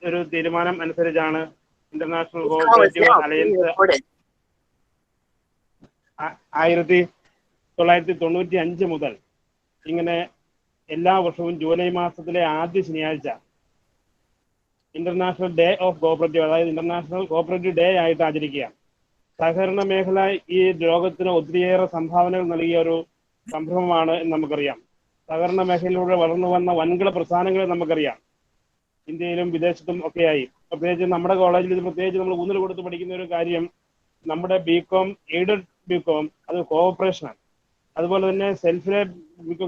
ഒരു തീരുമാനം അനുസരിച്ചാണ് ഇന്റർനാഷണൽ കോഓപ്പറേറ്റീവ് അലയൻസ് 1995 മുതൽ ഇങ്ങനെ എല്ലാ വർഷവും ജൂലൈ മാസത്തിലെ ആദ്യ ശനിയാഴ്ച ഇന്റർനാഷണൽ ഡേ ഓഫ് കോഓപ്പറേറ്റീവ്, അതായത് ഇന്റർനാഷണൽ കോഓപ്പറേറ്റീവ് ഡേ ആയിട്ട് ആചരിക്കുക. സഹകരണ മേഖല ഈ ലോകത്തിന് ഒത്തിരിയേറെ സംഭാവനകൾ നൽകിയ ഒരു സംരംഭമാണ് എന്ന് നമുക്കറിയാം. സഹകരണ മേഖലയിലൂടെ വളർന്നു വന്ന വൻകിട പ്രസ്ഥാനങ്ങളെ നമുക്കറിയാം, ഇന്ത്യയിലും വിദേശത്തും ഒക്കെയായി. പ്രത്യേകിച്ച് നമ്മുടെ കോളേജിൽ ഇത് പ്രത്യേകിച്ച് നമ്മൾ ഊന്നൽ കൊടുത്ത് പഠിക്കുന്ന ഒരു കാര്യം, നമ്മുടെ ബികോം, എയ്ഡഡ് ബികോം, അത് കോഓപ്പറേഷനാണ്. അതുപോലെ തന്നെ സെൽഫിലെ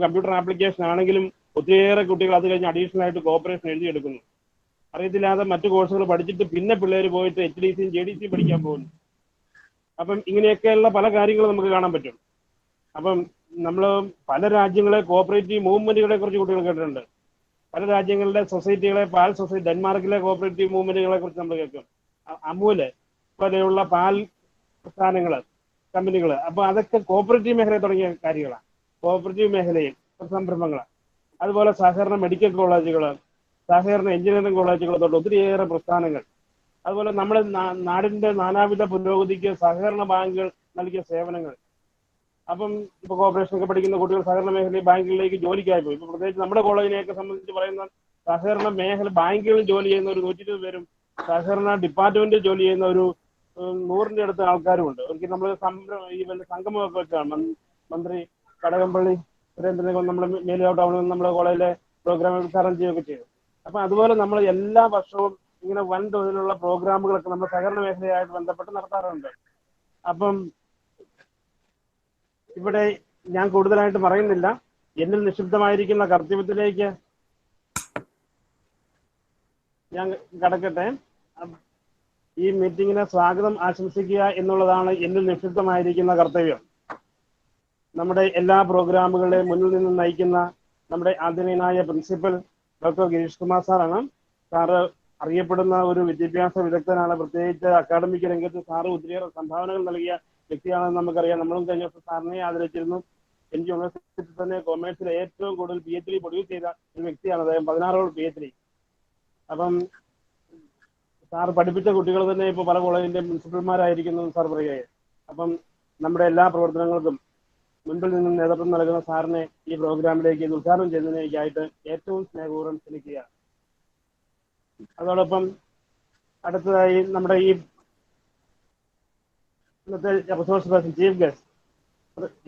കമ്പ്യൂട്ടർ ആപ്ലിക്കേഷൻ ആണെങ്കിലും ഒത്തിരിയേറെ കുട്ടികൾ അത് കഴിഞ്ഞ് അഡീഷണൽ ആയിട്ട് കോഓപ്പറേഷൻ എഴുതിയെടുക്കുന്നു. അറിയത്തില്ലാതെ മറ്റു കോഴ്സുകൾ പഠിച്ചിട്ട് പിന്നെ പിള്ളേർ പോയിട്ട് HDCയും JDCയും പഠിക്കാൻ പോകുന്നു. അപ്പം ഇങ്ങനെയൊക്കെയുള്ള പല കാര്യങ്ങളും നമുക്ക് കാണാൻ പറ്റും. അപ്പം നമ്മൾ പല രാജ്യങ്ങളെ കോഓപ്പറേറ്റീവ് മൂവ്മെന്റുകളെ കുറിച്ച് കുട്ടികൾ കേട്ടിട്ടുണ്ട്. പല രാജ്യങ്ങളുടെ സൊസൈറ്റികളെ, പാൽ സൊസൈറ്റി, ഡെൻമാർക്കിലെ കോഓപ്പറേറ്റീവ് മൂവ്മെന്റുകളെ കുറിച്ച് നമ്മൾ കേൾക്കും. അമൂല് പോലെയുള്ള പാൽ പ്രസ്ഥാനങ്ങൾ, കമ്പനികൾ, അപ്പൊ അതൊക്കെ കോഓപ്പറേറ്റീവ് മേഖലയിൽ തുടങ്ങിയ കാര്യങ്ങളാണ്, കോഓപ്പറേറ്റീവ് മേഖലയിൽ സംരംഭങ്ങളാണ്. അതുപോലെ സഹകരണ മെഡിക്കൽ കോളേജുകൾ, സഹകരണ എഞ്ചിനീയറിംഗ് കോളേജുകൾ തൊട്ട് ഒത്തിരിയേറെ പ്രസ്ഥാനങ്ങൾ. അതുപോലെ നമ്മുടെ നാടിന്റെ നാനാവിധ പുരോഗതിക്ക് സഹകരണ ബാങ്കുകൾ നൽകിയ സേവനങ്ങൾ. അപ്പം ഇപ്പൊ കോർപ്പറേഷനൊക്കെ പഠിക്കുന്ന കുട്ടികൾ സഹകരണ മേഖലയിൽ ബാങ്കുകളിലേക്ക് ജോലിക്കായി പോയി. ഇപ്പൊ പ്രത്യേകിച്ച് നമ്മുടെ കോളേജിനെയൊക്കെ സംബന്ധിച്ച് പറയുന്ന സഹകരണ മേഖല ബാങ്കുകളിൽ ജോലി ചെയ്യുന്ന ഒരു 120 പേരും സഹകരണ ഡിപ്പാർട്ട്മെന്റിൽ ജോലി ചെയ്യുന്ന ഒരു 100ന്റെ അടുത്ത ആൾക്കാരുമുണ്ട്. ഒരിക്കൽ നമ്മൾ ഈ സംഗമമൊക്കെ വെച്ചാണ് മന്ത്രി കടകംപള്ളി സുരേന്ദ്രനെ നമ്മൾ മേലുകോട്ടാവണം നമ്മുടെ കോളേജിലെ പ്രോഗ്രാം ഉദ്ഘാടനം ചെയ്യുകയൊക്കെ ചെയ്തു. അപ്പൊ അതുപോലെ നമ്മൾ എല്ലാ വർഷവും ഇങ്ങനെ വൻതോതിലുള്ള പ്രോഗ്രാമുകളൊക്കെ നമ്മൾ സഹകരണ മേഖലയായിട്ട് ബന്ധപ്പെട്ട് നടത്താറുണ്ട്. അപ്പം ഇവിടെ ഞാൻ കൂടുതലായിട്ട് പറയുന്നില്ല, എന്നിൽ നിക്ഷിപ്തമായിരിക്കുന്ന കർത്തവ്യത്തിലേക്ക് ഞാൻ കടക്കട്ടെ. ഈ മീറ്റിങ്ങിനെ സ്വാഗതം ആശംസിക്കുക എന്നുള്ളതാണ് എന്നിൽ നിക്ഷിപ്തമായിരിക്കുന്ന കർത്തവ്യം. നമ്മുടെ എല്ലാ പ്രോഗ്രാമുകളെയും മുന്നിൽ നിന്ന് നയിക്കുന്ന നമ്മുടെ ആദരണീയനായ പ്രിൻസിപ്പൽ ഡോക്ടർ ഗിരീഷ് കുമാർ സാറാണ്. സാറ് അറിയപ്പെടുന്ന ഒരു വിദ്യാഭ്യാസ വിദഗ്ധനാണ്. പ്രത്യേകിച്ച് അക്കാഡമിക് രംഗത്ത് സാറ് ഒത്തിരിയേറെ സംഭാവനകൾ നൽകിയ വ്യക്തിയാണെന്ന് നമുക്കറിയാം. നമ്മളും കഴിഞ്ഞ ദിവസം സാറിനെ ആദരിച്ചിരുന്നു. എനിക്ക് യൂണിവേഴ്സിറ്റി തന്നെ കൊമേഴ്സിൽ ഏറ്റവും കൂടുതൽ PhD പ്രൊഡ്യൂസ് ചെയ്ത ഒരു വ്യക്തിയാണ് അദ്ദേഹം, 16 PhD. അപ്പം സാർ പഠിപ്പിച്ച കുട്ടികൾ തന്നെ ഇപ്പോൾ പല കോളേജിന്റെ പ്രിൻസിപ്പൽമാരായിരിക്കുന്നു സാർ പറയുകയെ. അപ്പം നമ്മുടെ എല്ലാ പ്രവർത്തനങ്ങൾക്കും മുൻപിൽ നിന്നും നേതൃത്വം നൽകുന്ന സാറിനെ ഈ പ്രോഗ്രാമിലേക്ക് ഉദ്ഘാടനം ചെയ്യുന്നതിലേക്കായിട്ട് ഏറ്റവും സ്നേഹപൂർവ്വം ക്ഷണിക്കുകയാണ്. അതോടൊപ്പം അടുത്തതായി നമ്മുടെ ഈ ഇന്നത്തെ resource person, chief guest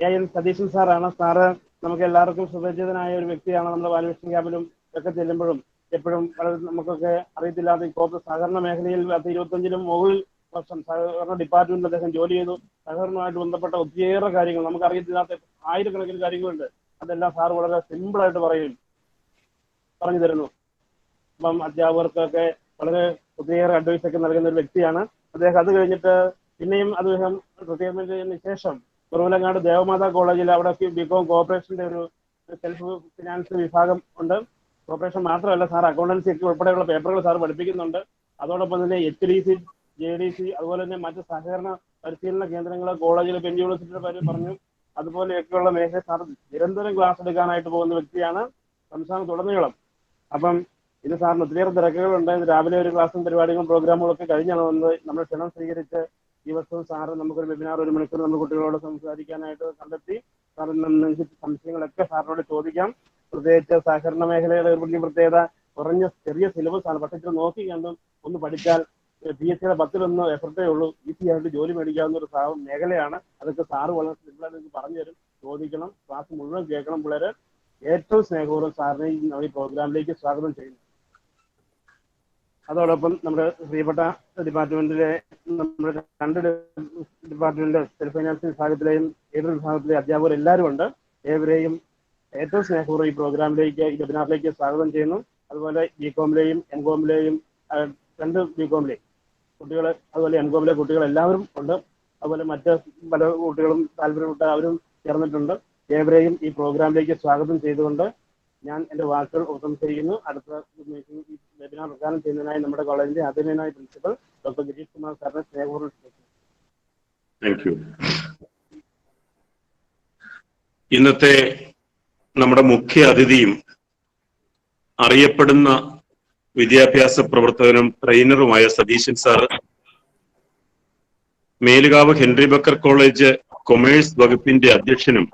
AN Satheesan സാറാണ്. സാറ് നമുക്ക് എല്ലാവർക്കും സുപരിചിതനായ ഒരു വ്യക്തിയാണ്. നമ്മുടെ വാല്യൂഷൻ ക്യാമ്പിലും ഒക്കെ ചെല്ലുമ്പോഴും എപ്പോഴും വളരെ നമുക്കൊക്കെ അറിയത്തില്ലാത്ത ഇപ്പോൾ സഹകരണ മേഖലയിൽ 25നും മുകളിൽ വർഷം സഹകരണ ഡിപ്പാർട്ട്മെന്റിൽ അദ്ദേഹം ജോലി ചെയ്തു. സഹകരണവുമായിട്ട് ബന്ധപ്പെട്ട ഒത്തിരിയേറെ കാര്യങ്ങൾ, നമുക്ക് അറിയത്തില്ലാത്ത ആയിരക്കണക്കിന് കാര്യങ്ങളുണ്ട്. അതെല്ലാം സാർ വളരെ സിമ്പിളായിട്ട് പറഞ്ഞു തരുന്നു. അപ്പം അധ്യാപകർക്കൊക്കെ വളരെ ഒത്തിരിയേറെ അഡ്വൈസ് ഒക്കെ നൽകുന്ന ഒരു വ്യക്തിയാണ് അദ്ദേഹം. അത് കഴിഞ്ഞിട്ട് പിന്നെയും അദ്ദേഹം റിട്ടയർമെന്റിന് ശേഷം കുറവലങ്ങാട് ദേവമാതാ കോളേജിൽ അവിടെ ബികോം കോഓപ്പറേഷന്റെ ഒരു സെൽഫ് ഫിനാൻസ് വിഭാഗം ഉണ്ട്. കോർപ്പറേഷൻ മാത്രമല്ല, സാർ അക്കൗണ്ടൻസി ഒക്കെ ഉൾപ്പെടെയുള്ള പേപ്പറുകൾ സാർ പഠിപ്പിക്കുന്നുണ്ട്. അതോടൊപ്പം തന്നെ HDC, JDC, അതുപോലെ തന്നെ മറ്റ് സഹകരണ പരിശീലന കേന്ദ്രങ്ങൾ, കോളേജിൽ പെൻ യൂണിവേഴ്സിറ്റിയുടെ പേര് പറഞ്ഞു, അതുപോലെയൊക്കെയുള്ള മേഖല സാർ നിരന്തരം ക്ലാസ് എടുക്കാനായിട്ട് പോകുന്ന വ്യക്തിയാണ് സംസ്ഥാനത്തുടനീളം. അപ്പം ഇത് സാറിന് ഒത്തിരിയേറെ തിരക്കുകളുണ്ട്. രാവിലെ ഒരു ക്ലാസ്സും പരിപാടികളും പ്രോഗ്രാമുകളൊക്കെ കഴിഞ്ഞാണ് വന്നത്. നമ്മൾ ക്ഷണം സ്വീകരിച്ച് ഈ വർഷവും സാറ് നമുക്കൊരു വെബിനാർ 1 മണിക്കൂർ നമ്മൾ കുട്ടികളോട് സംസാരിക്കാനായിട്ട് കണ്ടെത്തി. സാറിന് സംശയങ്ങളൊക്കെ സാറിനോട് ചോദിക്കാം. പ്രത്യേകിച്ച് സഹകരണ മേഖലയുടെ ഒരു വലിയ പ്രത്യേകത കുറഞ്ഞ ചെറിയ സിലബസ് ആണ്. പക്ഷേ ഇത് നോക്കി കണ്ടും ഒന്ന് പഠിച്ചാൽ PhDയുടെ 10-1 എഫർട്ടേ ഉള്ളൂ. ഈസി ആയിട്ട് ജോലി മേടിക്കാവുന്ന ഒരു മേഖലയാണ്. അതൊക്കെ സാറ് വളരെ സിമ്പിളായിട്ട് പറഞ്ഞു തരും. ചോദിക്കണം, ക്ലാസ് മുഴുവൻ കേൾക്കണം. പിള്ളേര് ഏറ്റവും സ്നേഹപൂർവ്വം സാറിനെ ഈ പ്രോഗ്രാമിലേക്ക് സ്വാഗതം ചെയ്യുന്നു. അതോടൊപ്പം നമ്മുടെ പ്രിയപ്പെട്ട ഡിപ്പാർട്ട്മെന്റിലെ നമ്മുടെ 2 ഡിപ്പാർട്ട്മെന്റിലെ സെൽഫ് ഫൈനാൻസ് വിഭാഗത്തിലെയും എയ്ഡഡ് വിഭാഗത്തിലെ അധ്യാപകർ എല്ലാവരും ഉണ്ട്. ഏവരെയും ഏറ്റവും സ്നേഹപൂർവ്വം ഈ പ്രോഗ്രാമിലേക്ക്, ഈ വെബിനാറിലേക്ക് സ്വാഗതം ചെയ്യുന്നു. അതുപോലെ BCOMലെയും MCOMലെയും 2 BCOMലെയും കുട്ടികൾ, അതുപോലെ MCOMലെ കുട്ടികൾ എല്ലാവരും ഉണ്ട്. അതുപോലെ മറ്റ് പല കുട്ടികളും താല്പര്യപ്പെട്ട അവരും ചേർന്നിട്ടുണ്ട്. ഏവരെയും ഈ പ്രോഗ്രാമിലേക്ക് സ്വാഗതം ചെയ്തുകൊണ്ട് ഞാൻ എൻ്റെ വാക്കുകൾ ഉപസംഹരിക്കുന്നു. അടുത്ത വെബിനാർ ഉദ്ഘാടനം ചെയ്യുന്നതിനായി നമ്മുടെ കോളേജിന്റെ ആദരണീയനായ പ്രിൻസിപ്പൽ ഡോക്ടർ ഗിരീഷ് കുമാർ സാറിനെ സ്നേഹപൂർവ്വം ക്ഷണിക്കുന്നു. Thank you. ഇന്നത്തെ നമ്മുടെ മുഖ്യ അതിഥിയും അറിയപ്പെടുന്ന വിദ്യാഭ്യാസ പ്രവർത്തകനും ട്രെയിനറുമായ Satheesan sir, Melukavu Henry Baker college commerce വകുപ്പിന്റെ അധ്യക്ഷനും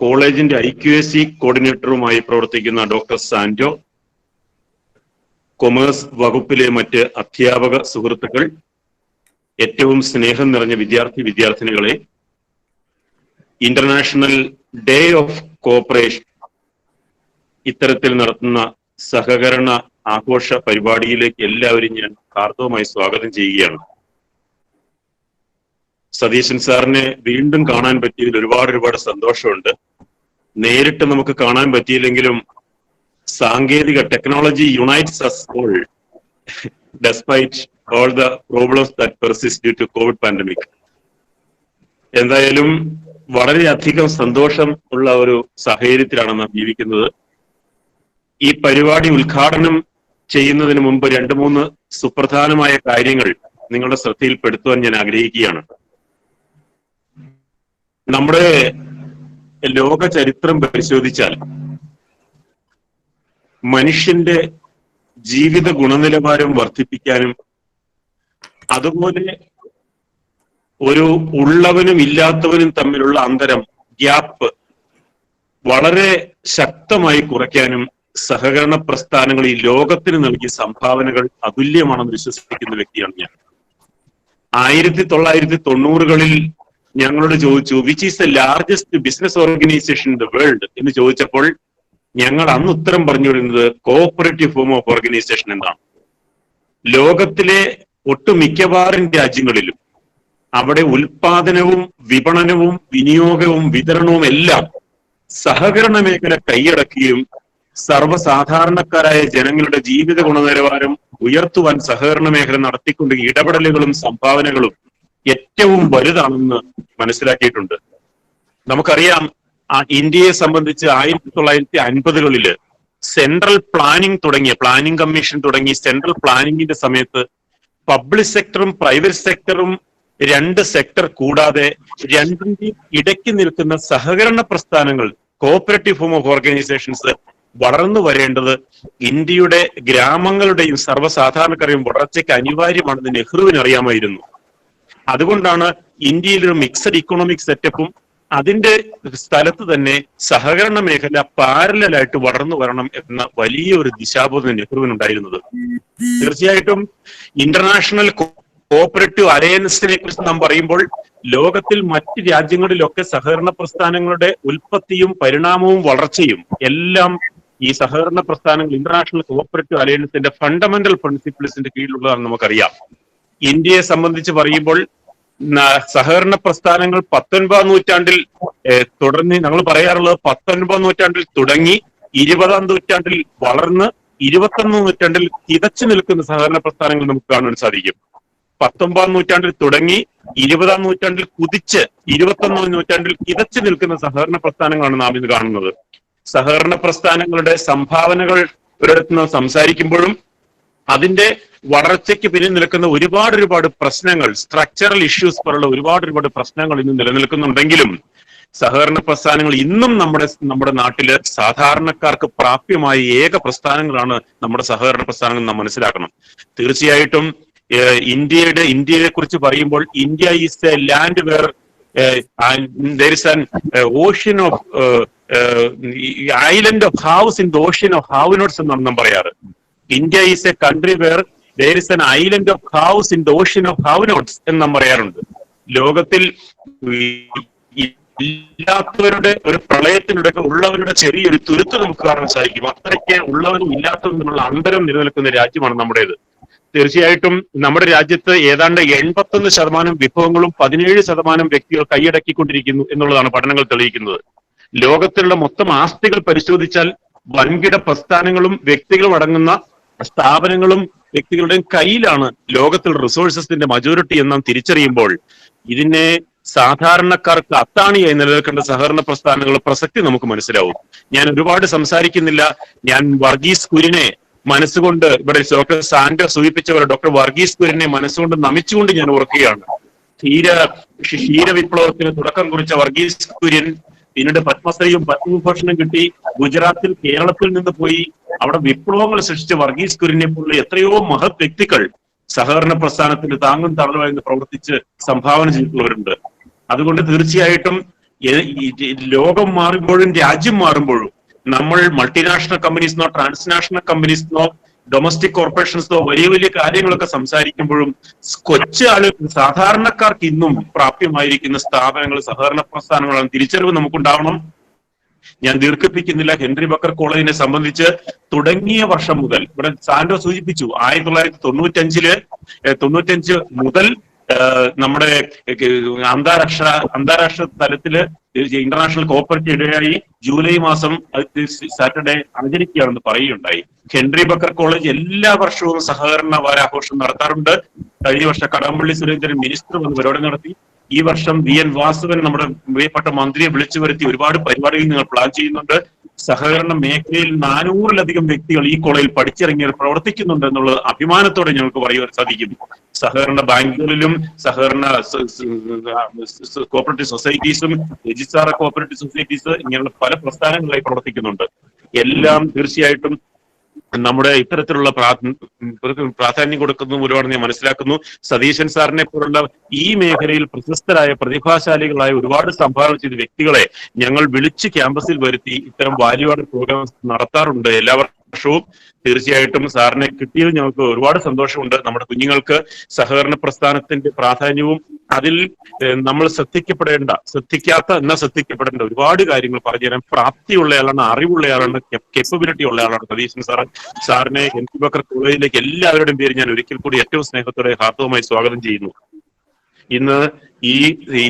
കോളേജിന്റെ IQAC കോർഡിനേറ്ററുമായി പ്രവർത്തിക്കുന്ന ഡോക്ടർ സാന്റോ, കൊമേഴ്സ് വകുപ്പിലെ മറ്റ് അധ്യാപക സുഹൃത്തുക്കൾ, ഏറ്റവും സ്നേഹം നിറഞ്ഞ വിദ്യാർത്ഥിനികളെ, ഇന്റർനാഷണൽ ഡേ ഓഫ് കോഓപ്പറേഷൻ ഇത്തരത്തിൽ നടത്തുന്ന സഹകരണ ആഘോഷ പരിപാടിയിലേക്ക് എല്ലാവരും ഞാൻ ഹാർദവമായി സ്വാഗതം ചെയ്യുകയാണ്. സതീശൻ സാറിനെ വീണ്ടും കാണാൻ പറ്റിയതിൽ ഒരുപാട് സന്തോഷമുണ്ട്. നേരിട്ട് നമുക്ക് കാണാൻ പറ്റിയില്ലെങ്കിലും സാങ്കേതിക technology unites us all despite all the problems that persist due to COVID pandemic. എന്തായാലും വളരെയധികം സന്തോഷം ഉള്ള ഒരു സാഹചര്യത്തിലാണ് നാം ജീവിക്കുന്നത്. ഈ പരിപാടി ഉദ്ഘാടനം ചെയ്യുന്നതിന് മുമ്പ് 2-3 സുപ്രധാനമായ കാര്യങ്ങൾ നിങ്ങളുടെ ശ്രദ്ധയിൽപ്പെടുത്തുവാൻ ഞാൻ ആഗ്രഹിക്കുകയാണ്. നമ്മുടെ ലോക ചരിത്രം പരിശോധിച്ചാൽ മനുഷ്യന്റെ ജീവിത ഗുണനിലവാരം വർദ്ധിപ്പിക്കാനും അതുപോലെ ഒരു ഉള്ളവനും ഇല്ലാത്തവനും തമ്മിലുള്ള അന്തരം, ഗ്യാപ്പ് വളരെ ശക്തമായി കുറയ്ക്കാനും സഹകരണ പ്രസ്ഥാനങ്ങൾ ഈ ലോകത്തിന് നൽകിയ സംഭാവനകൾ അതുല്യമാണെന്ന് വിശ്വസിക്കുന്ന വ്യക്തിയാണ് ഞാൻ. 1990-കളിൽ ഞങ്ങളോട് ചോദിച്ചു which is the largest business organisation in the world എന്ന് ചോദിച്ചപ്പോൾ ഞങ്ങൾ അന്ന് ഉത്തരം പറഞ്ഞുകൊണ്ടിരുന്നത് കോഓപ്പറേറ്റീവ് ഫോം ഓഫ് ഓർഗനൈസേഷൻ എന്നാണ്. ലോകത്തിലെ ഒട്ടുമിക്കവാറും രാജ്യങ്ങളിലും അവിടെ ഉൽപാദനവും വിപണനവും വിനിയോഗവും വിതരണവും എല്ലാം സഹകരണ മേഖല കൈയടക്കുകയും സർവ്വസാധാരണക്കാരായ ജനങ്ങളുടെ ജീവിത ഗുണനിലവാരം ഉയർത്തുവാൻ സഹകരണ മേഖല നടത്തിക്കൊണ്ട് ഇടപെടലുകളും സംഭാവനകളും ഏറ്റവും വലുതാണെന്ന് മനസ്സിലാക്കിയിട്ടുണ്ട്. നമുക്കറിയാം, ഇന്ത്യയെ സംബന്ധിച്ച് 1950-കളില് സെൻട്രൽ പ്ലാനിംഗ് കമ്മീഷൻ തുടങ്ങി സെൻട്രൽ പ്ലാനിങ്ങിന്റെ സമയത്ത് പബ്ലിക് സെക്ടറും പ്രൈവറ്റ് സെക്ടറും 2 സെക്ടർ കൂടാതെ രണ്ടിന്റെയും ഇടയ്ക്ക് നിൽക്കുന്ന സഹകരണ പ്രസ്ഥാനങ്ങൾ, കോഓപ്പറേറ്റീവ് ഫോം ഓഫ് ഓർഗനൈസേഷൻസ് വളർന്നു വരേണ്ടത് ഇന്ത്യയുടെ ഗ്രാമങ്ങളുടെയും സർവ്വസാധാരണക്കാരെയും വളർച്ചയ്ക്ക് അനിവാര്യമാണെന്ന് നെഹ്റുവിന് അറിയാമായിരുന്നു. അതുകൊണ്ടാണ് ഇന്ത്യയിൽ ഒരു മിക്സഡ് ഇക്കണോമിക് സെറ്റപ്പും അതിന്റെ സ്ഥലത്ത് തന്നെ സഹകരണ മേഖല പാരലായിട്ട് വളർന്നു വരണം എന്ന വലിയൊരു ദിശാബോധം നെഹ്റുവിനുണ്ടായിരുന്നത്. തീർച്ചയായിട്ടും ഇന്റർനാഷണൽ കോഓപ്പറേറ്റീവ് അലയൻസിനെ കുറിച്ച് നാം പറയുമ്പോൾ ലോകത്തിൽ മറ്റ് രാജ്യങ്ങളിലൊക്കെ സഹകരണ പ്രസ്ഥാനങ്ങളുടെ ഉൽപ്പത്തിയും പരിണാമവും വളർച്ചയും എല്ലാം ഈ സഹകരണ പ്രസ്ഥാനങ്ങൾ ഇന്റർനാഷണൽ കോഓപ്പറേറ്റീവ് അലയൻസിന്റെ ഫണ്ടമെന്റൽ പ്രിൻസിപ്പിൾസിന്റെ കീഴിലുള്ളതാണെന്ന് നമുക്കറിയാം. ഇന്ത്യയെ സംബന്ധിച്ച് പറയുമ്പോൾ സഹകരണ പ്രസ്ഥാനങ്ങൾ 19-ാം നൂറ്റാണ്ടിൽ തുടർന്ന് ഞങ്ങൾ പറയാറുള്ളത് 19-ാം നൂറ്റാണ്ടിൽ തുടങ്ങി 20-ാം നൂറ്റാണ്ടിൽ വളർന്ന് 21-ാം നൂറ്റാണ്ടിൽ കിതച്ചു നിൽക്കുന്ന സഹകരണ പ്രസ്ഥാനങ്ങൾ നമുക്ക് കാണാൻ സാധിക്കും. 19-ാം നൂറ്റാണ്ടിൽ തുടങ്ങി 20-ാം നൂറ്റാണ്ടിൽ കുതിച്ച് 21-ാം നൂറ്റാണ്ടിൽ കിതച്ചു നിൽക്കുന്ന സഹകരണ പ്രസ്ഥാനങ്ങളാണ് നാം ഇന്ന് കാണുന്നത്. സഹകരണ പ്രസ്ഥാനങ്ങളുടെ സംഭാവനകൾ ഒരിടത്ത് നാം സംസാരിക്കുമ്പോഴും അതിന്റെ വളർച്ചയ്ക്ക് പിന്നിൽ നിൽക്കുന്ന ഒരുപാട് പ്രശ്നങ്ങൾ, സ്ട്രക്ചറൽ ഇഷ്യൂസ് പോലുള്ള ഒരുപാട് പ്രശ്നങ്ങൾ ഇന്ന് നിലനിൽക്കുന്നുണ്ടെങ്കിലും സഹകരണ പ്രസ്ഥാനങ്ങൾ ഇന്നും നമ്മുടെ നാട്ടില് സാധാരണക്കാർക്ക് പ്രാപ്യമായ ഏക പ്രസ്ഥാനങ്ങളാണ് നമ്മുടെ സഹകരണ പ്രസ്ഥാനങ്ങൾ നാം മനസ്സിലാക്കണം. തീർച്ചയായിട്ടും ഇന്ത്യയെ കുറിച്ച് പറയുമ്പോൾ India is a land where there is an ocean of island of house in the ocean of have-nots എന്നാണ് നാം പറയാറ്. India is a country where there is an island of house in the ocean of have-nots എന്ന് നാം പറയാറുണ്ട്. ലോകത്തിൽ ഇല്ലാത്തവരുടെ ഒരു പ്രളയത്തിനിടയ്ക്ക് ഉള്ളവരുടെ ചെറിയൊരു തുരുത്ത് നമുക്ക് കാണാൻ സാധിക്കും. അത്രയ്ക്ക് ഉള്ളവരും ഇല്ലാത്തവരും തമ്മിലുള്ള അന്തരം നിലനിൽക്കുന്ന രാജ്യമാണ് നമ്മുടേത്. തീർച്ചയായിട്ടും നമ്മുടെ രാജ്യത്ത് ഏതാണ്ട് 81% വിഭവങ്ങളും 17% വ്യക്തികൾ കൈയടക്കിക്കൊണ്ടിരിക്കുന്നു എന്നുള്ളതാണ് പഠനങ്ങൾ തെളിയിക്കുന്നത്. ലോകത്തിലുള്ള മൊത്തം ആസ്തികൾ പരിശോധിച്ചാൽ വൻകിട പ്രസ്ഥാനങ്ങളും വ്യക്തികളും അടങ്ങുന്ന സ്ഥാപനങ്ങളും വ്യക്തികളുടെയും കയ്യിലാണ് ലോകത്തിലുള്ള റിസോഴ്സസിന്റെ മജോറിറ്റി എന്ന് നാം തിരിച്ചറിയുമ്പോൾ ഇതിനെ സാധാരണക്കാർക്ക് അത്താണിയായി നിലനിൽക്കേണ്ട സഹകരണ പ്രസ്ഥാനങ്ങളുടെ പ്രസക്തി നമുക്ക് മനസ്സിലാവും. ഞാൻ ഒരുപാട് സംസാരിക്കുന്നില്ല. ഞാൻ വർഗീസ് കുര്യനെ മനസ്സുകൊണ്ട്, ഇവിടെ ഡോക്ടർ സാന്റോ സൂചിപ്പിച്ച പോലെ ഡോക്ടർ വർഗീസ് കുര്യനെ മനസ്സുകൊണ്ട് നമിച്ചുകൊണ്ട് ഞാൻ ഓർക്കുകയാണ്. ക്ഷീര വിപ്ലവത്തിന് തുടക്കം കുറിച്ച വർഗീസ് കുര്യൻ പിന്നീട് പത്മശ്രീയും പത്മവിഭൂഷണും കിട്ടി. ഗുജറാത്തിൽ കേരളത്തിൽ നിന്ന് പോയി അവിടെ വിപ്ലവങ്ങൾ സൃഷ്ടിച്ച വർഗീസ് കുര്യനെ പോലുള്ള എത്രയോ മഹത് വ്യക്തികൾ സഹകരണ പ്രസ്ഥാനത്തിന് താങ്ങും തണലുമായി പ്രവർത്തിച്ച് സംഭാവന ചെയ്തിട്ടുള്ളവരുണ്ട്. അതുകൊണ്ട് തീർച്ചയായിട്ടും ലോകം മാറുമ്പോഴും രാജ്യം മാറുമ്പോഴും നമ്മൾ മൾട്ടിനാഷണൽ കമ്പനീസിനോ ട്രാൻസ്നാഷണൽ കമ്പനീസിനോ ഡൊമസ്റ്റിക് കോർപ്പറേഷൻസോ വലിയ വലിയ കാര്യങ്ങളൊക്കെ സംസാരിക്കുമ്പോഴും കൊച്ചു ആളുകൾ സാധാരണക്കാർക്ക് ഇന്നും പ്രാപ്യമായിരിക്കുന്ന സ്ഥാപനങ്ങൾ സഹകരണ പ്രസ്ഥാനങ്ങളാണ്. തിരിച്ചറിവ് നമുക്കുണ്ടാവണം. ഞാൻ ദീർഘിപ്പിക്കുന്നില്ല. ഹെൻറി ബക്കർ കോളേജിനെ സംബന്ധിച്ച് തുടങ്ങിയ വർഷം മുതൽ ഇവിടെ സാൻഡോ സൂചിപ്പിച്ചു, 1995 മുതൽ നമ്മുടെ അന്താരാഷ്ട്ര തലത്തില് ഇന്റർനാഷണൽ കോപ്പറേറ്റീവ് ഡേ ആയി ജൂലൈ മാസം സാറ്റർഡേ ആചരിക്കുകയാണെന്ന് പറയുകയുണ്ടായി. ഹെൻറി ബക്കർ കോളേജ് എല്ലാ വർഷവും സഹകരണ വാരാഘോഷം നടത്താറുണ്ട്. കഴിഞ്ഞ വർഷം കടകംപള്ളി സുരേന്ദ്രൻ മിനിസ്റ്റർ വന്ന് പരിപാടി നടത്തി. ഈ വർഷം VN വാസവൻ നമ്മുടെ പ്രിയപ്പെട്ട മന്ത്രിയെ വിളിച്ചു വരുത്തി ഒരുപാട് പരിപാടികൾ നിങ്ങൾ പ്ലാൻ ചെയ്യുന്നുണ്ട്. സഹകരണ മേഖലയിൽ 400-ലധികം വ്യക്തികൾ ഈ കോളേജിൽ പഠിച്ചിറങ്ങിയവർ പ്രവർത്തിക്കുന്നുണ്ട് എന്നുള്ളത് അഭിമാനത്തോടെ ഞങ്ങൾക്ക് പറയുവാൻ സാധിക്കും. സഹകരണ ബാങ്കുകളിലും സഹകരണ കോപ്പറേറ്റീവ് സൊസൈറ്റീസും രജിസ്ട്രാർ കോപ്പറേറ്റീവ് സൊസൈറ്റീസ് ഇങ്ങനെയുള്ള പല പ്രസ്ഥാനങ്ങളായി പ്രവർത്തിക്കുന്നുണ്ട്. എല്ലാം തീർച്ചയായിട്ടും നമ്മുടെ ഇത്തരത്തിലുള്ള പ്രാധാന്യം കൊടുക്കുന്ന ഒരുപാട് ഞാൻ മനസ്സിലാക്കുന്നു. സതീശൻ സാറിനെ പോലുള്ള ഈ മേഖലയിൽ പ്രശസ്തരായ പ്രതിഭാശാലികളായ ഒരുപാട് സംഭാവന ചെയ്ത വ്യക്തികളെ ഞങ്ങൾ വിളിച്ച് ക്യാമ്പസിൽ വരുത്തി ഇത്തരം വാല്യൂ ആഡഡ് പ്രോഗ്രാംസ് നടത്താറുണ്ട് എല്ലാ വർഷവും. തീർച്ചയായിട്ടും സാറിനെ കിട്ടിയത് ഞങ്ങൾക്ക് ഒരുപാട് സന്തോഷമുണ്ട്. നമ്മുടെ കുഞ്ഞുങ്ങൾക്ക് സഹകരണ പ്രസ്ഥാനത്തിന്റെ പ്രാധാന്യവും അതിൽ നമ്മൾ ശ്രദ്ധിക്കപ്പെടേണ്ട ഒരുപാട് കാര്യങ്ങൾ പറഞ്ഞുതരാൻ പ്രാപ്തിയുള്ളയാളാണ്, അറിവുള്ളയാളാണ്, കേപ്പബിലിറ്റി ഉള്ളയാളാണ് സതീശൻ സാർ. സാറിനെ ഹെൻറി ബക്കർ കോളേജിലേക്ക് എല്ലാവരുടെയും പേര് ഞാൻ ഒരിക്കൽ കൂടി ഏറ്റവും സ്നേഹത്തോടെ ഹാർദവമായി സ്വാഗതം ചെയ്യുന്നു. ഇന്ന് ഈ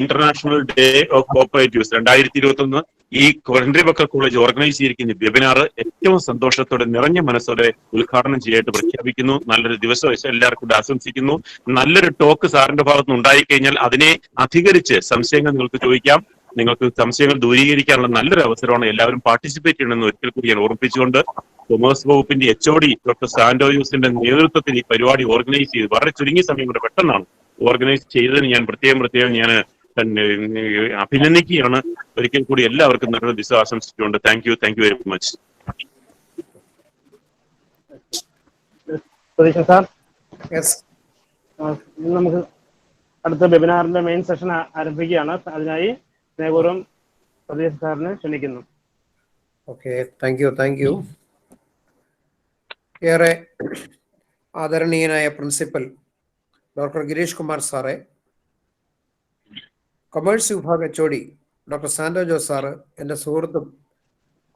ഇന്റർനാഷണൽ ഡേ ഓഫ് കോപ്പറേറ്റീവ്സ് 2021 ഈ ഹെൻറി ബക്കർ കോളേജ് ഓർഗനൈസ് ചെയ്തിരിക്കുന്ന വെബിനാർ ഏറ്റവും സന്തോഷത്തോടെ നിറഞ്ഞ മനസ്സോടെ ഉദ്ഘാടനം ചെയ്യാനായിട്ട് പ്രഖ്യാപിക്കുന്നു. നല്ലൊരു ദിവസം എല്ലാവർക്കും ആശംസിക്കുന്നു. നല്ലൊരു ടോക്ക് സാറിന്റെ ഭാഗത്തുനിന്ന് ഉണ്ടായിക്കഴിഞ്ഞാൽ അതിനെ അധികരിച്ച് സംശയങ്ങൾ നിങ്ങൾക്ക് ചോദിക്കാം. നിങ്ങൾക്ക് സംശയങ്ങൾ ദൂരീകരിക്കാനുള്ള നല്ലൊരു അവസരമാണ്. എല്ലാവരും പാർട്ടിസിപ്പേറ്റ് ചെയ്യണമെന്ന് ഒരിക്കൽ കൂടി ഞാൻ ഓർമ്മിപ്പിച്ചുകൊണ്ട് കൊമേഴ്സ് വകുപ്പിന്റെ HOD ഡോക്ടർ സാൻഡോ ജോസിന്റെ നേതൃത്വത്തിൽ ഈ പരിപാടി ഓർഗനൈസ് ചെയ്ത് വളരെ ചുരുങ്ങിയ സമയം കൊണ്ട് പെട്ടെന്നാണ് ഓർഗനൈസ് ചെയ്തതിന് ഞാൻ പ്രത്യേകം ഞാൻ തന്നെ അഭിനന്ദിക്കുകയാണ്. ഒരിക്കൽ കൂടി എല്ലാവർക്കും നല്ലൊരു ദിവസം ആശംസിച്ചുകൊണ്ട് thank you very much. Sir, നമുക്ക് അടുത്ത വെബിനാറിന്റെ മെയിൻ സെഷൻ ആരംഭിക്കുകയാണ്. അതിനായി സ്നേഹപൂർവ്വം സതീഷ് സാറിനെ ക്ഷണിക്കുന്നു. Okay, thank you. ഏറെ ആദരണീയനായ പ്രിൻസിപ്പൽ ഡോക്ടർ ഗിരീഷ് കുമാർ സാറെ, കൊമേഴ്സ് വിഭാഗ HOD ഡോക്ടർ സാൻഡോ ജോസ് സാറ് എൻ്റെ സുഹൃത്തും,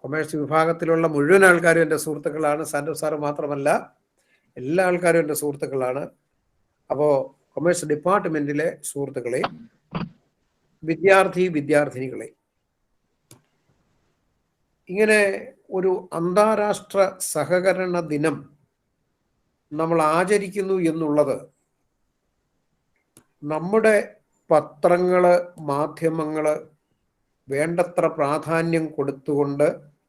കൊമേഴ്സ് വിഭാഗത്തിലുള്ള മുഴുവൻ ആൾക്കാരും എൻ്റെ സുഹൃത്തുക്കളാണ്. സാൻഡോ സാറ് മാത്രമല്ല, എല്ലാ ആൾക്കാരും എൻ്റെ സുഹൃത്തുക്കളാണ്. അപ്പോൾ കൊമേഴ്സ് ഡിപ്പാർട്ട്മെന്റിലെ സുഹൃത്തുക്കളെ, വിദ്യാർത്ഥിനികളെ, ഇങ്ങനെ ഒരു അന്താരാഷ്ട്ര സഹകരണ ദിനം നമ്മൾ ആചരിക്കുന്നു എന്നുള്ളത് നമ്മുടെ പത്രങ്ങള്, മാധ്യമങ്ങള് വേണ്ടത്ര പ്രാധാന്യം കൊടുത്തുകൊണ്ട്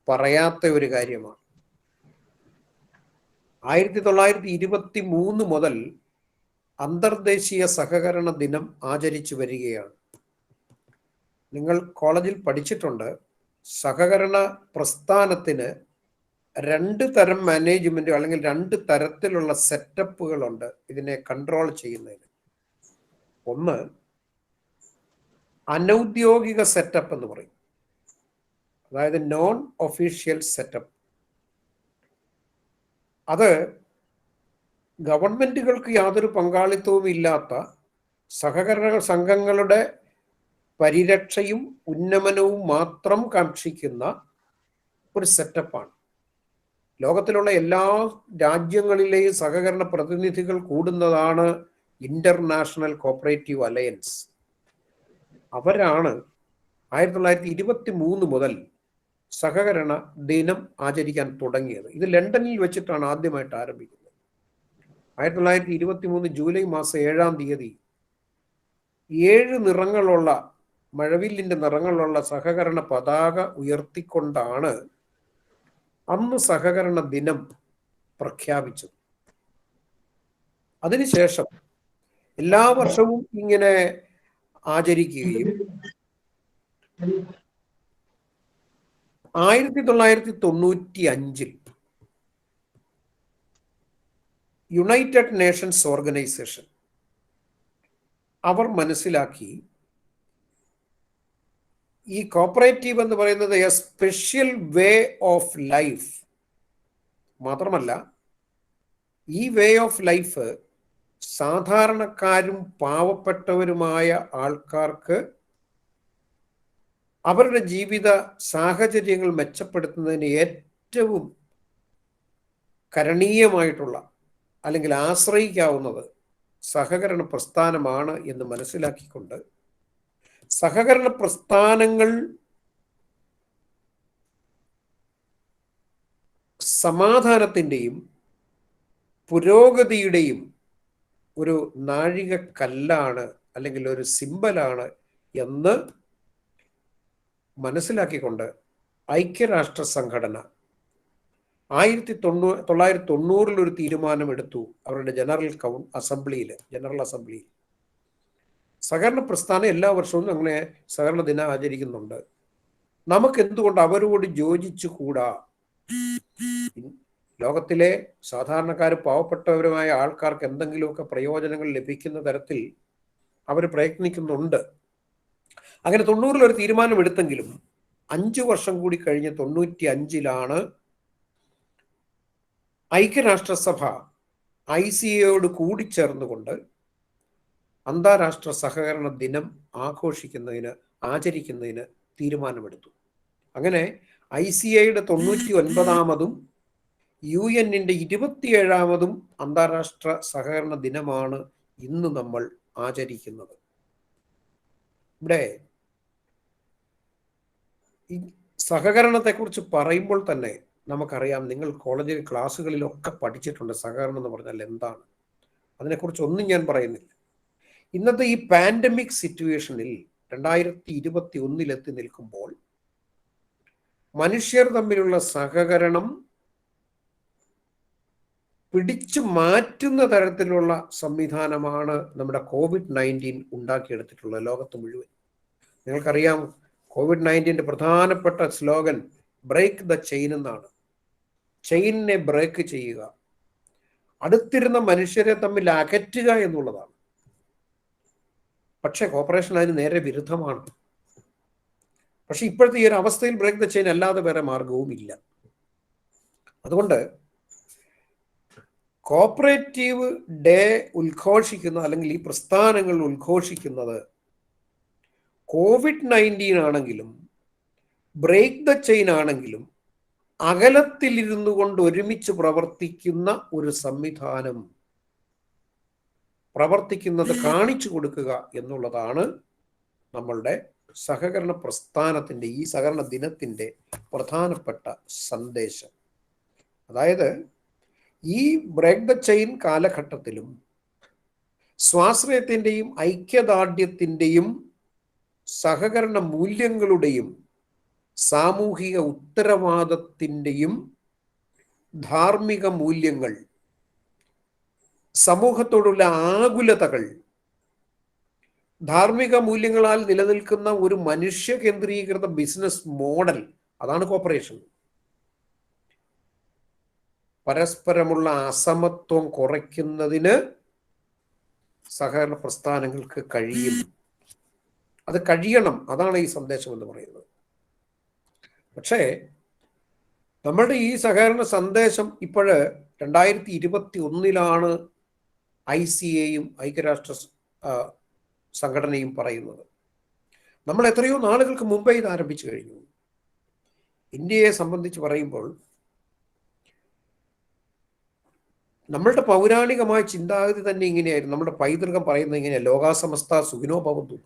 പറയാത്ത ഒരു കാര്യമാണ്. 1923 മുതൽ അന്തർദേശീയ സഹകരണ ദിനം ആചരിച്ചു വരികയാണ്. നിങ്ങൾ കോളേജിൽ പഠിച്ചിട്ടുണ്ട്, സഹകരണ പ്രസ്ഥാനത്തിന് 2 തരം മാനേജ്മെന്റ് അല്ലെങ്കിൽ 2 തരത്തിലുള്ള സെറ്റപ്പുകളുണ്ട് ഇതിനെ കൺട്രോൾ ചെയ്യുന്നതിന്. ഒന്ന് അനൗദ്യോഗിക സെറ്റപ്പ് എന്ന് പറയും, അതായത് നോൺ ഒഫീഷ്യൽ സെറ്റപ്പ്. അത് ഗവൺമെന്റുകൾക്ക് യാതൊരു പങ്കാളിത്തവും ഇല്ലാത്ത സഹകരണ സംഘങ്ങളുടെ പരിരക്ഷയും ഉന്നമനവും മാത്രം കാക്ഷിക്കുന്ന ഒരു സെറ്റപ്പാണ്. ലോകത്തിലുള്ള എല്ലാ രാജ്യങ്ങളിലെയും സഹകരണ പ്രതിനിധികൾ കൂടുന്നതാണ് ഇന്റർനാഷണൽ കോപ്പറേറ്റീവ് അലയൻസ്. അവരാണ് 1923 മുതൽ സഹകരണ ദിനം ആചരിക്കാൻ തുടങ്ങിയത്. ഇത് ലണ്ടനിൽ വെച്ചിട്ടാണ് ആദ്യമായിട്ട് ആരംഭിക്കുന്നത്. 1923 ജൂലൈ മാസം 7-ാം തീയതി 7 നിറങ്ങളുള്ള, മഴവില്ലിന്റെ നിറങ്ങളുള്ള സഹകരണ പതാക ഉയർത്തിക്കൊണ്ടാണ് അന്ന് സഹകരണ ദിനം പ്രഖ്യാപിച്ചത്. അതിനുശേഷം എല്ലാ വർഷവും ഇങ്ങനെ ആചരിക്കുകയും 1995 യുണൈറ്റഡ് നേഷൻസ് ഓർഗനൈസേഷൻ അവർ മനസ്സിലാക്കി ഈ കോപ്പറേറ്റീവ് എന്ന് പറയുന്നത് A special way of life മാത്രമല്ല, ഈ വേ ഓഫ് ലൈഫ് സാധാരണക്കാരും പാവപ്പെട്ടവരുമായ ആൾക്കാർക്ക് അവരുടെ ജീവിത സാഹചര്യങ്ങൾ മെച്ചപ്പെടുത്തുന്നതിന് ഏറ്റവും കരണീയമായിട്ടുള്ള അല്ലെങ്കിൽ ആശ്രയിക്കാവുന്നത് സഹകരണ പ്രസ്ഥാനമാണ് എന്ന് മനസ്സിലാക്കിക്കൊണ്ട് സഹകരണ പ്രസ്ഥാനങ്ങൾ സമാധാനത്തിൻ്റെയും പുരോഗതിയുടെയും ഒരു നാഴികക്കല്ലാണ് അല്ലെങ്കിൽ ഒരു സിംബലാണ് എന്ന് മനസ്സിലാക്കിക്കൊണ്ട് ഐക്യരാഷ്ട്ര സംഘടന 1990 ഒരു തീരുമാനമെടുത്തു. അവരുടെ ജനറൽ അസംബ്ലിയിൽ സഹകരണ പ്രസ്ഥാനം എല്ലാ വർഷവും അങ്ങനെ സഹകരണ ദിനം ആചരിക്കുന്നുണ്ട്. നമുക്ക് എന്തുകൊണ്ട് അവരോട് യോജിച്ചുകൂടാ? ലോകത്തിലെ സാധാരണക്കാർ പാവപ്പെട്ടവരുമായ ആൾക്കാർക്ക് എന്തെങ്കിലുമൊക്കെ പ്രയോജനങ്ങൾ ലഭിക്കുന്ന തരത്തിൽ അവർ പ്രയത്നിക്കുന്നുണ്ട്. അങ്ങനെ 90 ഒരു തീരുമാനം എടുത്തെങ്കിലും 5 വർഷം കൂടി കഴിഞ്ഞ് 95 ഐക്യരാഷ്ട്രസഭ ICAയോട് കൂടിച്ചേർന്നുകൊണ്ട് അന്താരാഷ്ട്ര സഹകരണ ദിനം ആചരിക്കുന്നതിന് തീരുമാനമെടുത്തു. അങ്ങനെ ICAയുടെ 99ാമതും UN-ന്റെ 27ാമതും അന്താരാഷ്ട്ര സഹകരണ ദിനമാണ് ഇന്ന് നമ്മൾ ആചരിക്കുന്നത്. ഇവിടെ ഈ സഹകരണത്തെക്കുറിച്ച് പറയുമ്പോൾ തന്നെ നമുക്കറിയാം, നിങ്ങൾ കോളേജിൽ ക്ലാസ്സുകളിലൊക്കെ പഠിച്ചിട്ടുണ്ട് സഹകരണം എന്ന് പറഞ്ഞാൽ എന്താണ്. അതിനെക്കുറിച്ച് ഒന്നും ഞാൻ പറയുന്നില്ല. ഇന്നത്തെ ഈ പാൻഡമിക് സിറ്റുവേഷനിൽ 2021 നിൽക്കുമ്പോൾ മനുഷ്യർ തമ്മിലുള്ള സഹകരണം പിടിച്ചു മാറ്റുന്ന തരത്തിലുള്ള സംവിധാനമാണ് നമ്മുടെ COVID-19 ഉണ്ടാക്കിയെടുത്തിട്ടുള്ളത് ലോകത്ത് മുഴുവൻ. നിങ്ങൾക്കറിയാം, COVID-19 പ്രധാനപ്പെട്ട സ്ലോഗൻ ബ്രേക്ക് ദ ചെയിൻ എന്നാണ്. ചെയിനിനെ ബ്രേക്ക് ചെയ്യുക, അടുത്തിരുന്ന മനുഷ്യരെ തമ്മിൽ അകറ്റുക എന്നുള്ളതാണ്. പക്ഷേ കോർപ്പറേഷൻ അതിന് നേരെ വിരുദ്ധമാണ്. പക്ഷെ ഇപ്പോഴത്തെ ഈ ഒരു അവസ്ഥയിൽ ബ്രേക്ക് ദ ചെയിൻ അല്ലാതെ വേറെ മാർഗവുമില്ല. അതുകൊണ്ട് കോപ്പറേറ്റീവ് ഡേ ഉദ്ഘോഷിക്കുന്ന അല്ലെങ്കിൽ ഈ പ്രസ്ഥാനങ്ങൾ ഉദ്ഘോഷിക്കുന്നത് COVID-19 ആണെങ്കിലും ബ്രേക്ക് ദ ചെയിൻ ആണെങ്കിലും അകലത്തിലിരുന്നു കൊണ്ട് ഒരുമിച്ച് പ്രവർത്തിക്കുന്ന ഒരു സംവിധാനം പ്രവർത്തിക്കുന്നത് കാണിച്ചു കൊടുക്കുക എന്നുള്ളതാണ് നമ്മളുടെ സഹകരണ പ്രസ്ഥാനത്തിൻ്റെ ഈ സഹകരണ ദിനത്തിൻ്റെ പ്രധാനപ്പെട്ട സന്ദേശം. അതായത് ഈ ബ്രേക്ക് ദ ചെയിൻ കാലഘട്ടത്തിലും സ്വാശ്രയത്തിൻ്റെയും ഐക്യദാർഢ്യത്തിൻ്റെയും സഹകരണ മൂല്യങ്ങളുടെയും സാമൂഹിക ഉത്തരവാദിത്തത്തിൻ്റെയും ധാർമ്മിക മൂല്യങ്ങൾ, സമൂഹത്തോടുള്ള ആകുലതകൾ, ധാർമ്മിക മൂല്യങ്ങളാൽ നിലനിൽക്കുന്ന ഒരു മനുഷ്യ കേന്ദ്രീകൃത ബിസിനസ് മോഡൽ, അതാണ് കോർപ്പറേഷൻ. പരസ്പരമുള്ള അസമത്വം കുറയ്ക്കുന്നതിന് സഹകരണ പ്രസ്ഥാനങ്ങൾക്ക് കഴിയും. അത് കഴിയണം. അതാണ് ഈ സന്ദേശം എന്ന് പറയുന്നത്. പക്ഷേ നമ്മളുടെ ഈ സഹകരണ സന്ദേശം ഇപ്പോഴ് 2021 ICAയും ഐക്യരാഷ്ട്ര സംഘടനയും പറയുന്നത്. നമ്മൾ എത്രയോ നാളുകൾക്ക് മുമ്പേ ഇത് ആരംഭിച്ചു കഴിഞ്ഞു. ഇന്ത്യയെ സംബന്ധിച്ച് പറയുമ്പോൾ നമ്മളുടെ പൗരാണികമായ ചിന്താഗതി തന്നെ ഇങ്ങനെയായിരുന്നു. നമ്മുടെ പൈതൃകം പറയുന്നത് ഇങ്ങനെയാണ്, ലോകാസമസ്ത സുഖിനോ ഭവന്തു.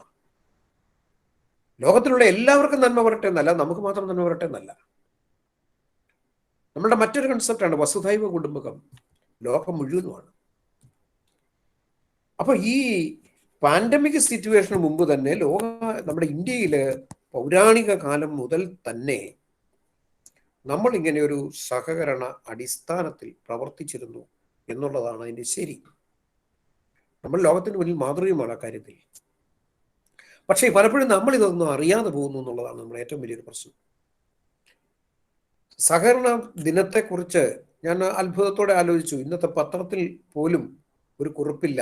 ലോകത്തിലുള്ള എല്ലാവർക്കും നന്മ വരട്ടെ എന്നല്ല, നമുക്ക് മാത്രം നന്മ വരട്ടെ എന്നല്ല. നമ്മളുടെ മറ്റൊരു കൺസെപ്റ്റാണ് വസുധൈവ കുടുംബകം, ലോകം മുഴുവനുമാണ്. അപ്പൊ ഈ പാൻഡമിക് സിറ്റുവേഷന് മുമ്പ് തന്നെ നമ്മുടെ ഇന്ത്യയില് പൗരാണിക കാലം മുതൽ തന്നെ നമ്മൾ ഇങ്ങനെ ഒരു സഹകരണ അടിസ്ഥാനത്തിൽ പ്രവർത്തിച്ചിരുന്നു എന്നുള്ളതാണ് അതിൻ്റെ ശരി. നമ്മൾ ലോകത്തിന് മുന്നിൽ മാതൃകയുമാണ് ആ കാര്യത്തിൽ. പക്ഷേ പലപ്പോഴും നമ്മൾ ഇതൊന്നും അറിയാതെ പോകുന്നു എന്നുള്ളതാണ് നമ്മുടെ ഏറ്റവും വലിയൊരു പ്രശ്നം. സഹകരണ ദിനത്തെക്കുറിച്ച് ഞാൻ അത്ഭുതത്തോടെ ആലോചിച്ചു. ഇന്നത്തെ പത്രത്തിൽ പോലും ഒരു കുറിപ്പില്ല.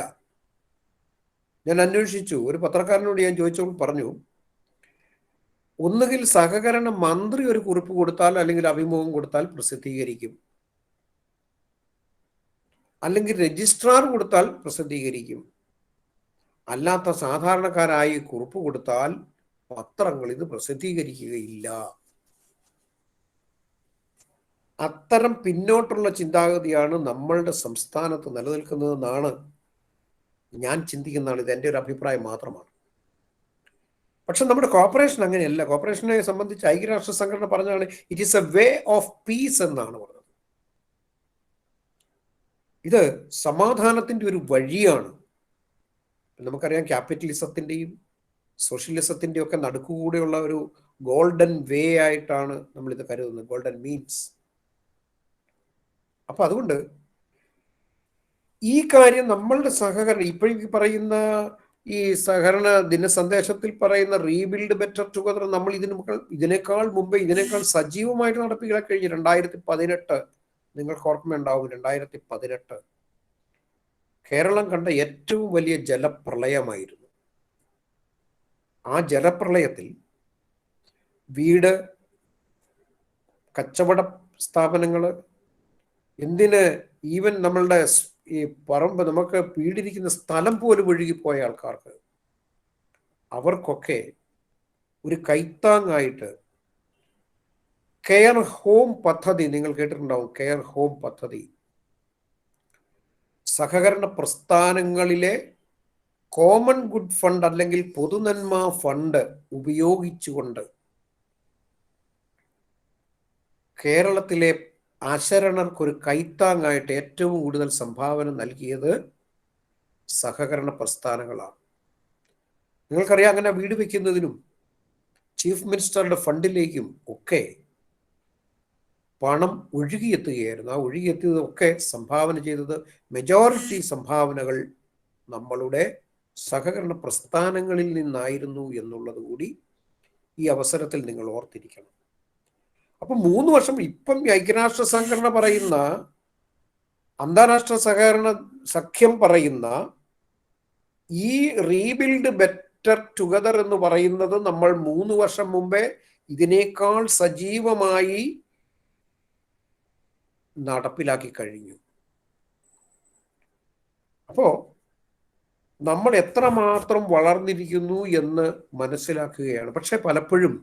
ഞാൻ അന്വേഷിച്ചു. ഒരു പത്രക്കാരനോട് ഞാൻ ചോദിച്ചപ്പോൾ പറഞ്ഞു, ഒന്നുകിൽ സഹകരണ മന്ത്രി ഒരു കുറിപ്പ് കൊടുത്താൽ അല്ലെങ്കിൽ അഭിമുഖം കൊടുത്താൽ പ്രസിദ്ധീകരിക്കും, അല്ലെങ്കിൽ രജിസ്ട്രാർ കൊടുത്താൽ പ്രസിദ്ധീകരിക്കും. അല്ലാത്ത സാധാരണക്കാരായി കുറിപ്പ് കൊടുത്താൽ പത്രങ്ങൾ ഇത് പ്രസിദ്ധീകരിക്കുകയില്ല. അത്തരം പിന്നോട്ടുള്ള ചിന്താഗതിയാണ് നമ്മളുടെ സംസ്ഥാനത്ത് നിലനിൽക്കുന്നതെന്നാണ് ഞാൻ ചിന്തിക്കുന്നതാണ്. ഇത് എൻ്റെ ഒരു അഭിപ്രായം മാത്രമാണ്. പക്ഷെ നമ്മുടെ കോർപ്പറേഷൻ അങ്ങനെയല്ല. കോർപ്പറേഷനെ സംബന്ധിച്ച് ഐക്യരാഷ്ട്ര സംഘടന പറഞ്ഞാണ് it is a way of peace എന്നാണ് പറഞ്ഞത്. ഇത് സമാധാനത്തിൻ്റെ ഒരു വഴിയാണ്. നമുക്കറിയാം, ക്യാപിറ്റലിസത്തിൻ്റെയും സോഷ്യലിസത്തിൻ്റെയും ഒക്കെ നടുക്കുകൂടെയുള്ള ഒരു ഗോൾഡൻ വേ ആയിട്ടാണ് നമ്മളിത് കരുതുന്നത്, ഗോൾഡൻ മീൻസ്. അപ്പൊ അതുകൊണ്ട് ഈ കാര്യം നമ്മളുടെ സഹകരണം, ഇപ്പോഴേക്ക് പറയുന്ന ഈ സഹകരണ ദിന സന്ദേശത്തിൽ പറയുന്ന റീബിൽഡ് ബെറ്റർ ടുഗദർ, നമ്മൾ ഇതിനേക്കാൾ മുമ്പ് ഇതിനേക്കാൾ സജീവമായിട്ട് നടപ്പിക്കാൻ കഴിഞ്ഞു. 2018 നിങ്ങൾക്ക് ഓർമ്മയുണ്ടാവും. 2018 കേരളം കണ്ട ഏറ്റവും വലിയ ജലപ്രളയമായിരുന്നു. ആ ജലപ്രളയത്തിൽ വീട്, കച്ചവട സ്ഥാപനങ്ങൾ, എന്തിന് ഈവൻ നമ്മളുടെ ഈ പറമ്പ്, നമുക്ക് വീടിരിക്കുന്ന സ്ഥലം പോലും ഒഴുകിപ്പോയ ആൾക്കാർക്ക്, അവർക്കൊക്കെ ഒരു കൈത്താങ്ങായിട്ട് കെയർ ഹോം പദ്ധതി, നിങ്ങൾ കേട്ടിട്ടുണ്ടാവും, കെയർ ഹോം പദ്ധതി. സഹകരണ പ്രസ്ഥാനങ്ങളിലെ കോമൺ ഗുഡ് ഫണ്ട് അല്ലെങ്കിൽ പൊതുനന്മ ഫണ്ട് ഉപയോഗിച്ചുകൊണ്ട് കേരളത്തിലെ അശരണർക്കൊരു കൈത്താങ്ങായിട്ട് ഏറ്റവും കൂടുതൽ സംഭാവന നൽകിയത് സഹകരണ പ്രസ്ഥാനങ്ങളാണ്. നിങ്ങൾക്കറിയാം, അങ്ങനെ വീട് വയ്ക്കുന്നതിനും ചീഫ് മിനിസ്റ്ററുടെ ഫണ്ടിലേക്കും ഒക്കെ പണം ഒഴുകിയെത്തുകയായിരുന്നു. ആ ഒഴുകിയെത്തിയതൊക്കെ സംഭാവന ചെയ്തത്, മെജോറിറ്റി സംഭാവനകൾ നമ്മളുടെ സഹകരണ പ്രസ്ഥാനങ്ങളിൽ നിന്നായിരുന്നു എന്നുള്ളത് കൂടി ഈ അവസരത്തിൽ നിങ്ങൾ ഓർത്തിരിക്കണം. അപ്പൊ 3 വർഷം ഇപ്പം ഐക്യരാഷ്ട്ര സംഘടന പറയുന്ന, അന്താരാഷ്ട്ര സഹകരണ സഖ്യം പറയുന്ന ഈ റീബിൽഡ് ബെറ്റർ ടുഗദർ എന്ന് പറയുന്നത് നമ്മൾ 3 വർഷം മുമ്പേ ഇതിനേക്കാൾ സജീവമായി നടപ്പിലാക്കി കഴിഞ്ഞു. അപ്പോ നമ്മൾ എത്രമാത്രം വളർന്നിരിക്കുന്നു എന്ന് മനസ്സിലാക്കുകയാണ്. പക്ഷെ പലപ്പോഴും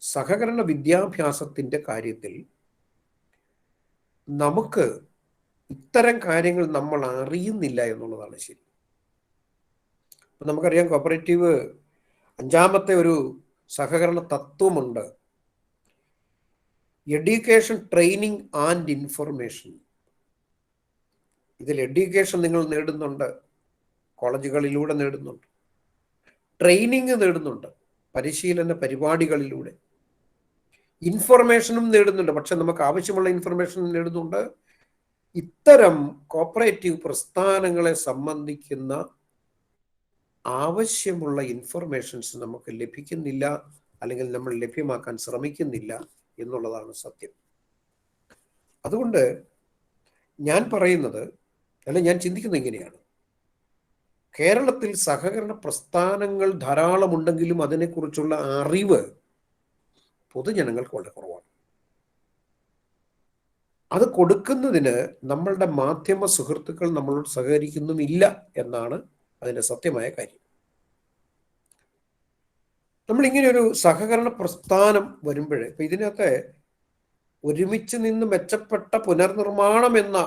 സഹകരണ വിദ്യാഭ്യാസത്തിൻ്റെ കാര്യത്തിൽ നമുക്ക് ഇത്തരം കാര്യങ്ങൾ നമ്മൾ അറിയുന്നില്ല എന്നുള്ളതാണ് ശരി. നമുക്കറിയാം, കോപ്പറേറ്റീവ് 5ാമത്തെ ഒരു സഹകരണ തത്വമുണ്ട്, എഡ്യൂക്കേഷൻ, ട്രെയിനിങ് ആൻഡ് ഇൻഫർമേഷൻ. ഇതിൽ എഡ്യൂക്കേഷൻ നിങ്ങൾ നേടുന്നുണ്ട്, കോളേജുകളിലൂടെ നേടുന്നുണ്ട്, ട്രെയിനിങ് നേടുന്നുണ്ട്, പരിശീലന പരിപാടികളിലൂടെ, ഇൻഫർമേഷനും നേടുന്നുണ്ട്. പക്ഷെ നമുക്ക് ആവശ്യമുള്ള ഇൻഫർമേഷൻ നേടുന്നുണ്ട്. ഇത്തരം കോപ്പറേറ്റീവ് പ്രസ്ഥാനങ്ങളെ സംബന്ധിക്കുന്ന ആവശ്യമുള്ള ഇൻഫർമേഷൻസ് നമുക്ക് ലഭിക്കുന്നില്ല, അല്ലെങ്കിൽ നമ്മൾ ലഭ്യമാക്കാൻ ശ്രമിക്കുന്നില്ല എന്നുള്ളതാണ് സത്യം. അതുകൊണ്ട് ഞാൻ പറയുന്നത്, അല്ല ഞാൻ ചിന്തിക്കുന്നത് ഇങ്ങനെയാണ്, കേരളത്തിൽ സഹകരണ പ്രസ്ഥാനങ്ങൾ ധാരാളമുണ്ടെങ്കിലും അതിനെക്കുറിച്ചുള്ള അറിവ് പൊതുജനങ്ങൾക്ക് വളരെ കുറവാണ്. അത് കൊടുക്കുന്നതിന് നമ്മളുടെ മാധ്യമ സുഹൃത്തുക്കൾ നമ്മളോട് സഹകരിക്കുന്നുമില്ല എന്നാണ് അതിൻ്റെ സത്യമായ കാര്യം. നമ്മളിങ്ങനെയൊരു സഹകരണ പ്രസ്ഥാനം വരുമ്പോൾ, ഇപ്പം ഇതിനകത്ത് ഒരുമിച്ച് നിന്ന് മെച്ചപ്പെട്ട പുനർനിർമ്മാണം എന്ന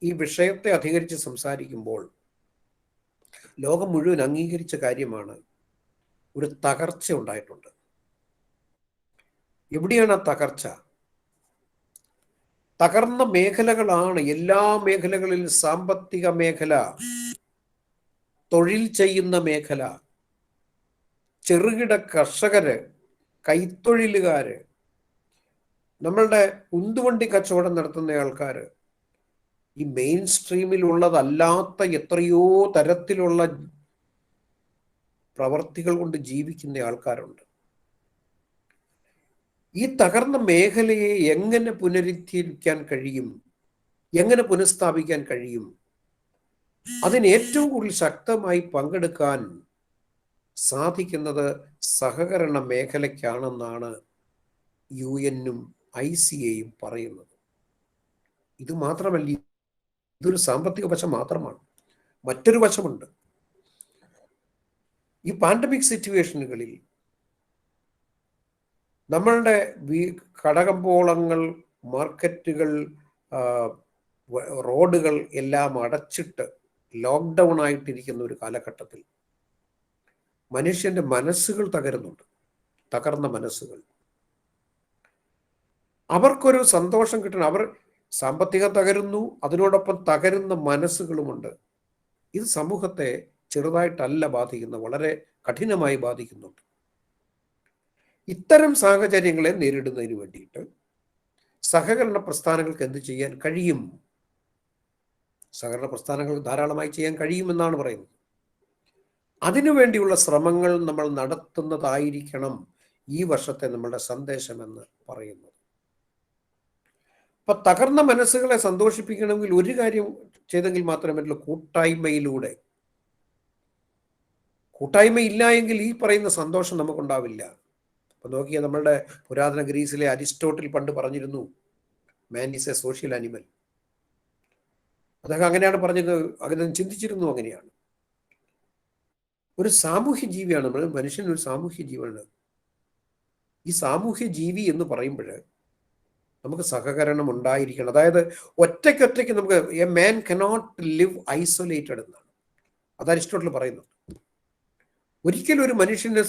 ഈ വിഷയത്തെ അധികരിച്ച് സംസാരിക്കുമ്പോൾ ലോകം മുഴുവൻ അംഗീകരിച്ച കാര്യമാണ്, ഒരു തകർച്ച ഉണ്ടായിട്ടുണ്ട്. എവിടെയാണ് ആ തകർച്ച? തകർന്ന മേഖലകളാണ് എല്ലാ മേഖലകളിലും. സാമ്പത്തിക മേഖല, തൊഴിൽ ചെയ്യുന്ന മേഖല, ചെറുകിട കർഷകര്, കൈത്തൊഴിലുകാര്, നമ്മളുടെ ഉന്തുവണ്ടി കച്ചവടം നടത്തുന്ന ആൾക്കാര്, ഈ മെയിൻ സ്ട്രീമിൽ ഉള്ളതല്ലാത്ത എത്രയോ തരത്തിലുള്ള പ്രവർത്തികൾ കൊണ്ട് ജീവിക്കുന്ന ആൾക്കാരുണ്ട്. ഈ തകർന്ന മേഖലയെ എങ്ങനെ പുനരുദ്ധരിക്കാൻ കഴിയും, എങ്ങനെ പുനഃസ്ഥാപിക്കാൻ കഴിയും, അതിന് ഏറ്റവും കൂടുതൽ ശക്തമായി പങ്കെടുക്കാൻ സാധിക്കുന്നത് സഹകരണ മേഖലയ്ക്കാണെന്നാണ് UN-ഉം ICA-യും പറയുന്നത്. ഇത് മാത്രമല്ല, ഇതൊരു സാമ്പത്തിക വശം മാത്രമാണ്. മറ്റൊരു വശമുണ്ട്. ഈ പാൻഡമിക് സിറ്റുവേഷനുകളിൽ നമ്മളുടെ കടകമ്പോളങ്ങൾ, മാർക്കറ്റുകൾ, റോഡുകൾ എല്ലാം അടച്ചിട്ട് ലോക്ക്ഡൗൺ ആയിട്ടിരിക്കുന്ന ഒരു കാലഘട്ടത്തിൽ മനുഷ്യന്റെ മനസ്സുകൾ തകരുന്നുണ്ട്. തകർന്ന മനസ്സുകൾ, അവർക്കൊരു സന്തോഷം കിട്ടണം. അവർ സാമ്പത്തികം തകരുന്നു, അതിനോടൊപ്പം തകരുന്ന മനസ്സുകളുമുണ്ട്. ഇത് സമൂഹത്തെ ചെറുതായിട്ടല്ല ബാധിക്കുന്നത്, വളരെ കഠിനമായി ബാധിക്കുന്നുണ്ട്. ഇത്തരം സാഹചര്യങ്ങളെ നേരിടുന്നതിന് വേണ്ടിയിട്ട് സഹകരണ പ്രസ്ഥാനങ്ങൾക്ക് എന്ത് ചെയ്യാൻ കഴിയും? സഹകരണ പ്രസ്ഥാനങ്ങൾക്ക് ധാരാളമായി ചെയ്യാൻ കഴിയുമെന്നാണ് പറയുന്നത്. അതിനുവേണ്ടിയുള്ള ശ്രമങ്ങൾ നമ്മൾ നടത്തുന്നതായിരിക്കണം ഈ വർഷത്തെ നമ്മളുടെ സന്ദേശമെന്ന് പറയുന്നത്. അപ്പൊ തകർന്ന മനസ്സുകളെ സന്തോഷിപ്പിക്കണമെങ്കിൽ ഒരു കാര്യം ചെയ്തെങ്കിൽ മാത്രമേ പറ്റുള്ളൂ, കൂട്ടായ്മയിലൂടെ. കൂട്ടായ്മ ഇല്ല എങ്കിൽ ഈ പറയുന്ന സന്തോഷം നമുക്കുണ്ടാവില്ല. അപ്പൊ നോക്കിയാൽ നമ്മളുടെ പുരാതന ഗ്രീസിലെ അരിസ്റ്റോട്ടിൽ പണ്ട് പറഞ്ഞിരുന്നു, man is A social animal. അദ്ദേഹം അങ്ങനെയാണ് പറഞ്ഞത്, അങ്ങനെ ചിന്തിച്ചിരുന്നു. അങ്ങനെയാണ്, ഒരു സാമൂഹ്യ ജീവിയാണ് നമ്മൾ. മനുഷ്യൻ ഒരു സാമൂഹ്യ ജീവിയാണ്. ഈ സാമൂഹ്യ ജീവി എന്ന് പറയുമ്പോൾ നമുക്ക് സഹകരണം ഉണ്ടായിരിക്കണം. അതായത് ഒറ്റയ്ക്കൊറ്റയ്ക്ക് നമുക്ക്, a man cannot live isolated എന്നാണ് അത് അരിസ്റ്റോട്ടിൽ പറയുന്നത്. ഒരിക്കലും ഒരു മനുഷ്യന്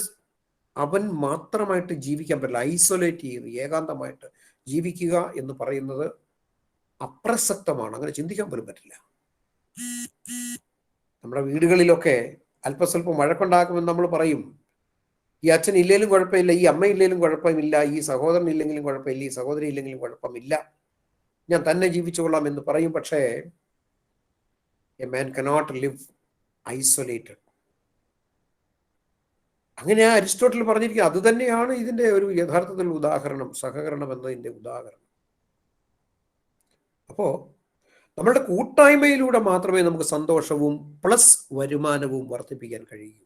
അവൻ മാത്രമായിട്ട് ജീവിക്കാൻ പറ്റില്ല. ഐസൊലേറ്റ് ചെയ്ത് ഏകാന്തമായിട്ട് ജീവിക്കുക എന്ന് പറയുന്നത് അപ്രസക്തമാണ്. അങ്ങനെ ചിന്തിക്കാൻ പോലും പറ്റില്ല. നമ്മുടെ വീടുകളിലൊക്കെ അല്പസ്വല്പം വഴക്കുണ്ടാക്കുമെന്ന് നമ്മൾ പറയും. ഈ അച്ഛൻ ഇല്ലെങ്കിലും കുഴപ്പമില്ല, ഈ അമ്മ ഇല്ലെങ്കിലും കുഴപ്പമില്ല, ഈ സഹോദരൻ ഇല്ലെങ്കിലും കുഴപ്പമില്ല, ഈ സഹോദരി ഇല്ലെങ്കിലും കുഴപ്പമില്ല, ഞാൻ തന്നെ ജീവിച്ചുകൊള്ളാം എന്ന് പറയും. പക്ഷേ a man cannot live isolated. അങ്ങനെ അരിസ്റ്റോട്ടിൽ പറഞ്ഞിരിക്കുക. അത് തന്നെയാണ് ഇതിന്റെ ഒരു യഥാർത്ഥത്തിൽ ഉദാഹരണം, സഹകരണം എന്നതിന്റെ ഉദാഹരണം. അപ്പോ നമ്മളുടെ കൂട്ടായ്മയിലൂടെ മാത്രമേ നമുക്ക് സന്തോഷവും പ്ലസ് വരുമാനവും വർദ്ധിപ്പിക്കാൻ കഴിയൂ.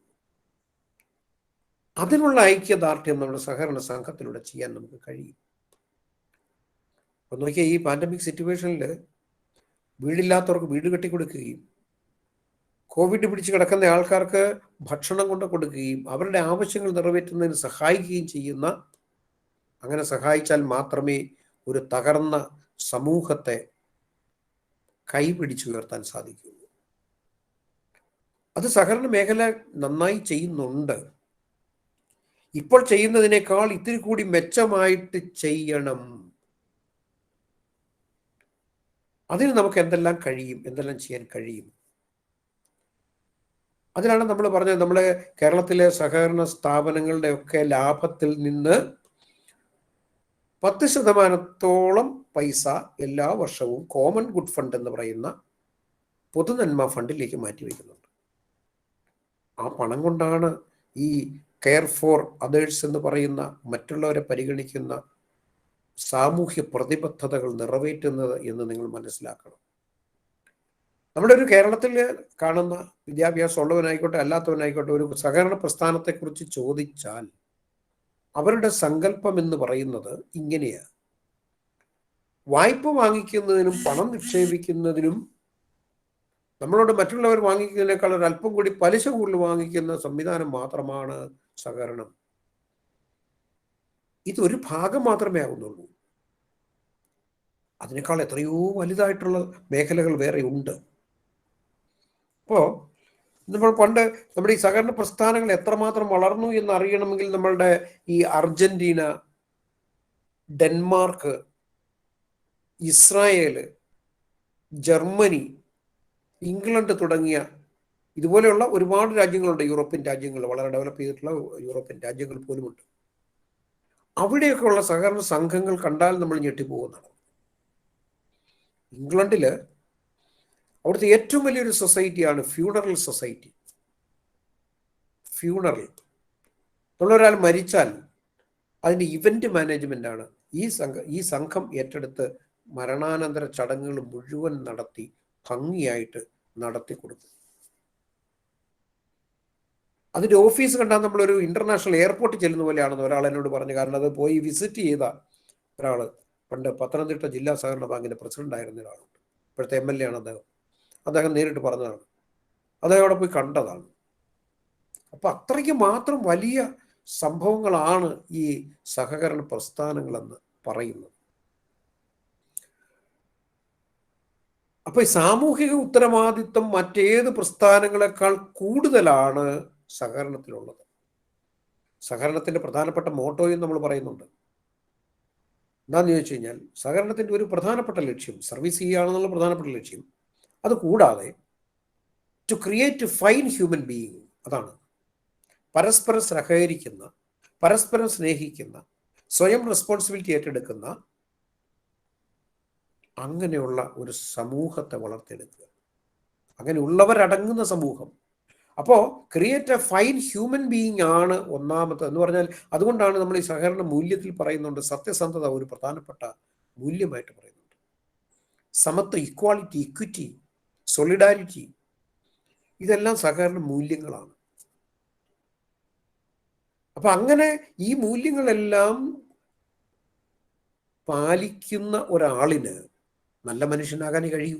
അതിനുള്ള ഐക്യദാർഢ്യം നമ്മുടെ സഹകരണ സംഘത്തിലൂടെ ചെയ്യാൻ നമുക്ക് കഴിയും. അപ്പൊ നോക്കിയാൽ ഈ പാൻഡമിക് സിറ്റുവേഷനിൽ വീടില്ലാത്തവർക്ക് വീട് കെട്ടിക്കൊടുക്കുകയും കോവിഡ് പിടിച്ച് കിടക്കുന്ന ആൾക്കാർക്ക് ഭക്ഷണം കൊണ്ട് കൊടുക്കുകയും അവരുടെ ആവശ്യങ്ങൾ നിറവേറ്റുന്നതിന് സഹായിക്കുകയും ചെയ്യുന്ന, അങ്ങനെ സഹായിച്ചാൽ മാത്രമേ ഒരു തകർന്ന സമൂഹത്തെ കൈപിടിച്ചുയർത്താൻ സാധിക്കുകയുള്ളൂ. അത് സഹകരണ മേഖല നന്നായി ചെയ്യുന്നുണ്ട്. ഇപ്പോൾ ചെയ്യുന്നതിനേക്കാൾ ഇത്തിരി കൂടി മെച്ചമായിട്ട് ചെയ്യണം. അതിന് നമുക്ക് എന്തെല്ലാം കഴിയും, എന്തെല്ലാം ചെയ്യാൻ കഴിയും? അതിലാണ് നമ്മൾ പറഞ്ഞത്, നമ്മളെ കേരളത്തിലെ സഹകരണ സ്ഥാപനങ്ങളുടെ ഒക്കെ ലാഭത്തിൽ നിന്ന് 10% പൈസ എല്ലാ വർഷവും കോമൺ ഗുഡ് ഫണ്ട് എന്ന് പറയുന്ന പൊതുനന്മ ഫണ്ടിലേക്ക് മാറ്റിവെക്കുന്നുണ്ട്. ആ പണം കൊണ്ടാണ് ഈ കെയർ ഫോർ അതേഴ്സ് എന്ന് പറയുന്ന മറ്റുള്ളവരെ പരിഗണിക്കുന്ന സാമൂഹ്യ പ്രതിബദ്ധതകൾ നിറവേറ്റുന്നത് എന്ന് നിങ്ങൾ മനസ്സിലാക്കണം. നമ്മുടെ ഒരു കേരളത്തിൽ കാണുന്ന വിദ്യാഭ്യാസം ഉള്ളവനായിക്കോട്ടെ അല്ലാത്തവനായിക്കോട്ടെ ഒരു സഹകരണ പ്രസ്ഥാനത്തെക്കുറിച്ച് ചോദിച്ചാൽ അവരുടെ സങ്കല്പം എന്ന് പറയുന്നത് ഇങ്ങനെയാണ്: വായ്പ വാങ്ങിക്കുന്നതിനും പണം നിക്ഷേപിക്കുന്നതിനും നമ്മളോട് മറ്റുള്ളവർ വാങ്ങിക്കുന്നതിനേക്കാൾ ഒരു അല്പം കൂടി പലിശ കൂടുതൽ വാങ്ങിക്കുന്ന സംവിധാനം മാത്രമാണ് സഹകരണം. ഇതൊരു ഭാഗം മാത്രമേ ആകുന്നുള്ളൂ. അതിനേക്കാൾ എത്രയോ വലുതായിട്ടുള്ള മേഖലകൾ വേറെ ഉണ്ട്. അപ്പോൾ നമ്മൾ പണ്ട് നമ്മുടെ ഈ സഹകരണ പ്രസ്ഥാനങ്ങൾ എത്രമാത്രം വളർന്നു എന്ന് അറിയണമെങ്കിൽ നമ്മളുടെ ഈ Argentina, Denmark, Israel, Germany, England തുടങ്ങിയ ഇതുപോലെയുള്ള ഒരുപാട് രാജ്യങ്ങളുണ്ട്. യൂറോപ്യൻ രാജ്യങ്ങൾ, വളരെ ഡെവലപ്പ് ചെയ്തിട്ടുള്ള യൂറോപ്യൻ രാജ്യങ്ങൾ പോലുമുണ്ട്. അവിടെയൊക്കെ ഉള്ള സഹകരണ സംഘങ്ങൾ കണ്ടാൽ നമ്മൾ ഞെട്ടിപ്പോകുന്നതാണ്. ഇംഗ്ലണ്ടില് അവിടുത്തെ ഏറ്റവും വലിയൊരു സൊസൈറ്റിയാണ് ഫ്യൂണറൽ സൊസൈറ്റി. ഫ്യൂണറൽ ഒരാൾ മരിച്ചാൽ അതിൻ്റെ ഇവന്റ് മാനേജ്മെന്റാണ് ഈ സംഘം ഏറ്റെടുത്ത് മരണാനന്തര ചടങ്ങുകൾ മുഴുവൻ നടത്തി ഭംഗിയായിട്ട് നടത്തി കൊടുക്കും. അതിൻ്റെ ഓഫീസ് കണ്ടാൽ നമ്മളൊരു ഇന്റർനാഷണൽ എയർപോർട്ടിൽ ചെല്ലുന്ന പോലെയാണെന്ന് ഒരാൾ എന്നോട് പറഞ്ഞു. കാരണം അത് പോയി വിസിറ്റ് ചെയ്ത ഒരാൾ, പണ്ട് പത്തനംതിട്ട ജില്ലാ സഹകരണ ബാങ്കിന്റെ പ്രസിഡന്റ് ആയിരുന്ന ഒരാളുണ്ട്, ഇപ്പോഴത്തെ MLA ആണ് അദ്ദേഹം നേരിട്ട് പറഞ്ഞതാണ്, അദ്ദേഹം അവിടെ പോയി കണ്ടതാണ്. അപ്പൊ അത്രയ്ക്ക് മാത്രം വലിയ സംഭവങ്ങളാണ് ഈ സഹകരണ പ്രസ്ഥാനങ്ങളെന്ന് പറയുന്നത്. അപ്പൊ ഈ സാമൂഹിക ഉത്തരവാദിത്വം മറ്റേത് പ്രസ്ഥാനങ്ങളെക്കാൾ കൂടുതലാണ് സഹകരണത്തിലുള്ളത്. സഹകരണത്തിന്റെ പ്രധാനപ്പെട്ട മോട്ടോയും നമ്മൾ പറയുന്നുണ്ട്. എന്താണെന്ന് ചോദിച്ചു കഴിഞ്ഞാൽ സഹകരണത്തിന്റെ ഒരു പ്രധാനപ്പെട്ട ലക്ഷ്യം സർവീസ് ചെയ്യുകയാണെന്നുള്ള പ്രധാനപ്പെട്ട ലക്ഷ്യം. അത് കൂടാതെ to create fine human being, അതാണ് പരസ്പരം സഹകരിക്കുന്ന, പരസ്പരം സ്നേഹിക്കുന്ന, സ്വയം റെസ്പോൺസിബിലിറ്റി ഏറ്റെടുക്കുന്ന അങ്ങനെയുള്ള ഒരു സമൂഹത്തെ വളർത്തിയെടുക്കുക, അങ്ങനെയുള്ളവരടങ്ങുന്ന സമൂഹം. അപ്പോൾ create A fine human being ആണ് ഒന്നാമത്തെ എന്ന് പറഞ്ഞാൽ. അതുകൊണ്ടാണ് നമ്മൾ ഈ സഹകരണ മൂല്യത്തിൽ പറയുന്നുണ്ട് സത്യസന്ധത ഒരു പ്രധാനപ്പെട്ട മൂല്യമായിട്ട് പറയുന്നുണ്ട്. സമത്വം, ഇക്വാളിറ്റി, ഇക്വിറ്റി, സോളിഡാരിറ്റി, ഇതെല്ലാം സഹകരണ മൂല്യങ്ങളാണ്. അപ്പൊ അങ്ങനെ ഈ മൂല്യങ്ങളെല്ലാം പാലിക്കുന്ന ഒരാളിന് നല്ല മനുഷ്യനാകാൻ കഴിയൂ,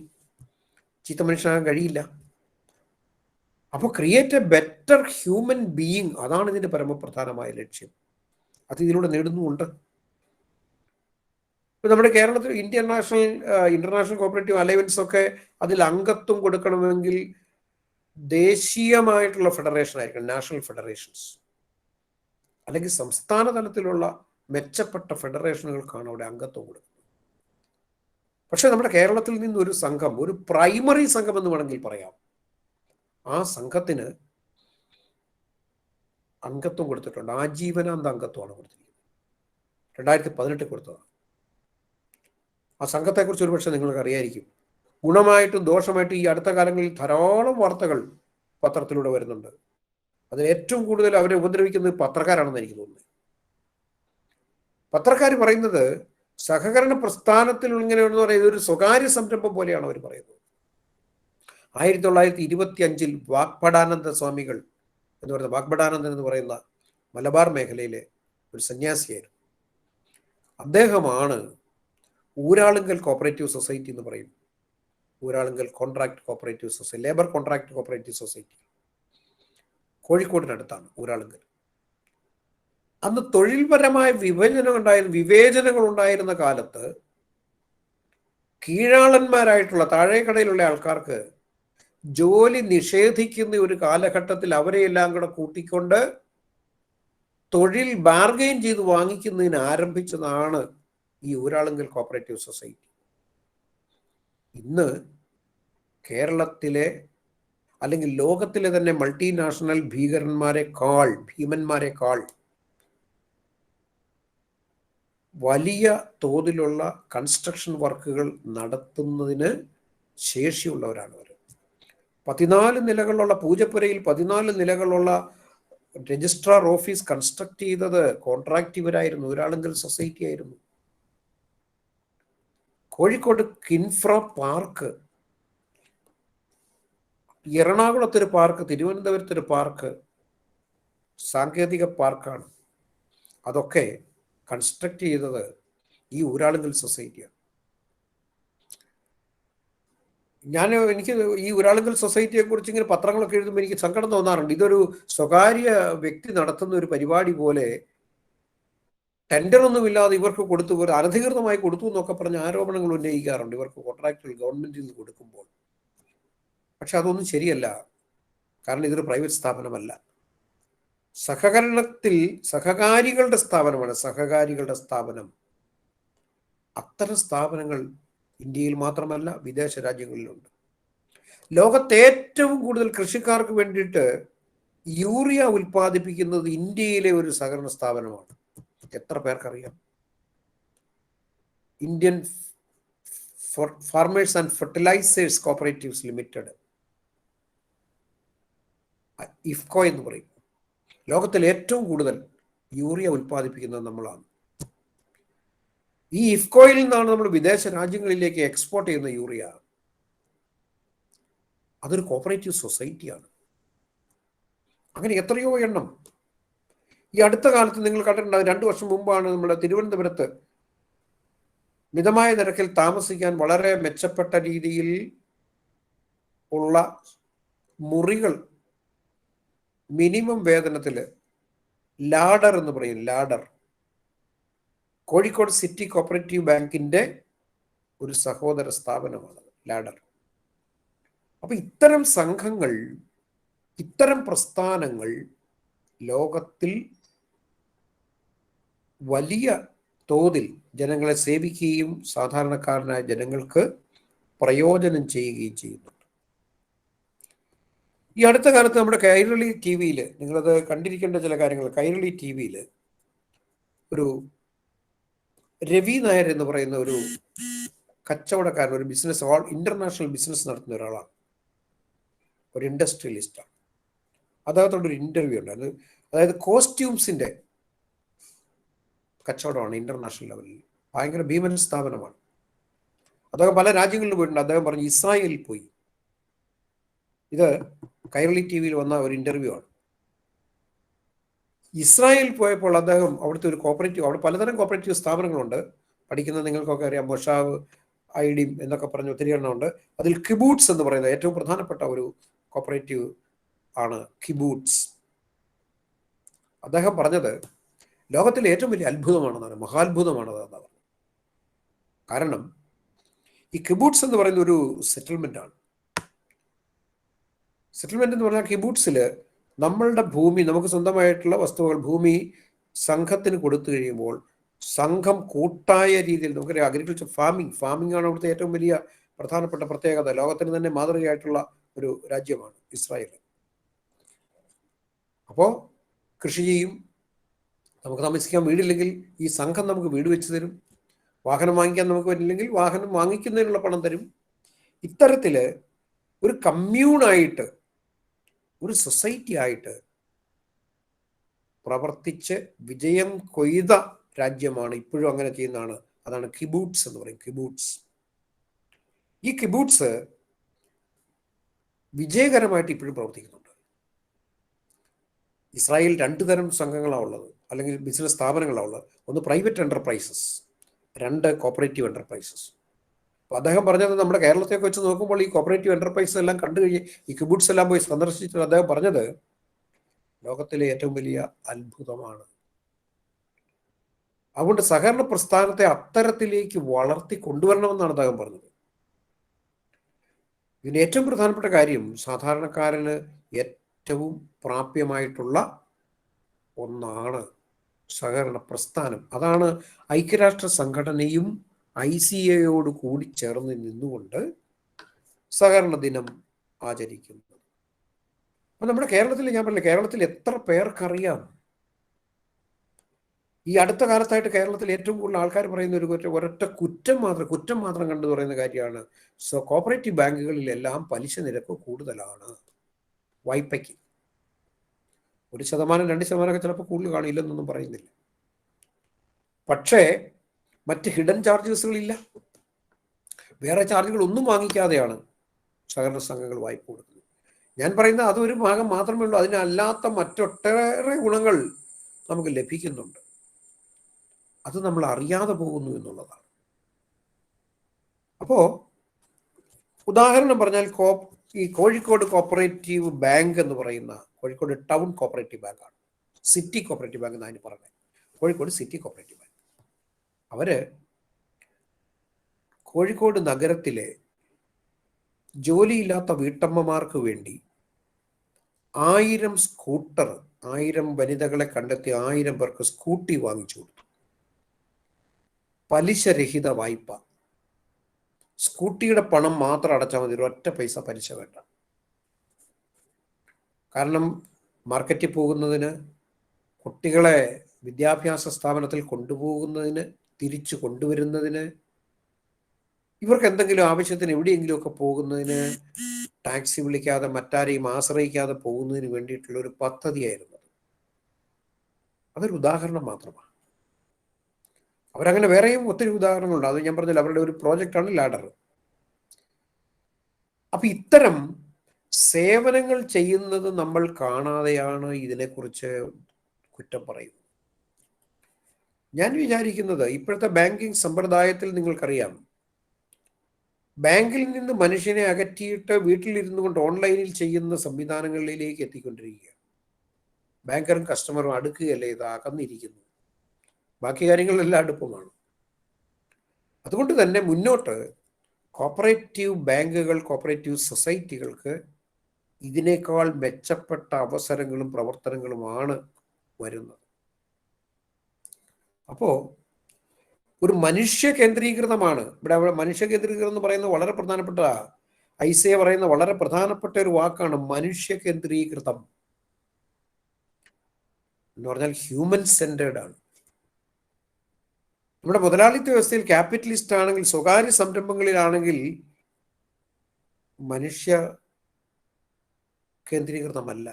ചീത്ത മനുഷ്യനാകാൻ കഴിയില്ല. അപ്പോൾ create A better human being, അതാണ് ഇതിന്റെ പരമപ്രധാനമായ ലക്ഷ്യം. അത് ഇതിലൂടെ നേടുന്നുമുണ്ട്. ഇപ്പൊ നമ്മുടെ കേരളത്തിൽ ഇന്റർനാഷണൽ കോപ്പറേറ്റീവ് അലയൻസ് ഒക്കെ അതിൽ അംഗത്വം കൊടുക്കണമെങ്കിൽ ദേശീയമായിട്ടുള്ള ഫെഡറേഷൻ ആയിരിക്കണം, നാഷണൽ ഫെഡറേഷൻസ്, അല്ലെങ്കിൽ സംസ്ഥാന തലത്തിലുള്ള മെച്ചപ്പെട്ട ഫെഡറേഷനുകൾക്കാണ് അവിടെ അംഗത്വം കൊടുക്കുന്നത്. പക്ഷെ നമ്മുടെ കേരളത്തിൽ നിന്നൊരു സംഘം, ഒരു പ്രൈമറി സംഘം എന്ന് വേണമെങ്കിൽ പറയാം, ആ സംഘത്തിന് അംഗത്വം കൊടുത്തിട്ടുണ്ട്. ആജീവനാന്ത അംഗത്വമാണ് കൊടുത്തിരിക്കുന്നത്. 2018 കൊടുത്തതാണ്. ആ സംഘത്തെക്കുറിച്ച് ഒരുപക്ഷെ നിങ്ങൾക്ക് അറിയായിരിക്കും. ഗുണമായിട്ടും ദോഷമായിട്ടും ഈ അടുത്ത കാലങ്ങളിൽ ധാരാളം വാർത്തകൾ പത്രത്തിലൂടെ വരുന്നുണ്ട്. അതിൽ ഏറ്റവും കൂടുതൽ അവരെ ഉപദ്രവിക്കുന്നത് പത്രക്കാരാണെന്ന് എനിക്ക് തോന്നുന്നത്. പത്രക്കാർ പറയുന്നത് സഹകരണ പ്രസ്ഥാനത്തിൽ ഇങ്ങനെയെന്ന് പറയുന്നത് ഒരു സ്വകാര്യ സംരംഭം പോലെയാണ് അവർ പറയുന്നത്. 1925 വാഗ്ഭടാനന്ദ സ്വാമികൾ എന്ന് പറയുന്ന, വാഗ്ഭടാനന്ദൻ എന്ന് പറയുന്ന മലബാർ മേഖലയിലെ ഒരു സന്യാസിയായിരുന്നു. അദ്ദേഹമാണ് ഊരാളുങ്കൽ കോപ്പറേറ്റീവ് സൊസൈറ്റി എന്ന് പറയും, Uralungal contract cooperative society, labour contract cooperative society, കോഴിക്കോടിനടുത്താണ് ഊരാളുങ്കൽ. അന്ന് തൊഴിൽപരമായ വിവേചനങ്ങൾ ഉണ്ടായിരുന്ന കാലത്ത് കീഴാളന്മാരായിട്ടുള്ള താഴേക്കടയിലുള്ള ആൾക്കാർക്ക് ജോലി നിഷേധിക്കുന്ന ഒരു കാലഘട്ടത്തിൽ അവരെയെല്ലാം കൂടെ കൂട്ടിക്കൊണ്ട് തൊഴിൽ ബാർഗെയിൻ ചെയ്ത് വാങ്ങിക്കുന്നതിന് ആരംഭിച്ചതാണ് ഈ ഊരാളുങ്കൽ കോപ്പറേറ്റീവ് സൊസൈറ്റി. ഇന്ന് കേരളത്തിലെ അല്ലെങ്കിൽ ലോകത്തിലെ തന്നെ മൾട്ടിനാഷണൽ ഭീമന്മാരെക്കാൾ വലിയ തോതിലുള്ള കൺസ്ട്രക്ഷൻ വർക്കുകൾ നടത്തുന്നതിന് ശേഷിയുള്ളവരാണ് അവർ. 14 നിലകളുള്ള പൂജപ്പുരയിൽ 14 നിലകളുള്ള രജിസ്ട്രാർ ഓഫീസ് കൺസ്ട്രക്ട് ചെയ്തത് കോൺട്രാക്റ്റീവരായിരുന്നു, ഊരാളുങ്കൽ സൊസൈറ്റി ആയിരുന്നു. കോഴിക്കോട് കിൻഫ്ര പാർക്ക്, എറണാകുളത്തൊരു പാർക്ക്, തിരുവനന്തപുരത്തൊരു പാർക്ക്, സാങ്കേതിക പാർക്കാണ്. അതൊക്കെ കൺസ്ട്രക്ട് ചെയ്തത് ഈ ഊരാളുങ്കൽ സൊസൈറ്റിയാണ്. എനിക്ക് ഈ ഊരാളുങ്കൽ സൊസൈറ്റിയെ കുറിച്ച് ഇങ്ങനെ പത്രങ്ങളൊക്കെ എഴുതുമ്പോൾ എനിക്ക് സങ്കടം തോന്നാറുണ്ട്. ഇതൊരു സ്വകാര്യ വ്യക്തി നടത്തുന്ന ഒരു പരിപാടി പോലെ ടെൻഡറൊന്നുമില്ലാതെ ഇവർക്ക് കൊടുത്തു, ഇവർ അനധികൃതമായി കൊടുത്തു എന്നൊക്കെ പറഞ്ഞ് ആരോപണങ്ങൾ ഉന്നയിക്കാറുണ്ട് ഇവർക്ക് കോൺട്രാക്റ്റുകൾ ഗവൺമെന്റിൽ നിന്ന് കൊടുക്കുമ്പോൾ. പക്ഷെ അതൊന്നും ശരിയല്ല. കാരണം ഇതൊരു പ്രൈവറ്റ് സ്ഥാപനമല്ല, സഹകരണത്തിൽ സഹകാരികളുടെ സ്ഥാപനമാണ്. സഹകാരികളുടെ സ്ഥാപനം, അത്തരം സ്ഥാപനങ്ങൾ ഇന്ത്യയിൽ മാത്രമല്ല വിദേശ രാജ്യങ്ങളിലുണ്ട്. ലോകത്തെ ഏറ്റവും കൂടുതൽ കൃഷിക്കാർക്ക് വേണ്ടിയിട്ട് യൂറിയ ഉൽപ്പാദിപ്പിക്കുന്നത് ഇന്ത്യയിലെ ഒരു സഹകരണ സ്ഥാപനമാണ്. എത്ര പേർക്കറിയാം? Indian farmers and fertilisers cooperatives limited, IFFCO എന്ന് പറയും. ലോകത്തിൽ ഏറ്റവും കൂടുതൽ യൂറിയ ഉൽപ്പാദിപ്പിക്കുന്നത് നമ്മളാണ്. ഈ ഇഫ്കോയിൽ നിന്നാണ് നമ്മൾ വിദേശ രാജ്യങ്ങളിലേക്ക് എക്സ്പോർട്ട് ചെയ്യുന്ന യൂറിയ. അതൊരു കോപ്പറേറ്റീവ് സൊസൈറ്റിയാണ്. അങ്ങനെ എത്രയോ എണ്ണം. ഈ അടുത്ത കാലത്ത് നിങ്ങൾ കണ്ടിട്ടുണ്ടാകും, 2 വർഷം മുമ്പാണ് നമ്മുടെ തിരുവനന്തപുരത്ത് മിതമായ നിരക്കിൽ താമസിക്കാൻ വളരെ മെച്ചപ്പെട്ട രീതിയിൽ ഉള്ള മുറികൾ മിനിമം വേതനത്തിൽ ലാഡർ എന്ന് പറയും. ലാഡർ കോഴിക്കോട് സിറ്റി കോപ്പറേറ്റീവ് ബാങ്കിന്റെ ഒരു സഹോദര സ്ഥാപനമാണ് ലാഡർ. അപ്പൊ ഇത്തരം സംഘങ്ങൾ, ഇത്തരം പ്രസ്ഥാനങ്ങൾ ലോകത്തിൽ വലിയ തോതിൽ ജനങ്ങളെ സേവിക്കുകയും സാധാരണക്കാരനായ ജനങ്ങൾക്ക് പ്രയോജനം ചെയ്യുകയും ചെയ്യുന്നുണ്ട്. ഈ അടുത്ത കാലത്ത് നമ്മുടെ കൈരളി ടി വിയിൽ, നിങ്ങളത് കണ്ടിരിക്കേണ്ട ചില കാര്യങ്ങൾ, കൈരളി ടി വിയിൽ ഒരു രവി നായർ എന്ന് പറയുന്ന ഒരു കച്ചവടക്കാരൻ, ഒരു ബിസിനസ്, ഇന്റർനാഷണൽ ബിസിനസ് നടത്തുന്ന ഒരാളാണ്, ഒരു ഇൻഡസ്ട്രിയലിസ്റ്റാണ്. അദ്ദേഹത്തോടൊരു ഇന്റർവ്യൂ ഉണ്ട്. അതായത് കോസ്റ്റ്യൂംസിന്റെ കച്ചവടമാണ് ഇന്റർനാഷണൽ ലെവലിൽ, ഭയങ്കര ഭീമൻ സ്ഥാപനമാണ്. അദ്ദേഹം പല രാജ്യങ്ങളിൽ പോയിട്ടുണ്ട്. അദ്ദേഹം പറഞ്ഞു ഇസ്രായേലിൽ പോയി. ഇത് കൈരളി ടി വിയിൽ വന്ന ഒരു ഇന്റർവ്യൂ ആണ്. ഇസ്രായേലിൽ പോയപ്പോൾ അദ്ദേഹം അവിടുത്തെ ഒരു കോപ്പറേറ്റീവ്, അവിടെ പലതരം കോപ്പറേറ്റീവ് സ്ഥാപനങ്ങളുണ്ട്, പഠിക്കുന്നത് നിങ്ങൾക്കൊക്കെ അറിയാം, മൊഷാവ്, ഐഡിം എന്നൊക്കെ പറഞ്ഞ് ഒത്തിരി എണ്ണമുണ്ട്. അതിൽ കിബൂട്ട്സ് എന്ന് പറയുന്നത് ഏറ്റവും പ്രധാനപ്പെട്ട ഒരു കോപ്പറേറ്റീവ് ആണ് കിബൂട്ട്സ്. അദ്ദേഹം പറഞ്ഞത് ലോകത്തിലെ ഏറ്റവും വലിയ അത്ഭുതമാണെന്നാണ്, മഹാത്ഭുതമാണത് എന്നാണ്. കാരണം ഈ കിബൂട്ട്സ് എന്ന് പറയുന്ന ഒരു സെറ്റിൽമെന്റ് ആണ്. സെറ്റിൽമെന്റ് എന്ന് പറഞ്ഞാൽ കിബൂട്ട്സിൽ നമ്മളുടെ ഭൂമി, നമുക്ക് സ്വന്തമായിട്ടുള്ള വസ്തുക്കൾ, ഭൂമി സംഘത്തിന് കൊടുത്തു കഴിയുമ്പോൾ സംഘം കൂട്ടായ രീതിയിൽ, നമുക്കറിയാം അഗ്രികൾച്ചർ, ഫാമിംഗ് ആണ് അവിടുത്തെ ഏറ്റവും വലിയ പ്രധാനപ്പെട്ട പ്രത്യേകത. ലോകത്തിന് തന്നെ മാതൃകയായിട്ടുള്ള ഒരു രാജ്യമാണ് ഇസ്രായേൽ. അപ്പോൾ കൃഷി ചെയ്യും, നമുക്ക് താമസിക്കാൻ വീടില്ലെങ്കിൽ ഈ സംഘം നമുക്ക് വീട് വെച്ച് തരും, വാഹനം വാങ്ങിക്കാൻ നമുക്ക് പറ്റില്ലെങ്കിൽ വാഹനം വാങ്ങിക്കുന്നതിനുള്ള പണം തരും. ഇത്തരത്തില് ഒരു കമ്മ്യൂണായിട്ട്, ഒരു സൊസൈറ്റി ആയിട്ട് പ്രവർത്തിച്ച് വിജയം കൊയ്ത രാജ്യമാണ്, ഇപ്പോഴും അങ്ങനെ ചെയ്യുന്നതാണ്. അതാണ് കിബൂട്ട്സ് എന്ന് പറയും, കിബൂട്ട്സ്. ഈ കിബൂട്ട്സ് വിജയകരമായിട്ട് ഇപ്പോഴും പ്രവർത്തിക്കുന്നുണ്ട്. ഇസ്രായേൽ 2 തരം സംഘങ്ങളാണ് ഉള്ളത്, അല്ലെങ്കിൽ ബിസിനസ് സ്ഥാപനങ്ങളാണ് ഉള്ളത്. ഒന്ന് പ്രൈവറ്റ് എന്റർപ്രൈസസ്, 2 കോപ്പറേറ്റീവ് എന്റർപ്രൈസസ്. അപ്പോൾ അദ്ദേഹം പറഞ്ഞത് നമ്മുടെ കേരളത്തെയൊക്കെ വെച്ച് നോക്കുമ്പോൾ ഈ കോപ്പറേറ്റീവ് എന്റർപ്രൈസസ് എല്ലാം കണ്ടു കഴിഞ്ഞ് ഈ കിബൂട്ട്സ് എല്ലാം പോയി സന്ദർശിച്ചിട്ട് അദ്ദേഹം പറഞ്ഞത് ലോകത്തിലെ ഏറ്റവും വലിയ അത്ഭുതമാണ്. അതുകൊണ്ട് സഹകരണ പ്രസ്ഥാനത്തെ അത്തരത്തിലേക്ക് വളർത്തി കൊണ്ടുവരണമെന്നാണ് അദ്ദേഹം പറഞ്ഞത്. ഇതിന് ഏറ്റവും പ്രധാനപ്പെട്ട കാര്യം സാധാരണക്കാരന് ഏറ്റവും പ്രാപ്യമായിട്ടുള്ള ഒന്നാണ് സഹകരണ പ്രസ്ഥാനം. അതാണ് ഐക്യരാഷ്ട്ര സംഘടനയും ICAയോട് കൂടി ചേർന്ന് നിന്നുകൊണ്ട് സഹകരണ ദിനം ആചരിക്കുന്നത്. അപ്പൊ നമ്മുടെ കേരളത്തിൽ, ഞാൻ പറഞ്ഞില്ല, കേരളത്തിൽ എത്ര പേർക്കറിയാം? ഈ അടുത്ത കാലത്തായിട്ട് കേരളത്തിൽ ഏറ്റവും കൂടുതൽ ആൾക്കാർ പറയുന്ന ഒരൊറ്റ കുറ്റം മാത്രം കണ്ടു പറയുന്ന കാര്യമാണ് കോപ്പറേറ്റീവ് ബാങ്കുകളിലെല്ലാം പലിശ നിരക്ക് കൂടുതലാണ്. വായ്പയ്ക്ക് 1%, 2% ചിലപ്പോൾ കൂടുതൽ കാണില്ലെന്നൊന്നും പറയുന്നില്ല. പക്ഷേ മറ്റ് ഹിഡൻ ചാർജസുകളില്ല, വേറെ ചാർജുകൾ ഒന്നും വാങ്ങിക്കാതെയാണ് സഹകരണ സംഘങ്ങൾ വായ്പ കൊടുക്കുന്നത്. ഞാൻ പറയുന്നത് അതൊരു ഭാഗം മാത്രമേ ഉള്ളൂ. അതിനല്ലാത്ത മറ്റൊട്ടേറെ ഗുണങ്ങൾ നമുക്ക് ലഭിക്കുന്നുണ്ട്. അത് നമ്മൾ അറിയാതെ പോകുന്നു എന്നുള്ളതാണ്. അപ്പോൾ ഉദാഹരണം പറഞ്ഞാൽ ഈ കോഴിക്കോട് കോപ്പറേറ്റീവ് ബാങ്ക് എന്ന് പറയുന്ന, കോഴിക്കോട് ടൗൺ കോപ്പറേറ്റീവ് ബാങ്കാണ്, സിറ്റി കോപ്പറേറ്റീവ് ബാങ്ക് എന്നാണ് പറഞ്ഞത്. കോഴിക്കോട് സിറ്റി കോപ്പറേറ്റീവ് ബാങ്ക് അവര് കോഴിക്കോട് നഗരത്തിലെ ജോലിയില്ലാത്ത വീട്ടമ്മമാർക്ക് വേണ്ടി 1000 സ്കൂട്ടർ, 1000 വനിതകളെ കണ്ടെത്തി 1000 പേർക്ക് സ്കൂട്ടി വാങ്ങിച്ചു കൊടുത്തു. പലിശരഹിത വായ്പ. സ്കൂട്ടിയുടെ പണം മാത്രം അടച്ചാൽ മതി, ഒറ്റ പൈസ പലിശ വേണ്ട. കാരണം മാർക്കറ്റിൽ പോകുന്നതിന്, കുട്ടികളെ വിദ്യാഭ്യാസ സ്ഥാപനത്തിൽ കൊണ്ടുപോകുന്നതിന്, തിരിച്ചു കൊണ്ടുവരുന്നതിന്, ഇവർക്ക് എന്തെങ്കിലും ആവശ്യത്തിന് എവിടെയെങ്കിലുമൊക്കെ പോകുന്നതിന് ടാക്സി വിളിക്കാതെ മറ്റാരെയും ആശ്രയിക്കാതെ പോകുന്നതിന് വേണ്ടിയിട്ടുള്ള ഒരു പദ്ധതിയായിരുന്നു. അതൊരു ഉദാഹരണം മാത്രമാണ്. അവരങ്ങനെ വേറെയും ഒത്തിരി ഉദാഹരണങ്ങളുണ്ട്. അത് ഞാൻ പറഞ്ഞില്ല, അവരുടെ ഒരു പ്രോജക്റ്റാണ് ലാഡർ. അപ്പൊ ഇത്തരം സേവനങ്ങൾ ചെയ്യുന്നത് നമ്മൾ കാണാതെയാണ് ഇതിനെക്കുറിച്ച് കുറ്റം പറയുന്നത്. ഞാൻ വിചാരിക്കുന്നത് ഇപ്പോഴത്തെ ബാങ്കിങ് സമ്പ്രദായത്തിൽ നിങ്ങൾക്കറിയാം, ബാങ്കിൽ നിന്ന് മനുഷ്യനെ അകറ്റിയിട്ട് വീട്ടിലിരുന്നു കൊണ്ട് ഓൺലൈനിൽ ചെയ്യുന്ന സംവിധാനങ്ങളിലേക്ക് എത്തിക്കൊണ്ടിരിക്കുക. ബാങ്കറും കസ്റ്റമറും അടുക്കുകയല്ലേ, ഇത് അകന്നിരിക്കുന്നു. ബാക്കി കാര്യങ്ങളെല്ലാം അടുപ്പമാണ്. അതുകൊണ്ട് തന്നെ മുന്നോട്ട് കോപ്പറേറ്റീവ് ബാങ്കുകൾ, കോപ്പറേറ്റീവ് സൊസൈറ്റികൾക്ക് ഇതിനേക്കാൾ മെച്ചപ്പെട്ട അവസരങ്ങളും പ്രവർത്തനങ്ങളുമാണ് വരുന്നത്. അപ്പോൾ ഒരു മനുഷ്യ കേന്ദ്രീകൃതമാണ് ഇവിടെ. മനുഷ്യ കേന്ദ്രീകൃതം എന്ന് പറയുന്നത് വളരെ പ്രധാനപ്പെട്ട, ഐസയെ പറയുന്ന വളരെ പ്രധാനപ്പെട്ട ഒരു വാക്കാണ് മനുഷ്യ കേന്ദ്രീകൃതം എന്ന് പറഞ്ഞാൽ ഹ്യൂമൻ സെന്റേർഡ് ആണ്. നമ്മുടെ മുതലാളിത്ത വ്യവസ്ഥയിൽ ക്യാപിറ്റലിസ്റ്റ് ആണെങ്കിൽ, സ്വകാര്യ സംരംഭങ്ങളിലാണെങ്കിൽ മനുഷ്യ കേന്ദ്രീകൃതമല്ല,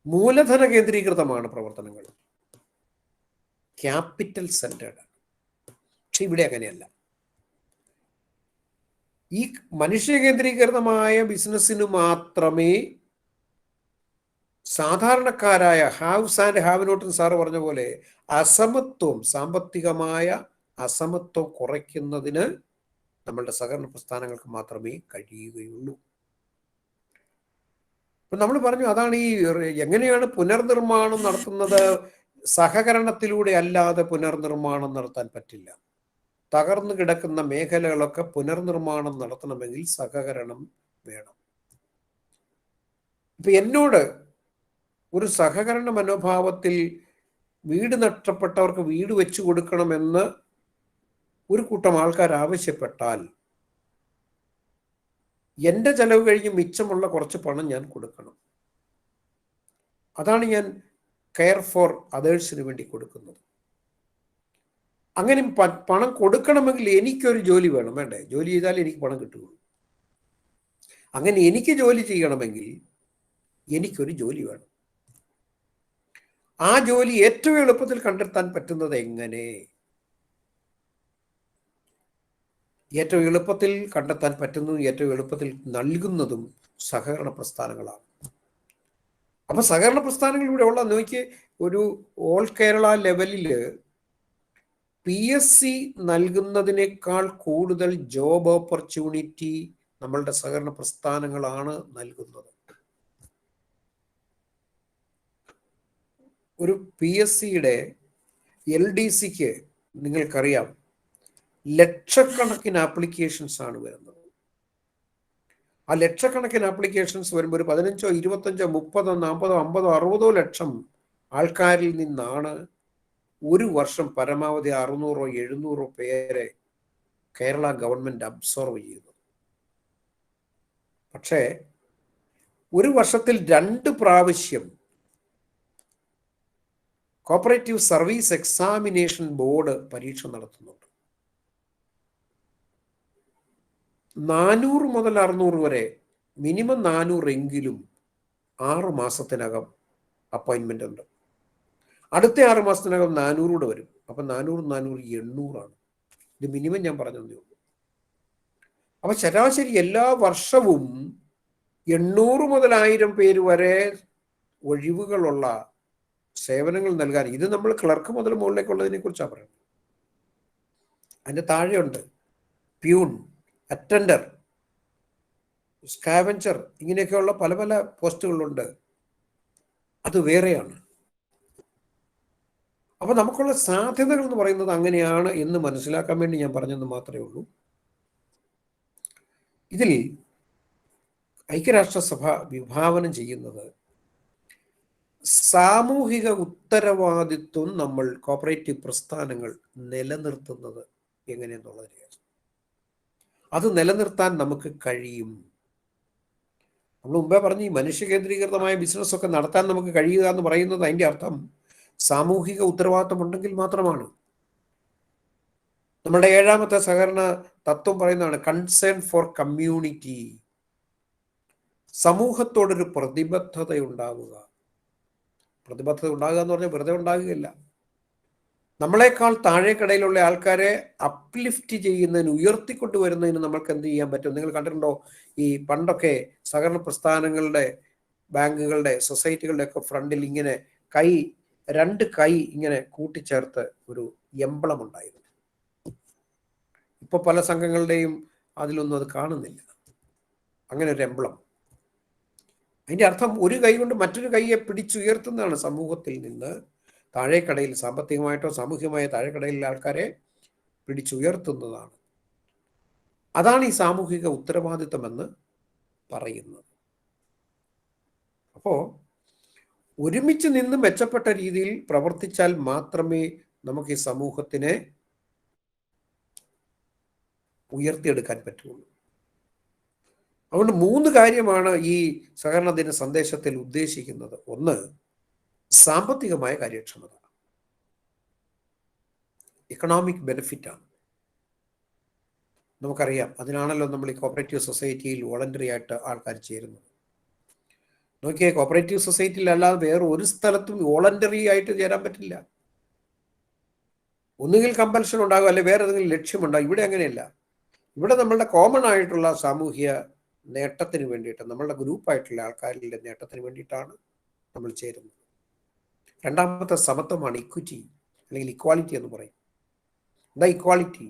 മൂലധന കേന്ദ്രീകൃതമാണ് പ്രവർത്തനങ്ങൾ, ക്യാപിറ്റൽ സെന്റേർഡ്. പക്ഷെ ഇവിടെ അങ്ങനെയല്ല. ഈ മനുഷ്യ കേന്ദ്രീകൃതമായ ബിസിനസ്സിന് മാത്രമേ സാധാരണക്കാരായ haves and have not sir പറഞ്ഞ പോലെ അസമത്വം, സാമ്പത്തികമായ അസമത്വം കുറയ്ക്കുന്നതിന് നമ്മളുടെ സഹകരണ പ്രസ്ഥാനങ്ങൾക്ക് മാത്രമേ കഴിയുകയുള്ളൂ. അപ്പൊ നമ്മൾ പറഞ്ഞു, അതാണ് ഈ എങ്ങനെയാണ് പുനർനിർമ്മാണം നടത്തുന്നത്. സഹകരണത്തിലൂടെ അല്ലാതെ പുനർനിർമ്മാണം നടത്താൻ പറ്റില്ല. തകർന്നു കിടക്കുന്ന മേഖലകളൊക്കെ പുനർനിർമ്മാണം നടത്തണമെങ്കിൽ സഹകരണം വേണം. ഇപ്പൊ എന്നോട് ഒരു സഹകരണ മനോഭാവത്തിൽ വീട് നഷ്ടപ്പെട്ടവർക്ക് വീട് വെച്ചു കൊടുക്കണമെന്ന് ഒരു കൂട്ടം ആൾക്കാർ ആവശ്യപ്പെട്ടാൽ എൻ്റെ ചെലവ് കഴിഞ്ഞ് മിച്ചമുള്ള കുറച്ച് പണം ഞാൻ കൊടുക്കണം. അതാണ് ഞാൻ കെയർ ഫോർ അതേഴ്സിന് വേണ്ടി കൊടുക്കുന്നത്. അങ്ങനെ പണം കൊടുക്കണമെങ്കിൽ എനിക്കൊരു ജോലി വേണം, വേണ്ടേ? ജോലി ചെയ്താൽ എനിക്ക് പണം കിട്ടുകയുള്ളൂ. അങ്ങനെ എനിക്ക് ജോലി ചെയ്യണമെങ്കിൽ എനിക്കൊരു ജോലി വേണം. ആ ജോലി ഏറ്റവും എളുപ്പത്തിൽ കണ്ടെത്താൻ പറ്റുന്നത് എങ്ങനെ? ഏറ്റവും എളുപ്പത്തിൽ കണ്ടെത്താൻ പറ്റുന്നതും ഏറ്റവും എളുപ്പത്തിൽ നൽകുന്നതും സഹകരണ പ്രസ്ഥാനങ്ങളാണ്. അപ്പൊ സഹകരണ പ്രസ്ഥാനങ്ങളിലൂടെ ഉള്ള നോക്കി ഒരു ഓൾ കേരള ലെവലിൽ PSC നൽകുന്നതിനേക്കാൾ കൂടുതൽ ജോബ് ഓപ്പർച്യൂണിറ്റി നമ്മളുടെ സഹകരണ പ്രസ്ഥാനങ്ങളാണ് നൽകുന്നത്. ഒരു PSCയുടെ LDCക്ക് നിങ്ങൾക്കറിയാം ലക്ഷക്കണക്കിന് ആപ്ലിക്കേഷൻസ് ആണ് വരുന്നത്. ആ ലക്ഷക്കണക്കിന് ആപ്ലിക്കേഷൻസ് വരുമ്പോൾ ഒരു 15, 25, 30, 40, 50, 60 ലക്ഷം ആൾക്കാരിൽ നിന്നാണ് ഒരു വർഷം പരമാവധി 600 700 പേരെ കേരള ഗവൺമെന്റ് അബ്സോർവ് ചെയ്യുന്നു. പക്ഷേ ഒരു വർഷത്തിൽ 2 പ്രാവശ്യം കോപ്പറേറ്റീവ് സർവീസ് എക്സാമിനേഷൻ ബോർഡ് പരീക്ഷ നടത്തുന്നുണ്ട്. 400 മുതൽ 600 വരെ, മിനിമം 400 എങ്കിലും 6 മാസത്തിനകം അപ്പോയിൻമെന്റ് ഉണ്ട്. അടുത്ത 6 മാസത്തിനകം 400 കൂടെ വരും. അപ്പൊ 400 800 ആണ്. ഇത് മിനിമം ഞാൻ പറഞ്ഞതേ ഉള്ളൂ. അപ്പൊ ശരാശരി എല്ലാ വർഷവും 800 മുതൽ 1000 പേര് വരെ ഒഴിവുകളുള്ള സേവനങ്ങൾ നൽകാൻ. ഇത് നമ്മൾ ക്ലർക്ക് മുതൽ മുകളിലേക്കുള്ളതിനെ കുറിച്ചാണ് പറയുന്നത്. അതിന്റെ താഴെയുണ്ട് പ്യൂൺ, അറ്റൻഡർ, സ്കാവഞ്ചർ, ഇങ്ങനെയൊക്കെയുള്ള പല പല പോസ്റ്റുകളുണ്ട്. അത് വേറെയാണ്. അപ്പൊ നമുക്കുള്ള സാധ്യതകൾ എന്ന് പറയുന്നത് അങ്ങനെയാണ് എന്ന് മനസ്സിലാക്കാൻ വേണ്ടി ഞാൻ പറഞ്ഞെന്ന് മാത്രമേ ഉള്ളൂ. ഇതിൽ ഐക്യരാഷ്ട്രസഭ വിഭാവനം ചെയ്യുന്നത് സാമൂഹിക ഉത്തരവാദിത്വം നമ്മൾ കോപ്പറേറ്റീവ് പ്രസ്ഥാനങ്ങൾ നിലനിർത്തുന്നത് എങ്ങനെയെന്നുള്ളതിനെ. അത് നിലനിർത്താൻ നമുക്ക് കഴിയും. നമ്മൾ മുമ്പേ പറഞ്ഞു, ഈ മനുഷ്യ കേന്ദ്രീകൃതമായ ബിസിനസ്സൊക്കെ നടത്താൻ നമുക്ക് കഴിയുക എന്ന് പറയുന്നത് അതിൻ്റെ അർത്ഥം സാമൂഹിക ഉത്തരവാദിത്വം ഉണ്ടെങ്കിൽ മാത്രമാണ്. നമ്മുടെ 7ാമത്തെ സഹകരണ തത്വം പറയുന്നതാണ് കൺസേൺ ഫോർ കമ്മ്യൂണിറ്റി. സമൂഹത്തോടൊരു പ്രതിബദ്ധത ഉണ്ടാവുക. പ്രതിബദ്ധത ഉണ്ടാകുക എന്ന് പറഞ്ഞാൽ വെറുതെ ഉണ്ടാകുകയില്ല. നമ്മളെക്കാൾ താഴേക്കടയിലുള്ള ആൾക്കാരെ അപ്ലിഫ്റ്റ് ചെയ്യുന്നതിന്, ഉയർത്തിക്കൊണ്ടുവരുന്നതിന് നമ്മൾക്ക് എന്ത് ചെയ്യാൻ പറ്റും? നിങ്ങൾ കണ്ടിട്ടുണ്ടോ, ഈ പണ്ടൊക്കെ സഹകരണ പ്രസ്ഥാനങ്ങളുടെ, ബാങ്കുകളുടെ, സൊസൈറ്റികളുടെ ഒക്കെ ഫ്രണ്ടിൽ ഇങ്ങനെ രണ്ട് കൈ ഇങ്ങനെ കൂട്ടിച്ചേർത്ത് ഒരു എംബ്ലം ഉണ്ടായിരുന്നു. ഇപ്പൊ പല സംഘങ്ങളുടെയും അതിലൊന്നും അത് കാണുന്നില്ല, അങ്ങനെ ഒരു എംബ്ലം. അതിന്റെ അർത്ഥം ഒരു കൈ കൊണ്ട് മറ്റൊരു കൈയെ പിടിച്ചുയർത്തുന്നതാണ്. സമൂഹത്തിൽ നിന്ന് താഴേക്കടയിൽ, സാമ്പത്തികമായിട്ടോ സാമൂഹികമായ താഴേക്കടയിലെ ആൾക്കാരെ പിടിച്ചുയർത്തുന്നതാണ്. അതാണ് ഈ സാമൂഹിക ഉത്തരവാദിത്വം എന്ന് പറയുന്നത്. അപ്പോ ഒരുമിച്ച് നിന്ന് മെച്ചപ്പെട്ട രീതിയിൽ പ്രവർത്തിച്ചാൽ മാത്രമേ നമുക്ക് ഈ സമൂഹത്തിനെ ഉയർത്തിയെടുക്കാൻ പറ്റുള്ളൂ. അതുകൊണ്ട് 3 കാര്യമാണ് ഈ സഹകരണ ദിന സന്ദേശത്തിൽ ഉദ്ദേശിക്കുന്നത്. ഒന്ന്, സാമ്പത്തികമായ കാര്യക്ഷമത, എക്കണോമിക് ബെനിഫിറ്റ് ആണ്. നമുക്കറിയാം, അതിനാണല്ലോ നമ്മൾ ഈ കോപ്പറേറ്റീവ് സൊസൈറ്റിയിൽ വോളണ്ടറി ആയിട്ട് ആൾക്കാർ ചേരുന്നത്. നോക്കിയേ, കോപ്പറേറ്റീവ് സൊസൈറ്റിയിൽ അല്ലാതെ വേറെ ഒരു സ്ഥലത്തും വോളണ്ടറി ആയിട്ട് ചേരാൻ പറ്റില്ല. ഒന്നുകിൽ കമ്പൽഷൻ ഉണ്ടാകും, അല്ലെങ്കിൽ വേറെ ഏതെങ്കിലും ലക്ഷ്യമുണ്ടാകും. ഇവിടെ അങ്ങനെയല്ല. ഇവിടെ നമ്മളുടെ കോമൺ ആയിട്ടുള്ള സാമൂഹിക നേട്ടത്തിന് വേണ്ടിയിട്ട്, നമ്മളുടെ ഗ്രൂപ്പായിട്ടുള്ള ആൾക്കാരുടെ നേട്ടത്തിന് വേണ്ടിയിട്ടാണ് നമ്മൾ ചേരുന്നത്. രണ്ടാമത്തെ സമത്വമാണ് ഇക്വിറ്റി, അല്ലെങ്കിൽ ഇക്വാലിറ്റി എന്ന് പറയും. എന്താ ഇക്വാലിറ്റി?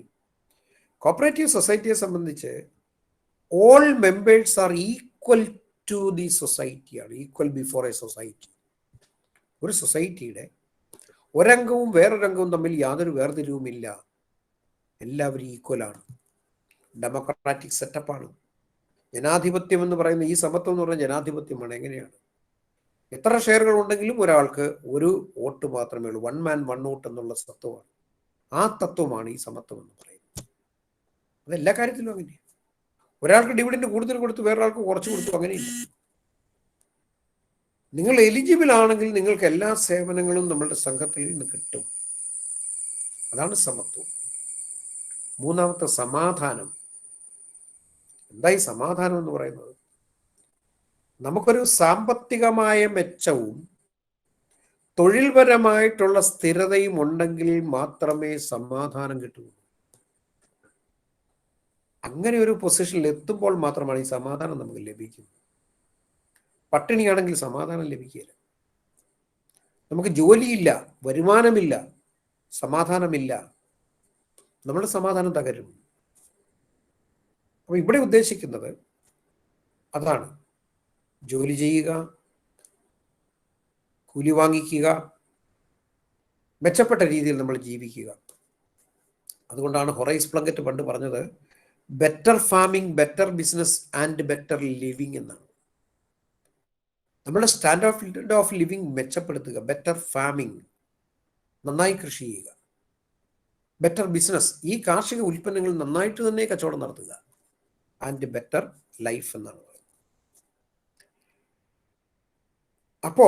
കോപ്പറേറ്റീവ് സൊസൈറ്റിയെ സംബന്ധിച്ച് all members are equal to the സൊസൈറ്റിയാണ്, ഈക്വൽ ബിഫോർ എ സൊസൈറ്റി. ഒരു സൊസൈറ്റിയുടെ ഒരംഗവും വേറൊരംഗവും തമ്മിൽ യാതൊരു വേർതിരിവുമില്ല, എല്ലാവരും ഈക്വലാണ്. ഡെമോക്രാറ്റിക് സെറ്റപ്പാണ്. ജനാധിപത്യം എന്ന് പറയുന്ന, ഈ സമത്വം എന്ന് പറയുന്ന ജനാധിപത്യമാണ്. എങ്ങനെയാണ്? എത്ര ഷെയറുകൾ ഉണ്ടെങ്കിലും ഒരാൾക്ക് ഒരു വോട്ട് മാത്രമേ ഉള്ളൂ. 1 man 1 vote എന്നുള്ള തത്വമാണ്. ആ തത്വമാണ് ഈ സമത്വം എന്ന് പറയുന്നത്. അതെല്ലാ കാര്യത്തിലും അങ്ങനെയാണ്. ഒരാൾക്ക് ഡിവിഡൻഡ് കൂടുതൽ കൊടുത്തു, വേറൊരാൾക്ക് കുറച്ച് കൊടുത്തു, അങ്ങനെയില്ല. നിങ്ങൾ എലിജിബിൾ ആണെങ്കിൽ നിങ്ങൾക്ക് എല്ലാ സേവനങ്ങളും നമ്മളുടെ സംഘത്തിൽ നിന്ന് കിട്ടും. അതാണ് സമത്വം. മൂന്നാമത്തെ, സമാധാനം. എന്തായി സമാധാനം എന്ന് പറയുന്നത്? നമുക്കൊരു സാമ്പത്തികമായ മെച്ചവും തൊഴിൽപരമായിട്ടുള്ള സ്ഥിരതയും ഉണ്ടെങ്കിൽ മാത്രമേ സമാധാനം കിട്ടൂ. അങ്ങനെ ഒരു പൊസിഷനിൽ എത്തുമ്പോൾ മാത്രമാണ് ഈ സമാധാനം നമുക്ക് ലഭിക്കുന്നത്. പട്ടിണിയാണെങ്കിൽ സമാധാനം ലഭിക്കില്ല. നമുക്ക് ജോലിയില്ല, വരുമാനമില്ല, സമാധാനമില്ല, നമ്മുടെ സമാധാനം തകരും. അപ്പൊ ഇവിടെ ഉദ്ദേശിക്കുന്നത് അതാണ്. ജോലി ചെയ്യുക, കൂലി വാങ്ങിക്കുക, മെച്ചപ്പെട്ട രീതിയിൽ നമ്മൾ ജീവിക്കുക. അതുകൊണ്ടാണ് ഹൊറൈസ് പ്ലങ്കറ്റ് പണ്ട് പറഞ്ഞത്, better farming, better business and better living എന്നാണ്. നമ്മുടെ സ്റ്റാൻഡേർഡ് ഓഫ് ലിവിങ് മെച്ചപ്പെടുത്തുക, ബെറ്റർ ഫാമിംഗ്, നന്നായി കൃഷി ചെയ്യുക, ബെറ്റർ ബിസിനസ്, ഈ കാർഷിക ഉൽപ്പന്നങ്ങൾ നന്നായിട്ട് തന്നെ കച്ചവടം നടത്തുക, ആൻഡ് ബെറ്റർ ലൈഫ് എന്നാണ് പറയുന്നത്. അപ്പോ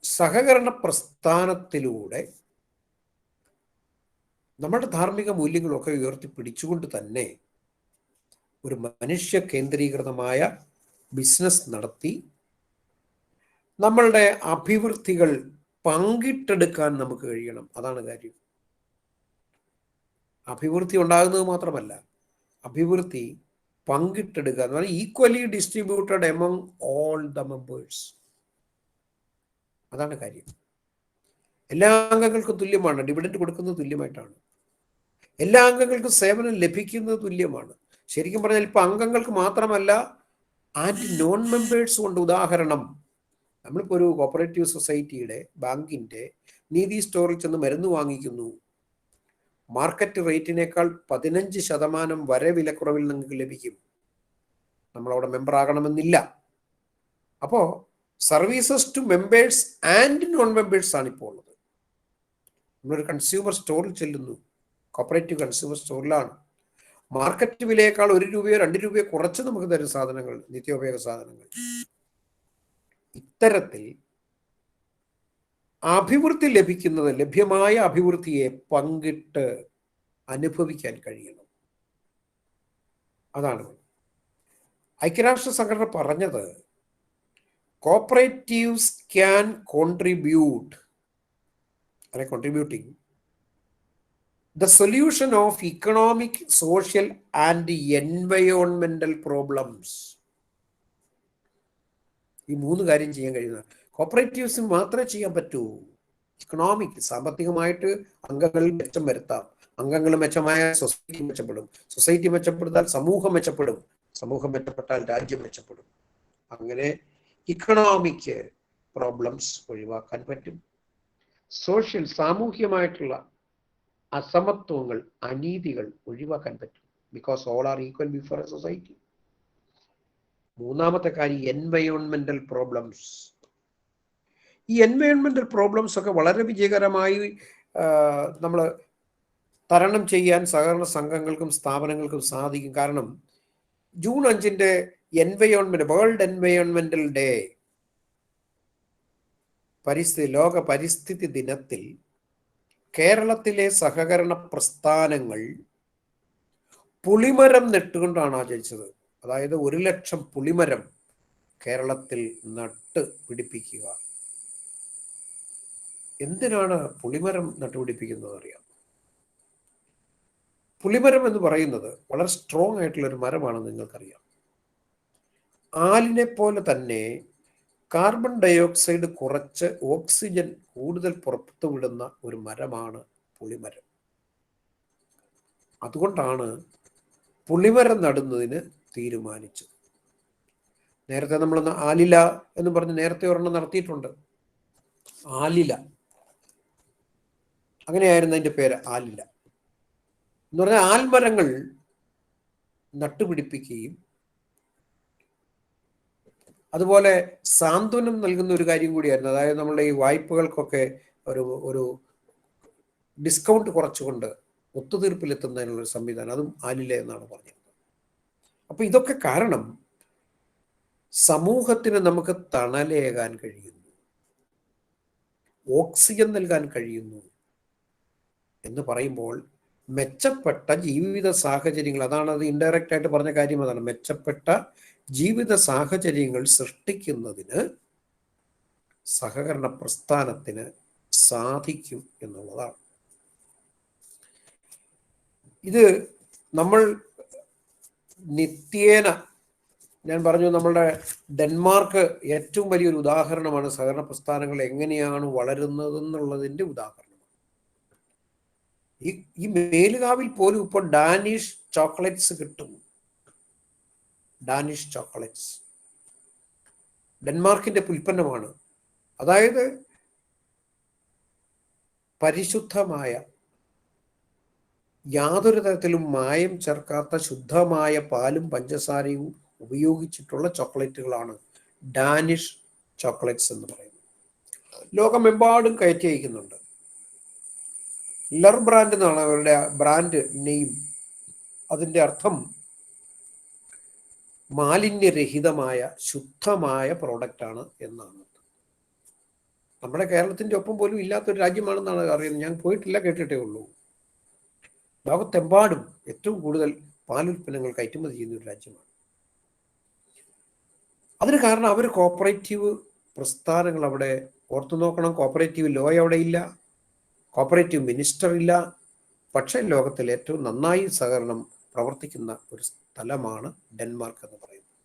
സഹകരണ പ്രസ്ഥാനത്തിലൂടെ നമ്മുടെ ധാർമ്മിക മൂല്യങ്ങളൊക്കെ ഉയർത്തിപ്പിടിച്ചുകൊണ്ട് തന്നെ ഒരു മനുഷ്യ കേന്ദ്രീകൃതമായ ബിസിനസ് നടത്തി നമ്മളുടെ അഭിവൃദ്ധികൾ പങ്കിട്ടെടുക്കാൻ നമുക്ക് കഴിയണം. അതാണ് കാര്യം. അഭിവൃദ്ധി ഉണ്ടാകുന്നത് മാത്രമല്ല, അഭിവൃദ്ധി പങ്കിട്ടെടുക്കുക എന്ന് പറഞ്ഞാൽ equally distributed among all the members. അതാണ് കാര്യം. എല്ലാ അംഗങ്ങൾക്കും തുല്യമാണ്. ഡിവിഡൻഡ് കൊടുക്കുന്നത് തുല്യമായിട്ടാണ്. എല്ലാ അംഗങ്ങൾക്കും സേവനം ലഭിക്കുന്നത് തുല്യമാണ്. ശരിക്കും പറഞ്ഞാൽ ഇപ്പൊ അംഗങ്ങൾക്ക് മാത്രമല്ല, ആൻഡ് നോൺ മെമ്പേഴ്സ് കൊണ്ട്. ഉദാഹരണം, നമ്മളിപ്പോൾ ഒരു കോപ്പറേറ്റീവ് സൊസൈറ്റിയുടെ, ബാങ്കിന്റെ നീതി സ്റ്റോറിൽ ചെന്ന് മരുന്ന് വാങ്ങിക്കുന്നു. മാർക്കറ്റ് റേറ്റിനേക്കാൾ 15% വരെ വിലക്കുറവിൽ നിങ്ങൾക്ക് ലഭിക്കും. നമ്മളവിടെ മെമ്പർ ആകണമെന്നില്ല. അപ്പോ services to members and non members ആണ് ഇപ്പോൾ ഉള്ളത്. നമ്മളൊരു കൺസ്യൂമർ സ്റ്റോറിൽ ചെല്ലുന്നു, കോപ്പറേറ്റീവ് കൺസ്യൂമർ സ്റ്റോറിലാണ്. മാർക്കറ്റ് വിലയേക്കാൾ 1 രൂപയോ 2 രൂപയോ കുറച്ച് നമുക്ക് തരും സാധനങ്ങൾ, നിത്യോപയോഗ സാധനങ്ങൾ. ഇത്തരത്തിൽ അഭിവൃദ്ധി ലഭിക്കുന്നത്, ലഭ്യമായ അഭിവൃദ്ധിയെ പങ്കിട്ട് അനുഭവിക്കാൻ കഴിയണം. അതാണ് ഐക്യരാഷ്ട്ര സംഘടന പറഞ്ഞത്. cooperatives can contribute contributing the solution of economic, social and environmental problems. ഈ 3 കാര്യം ചെയ്യാൻ കഴിയുന്ന കോപ്പറേറ്റീവ്സിന് മാത്രമേ ചെയ്യാൻ പറ്റൂ. ഇക്കണോമിക്, സാമ്പത്തികമായിട്ട് അംഗങ്ങളിൽ മെച്ചം വരുത്താം. അംഗങ്ങൾ മെച്ചമായ സൊസൈറ്റി മെച്ചപ്പെടും. സൊസൈറ്റി മെച്ചപ്പെടുത്താൽ സമൂഹം മെച്ചപ്പെടും. സമൂഹം മെച്ചപ്പെട്ടാൽ രാജ്യം മെച്ചപ്പെടും. അങ്ങനെ ഇക്കണോമിക് പ്രോബ്ലംസ് ഒഴിവാക്കാൻ പറ്റും. സോഷ്യൽ, സാമൂഹ്യമായിട്ടുള്ള അസമത്വങ്ങൾ, അനീതികൾ ഒഴിവാക്കാൻ പറ്റും. Because all are equal before a society. മൂന്നാമത്തെ കാര്യം എൻവയോൺമെന്റൽ പ്രോബ്ലംസ്. ഈ എൻവയോൺമെന്റൽ പ്രോബ്ലംസ് ഒക്കെ വളരെ വിജയകരമായി നമ്മൾ തരണം ചെയ്യാൻ സഹകരണ സംഘങ്ങൾക്കും സ്ഥാപനങ്ങൾക്കും സാധിക്കും. കാരണം ജൂൺ 5 വേൾഡ് എൻവയോൺമെന്റൽ ഡേ, ലോക പരിസ്ഥിതി ദിനത്തിൽ കേരളത്തിലെ സഹകരണ പ്രസ്ഥാനങ്ങൾ പുളിമരം നട്ടുകൊണ്ടാണ് ആചരിച്ചത്. അതായത് 1,00,000 പുളിമരം കേരളത്തിൽ നട്ട് പിടിപ്പിക്കുക. എന്തിനാണ് പുളിമരം നട്ടുപിടിപ്പിക്കുന്നത് അറിയാം? പുളിമരം എന്ന് പറയുന്നത് വളരെ സ്ട്രോങ് ആയിട്ടുള്ള ഒരു മരമാണെന്ന് നിങ്ങൾക്കറിയാം. ആലിനെ പോലെ തന്നെ കാർബൺ ഡയോക്സൈഡ് കുറച്ച് ഓക്സിജൻ കൂടുതൽ പുറത്തുവിടുന്ന ഒരു മരമാണ് പുളിമരം. അതുകൊണ്ടാണ് പുളിമരം നടുന്നതിന് തീരുമാനിച്ചത്. നേരത്തെ നമ്മൾ ആലില എന്ന് പറഞ്ഞ് നേരത്തെ ഒരെണ്ണം നടത്തിയിട്ടുണ്ട്. ആലില, അങ്ങനെയായിരുന്നു അതിൻ്റെ പേര്, ആലില എന്ന് പറഞ്ഞാൽ ആൽമരങ്ങൾ നട്ടുപിടിപ്പിക്കുകയും അതുപോലെ സാന്ത്വനം നൽകുന്ന ഒരു കാര്യം കൂടിയായിരുന്നു. അതായത് നമ്മളുടെ ഈ വായ്പകൾക്കൊക്കെ ഒരു ഡിസ്കൗണ്ട് കുറച്ചുകൊണ്ട് ഒത്തുതീർപ്പിലെത്തുന്നതിനുള്ളൊരു സംവിധാനം, അതും ആലില എന്നാണ് പറഞ്ഞത്. അപ്പൊ ഇതൊക്കെ കാരണം സമൂഹത്തിന് നമുക്ക് തണലേകാൻ കഴിയുന്നു, ഓക്സിജൻ നൽകാൻ കഴിയുന്നു എന്ന് പറയുമ്പോൾ മെച്ചപ്പെട്ട ജീവിത സാഹചര്യങ്ങൾ, അതാണ് അത് ഇൻഡയറക്റ്റ് ആയിട്ട് പറഞ്ഞ കാര്യം. അതാണ് മെച്ചപ്പെട്ട ജീവിത സാഹചര്യങ്ങൾ സൃഷ്ടിക്കുന്നതിന് സഹകരണ പ്രസ്ഥാനത്തിന് സാധിക്കും എന്നുള്ളതാണ്. ഇത് നമ്മൾ നിത്യേന, ഞാൻ പറഞ്ഞു, നമ്മളുടെ ഡെൻമാർക്ക് ഏറ്റവും വലിയൊരു ഉദാഹരണമാണ് സഹകരണ പ്രസ്ഥാനങ്ങൾ എങ്ങനെയാണ് വളരുന്നതെന്നുള്ളതിൻ്റെ ഉദാഹരണം. ഈ മേലുകാവിൽ പോലും ഇപ്പോൾ ഡാനിഷ് ചോക്ലേറ്റ്സ് കിട്ടും. ഡാനിഷ് ചോക്ലേറ്റ്സ് ഡെൻമാർക്കിന്റെ ഉൽപ്പന്നമാണ്. അതായത് പരിശുദ്ധമായ, യാതൊരു തരത്തിലും മായം ചേർക്കാത്ത ശുദ്ധമായ പാലും പഞ്ചസാരയും ഉപയോഗിച്ചിട്ടുള്ള ചോക്ലേറ്റുകളാണ് ഡാനിഷ് ചോക്ലേറ്റ്സ് എന്ന് പറയുന്നത്. ലോകമെമ്പാടും കയറ്റി അയക്കുന്നുണ്ട്. ലർ ബ്രാൻഡ് എന്നാണ് അവരുടെ ബ്രാൻഡ് നെയിം. അതിൻ്റെ അർത്ഥം മാലിന്യരഹിതമായ ശുദ്ധമായ പ്രോഡക്റ്റാണ് എന്നാണ്. നമ്മുടെ കേരളത്തിൻ്റെ ഒപ്പം പോലും ഇല്ലാത്തൊരു രാജ്യമാണെന്നാണ് അറിയുന്നത്. ഞാൻ പോയിട്ടില്ല, കേട്ടിട്ടേ ഉള്ളൂ. ലോകത്തെമ്പാടും ഏറ്റവും കൂടുതൽ പാലുൽപ്പന്നങ്ങൾ കയറ്റുമതി ചെയ്യുന്ന ഒരു രാജ്യമാണ്. അതിന് കാരണം അവർ കോപ്പറേറ്റീവ് പ്രസ്ഥാനങ്ങൾ അവിടെ ഓർത്തു നോക്കണം. കോപ്പറേറ്റീവ് ലോ അവിടെ ഇല്ല, കോപ്പറേറ്റീവ് മിനിസ്റ്റർ ഇല്ല. പക്ഷേ ലോകത്തിൽ ഏറ്റവും നന്നായി സഹകരണം പ്രവർത്തിക്കുന്ന ഒരു സ്ഥലമാണ് ഡെൻമാർക്ക് എന്ന് പറയുന്നത്.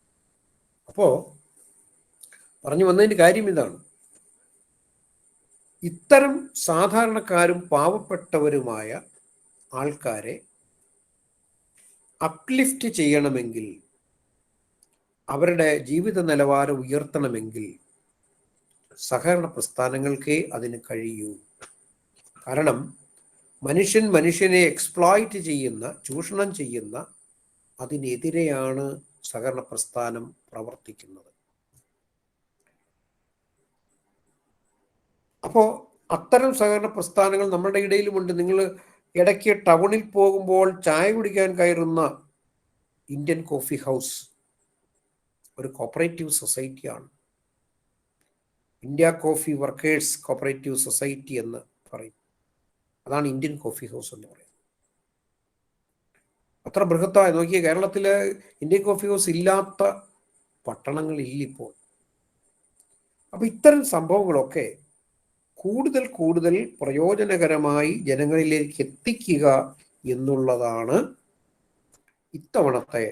അപ്പോൾ പറഞ്ഞു വന്നതിൻ്റെ കാര്യം ഇതാണ്. ഇത്തരം സാധാരണക്കാരും പാവപ്പെട്ടവരുമായ ആൾക്കാരെ അപ്ലിഫ്റ്റ് ചെയ്യണമെങ്കിൽ, അവരുടെ ജീവിത നിലവാരം ഉയർത്തണമെങ്കിൽ സഹകരണ പ്രസ്ഥാനങ്ങൾക്കേ അതിന് കഴിയൂ. കാരണം മനുഷ്യനെ എക്സ്പ്ലോയിറ്റ് ചെയ്യുന്ന, ചൂഷണം ചെയ്യുന്ന അതിനെതിരെയാണ് സഹകരണ പ്രസ്ഥാനം പ്രവർത്തിക്കുന്നത്. അപ്പോൾ അത്തരം സഹകരണ പ്രസ്ഥാനങ്ങൾ നമ്മുടെ ഇടയിലുമുണ്ട്. നിങ്ങൾ ഇടയ്ക്ക് ടൗണിൽ പോകുമ്പോൾ ചായ കുടിക്കാൻ കയറുന്ന ഇന്ത്യൻ കോഫി ഹൗസ് ഒരു കോപ്പറേറ്റീവ് സൊസൈറ്റിയാണ്. India coffee workers cooperative society എന്ന് പറയും. അതാണ് ഇന്ത്യൻ കോഫി ഹൗസ് എന്ന് പറയുന്നത്. അത്ര ബൃഹത്തായ, നോക്കിയ കേരളത്തിലെ ഇന്ത്യൻ കോഫി ഹൗസ് ഇല്ലാത്ത പട്ടണങ്ങളില്ലിപ്പോൾ. അപ്പൊ ഇത്തരം സംഭവങ്ങളൊക്കെ കൂടുതൽ കൂടുതൽ പ്രയോജനകരമായി ജനങ്ങളിലേക്ക് എത്തിക്കുക എന്നുള്ളതാണ് ഇത്തവണത്തെ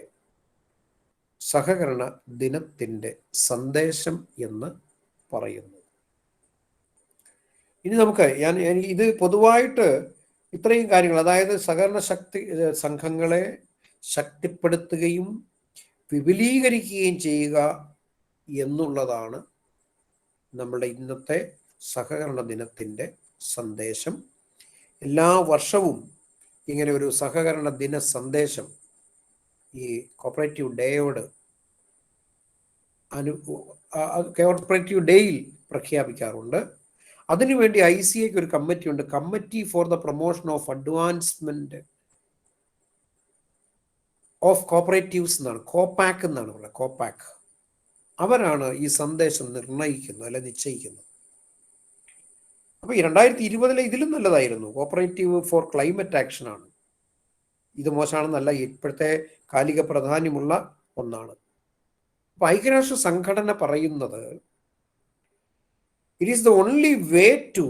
സഹകരണ ദിനത്തിൻ്റെ സന്ദേശം എന്ന് പറയുന്നു. ഇനി നമുക്ക് ഇത് പൊതുവായിട്ട് ഇത്രയും കാര്യങ്ങൾ, അതായത് സഹകരണ സംഘങ്ങളെ ശക്തിപ്പെടുത്തുകയും വിപുലീകരിക്കുകയും ചെയ്യുക എന്നുള്ളതാണ് നമ്മുടെ ഇന്നത്തെ സഹകരണ ദിനത്തിൻ്റെ സന്ദേശം. എല്ലാ വർഷവും ഇങ്ങനെ ഒരു സഹകരണ ദിന സന്ദേശം ഈ കോപ്പറേറ്റീവ് ഡേയോട് കോപ്പറേറ്റീവ് ഡേയിൽ പ്രഖ്യാപിക്കാറുണ്ട്. അതിനുവേണ്ടി ICAക്ക് ഒരു കമ്മിറ്റി ഉണ്ട്, committee for the promotion of advancement of cooperatives എന്നാണ്, കോപാക്ക് എന്നാണ് പറയുന്നത്, കോപാക്ക്. അവരാണ് ഈ സന്ദേശം നിർണയിക്കുന്നത് അല്ലെ നിശ്ചയിക്കുന്നത്. അപ്പൊ ഈ 2020 ഇതിലും നല്ലതായിരുന്നു, കോപ്പറേറ്റീവ് ഫോർ ക്ലൈമറ്റ് ആക്ഷൻ ആണ്. ഇത് മോശമാണെന്നല്ല, ഇപ്പോഴത്തെ കാലിക പ്രാധാന്യമുള്ള ഒന്നാണ്. അപ്പൊ ഐക്യരാഷ്ട്ര സംഘടന പറയുന്നത് it is the only way to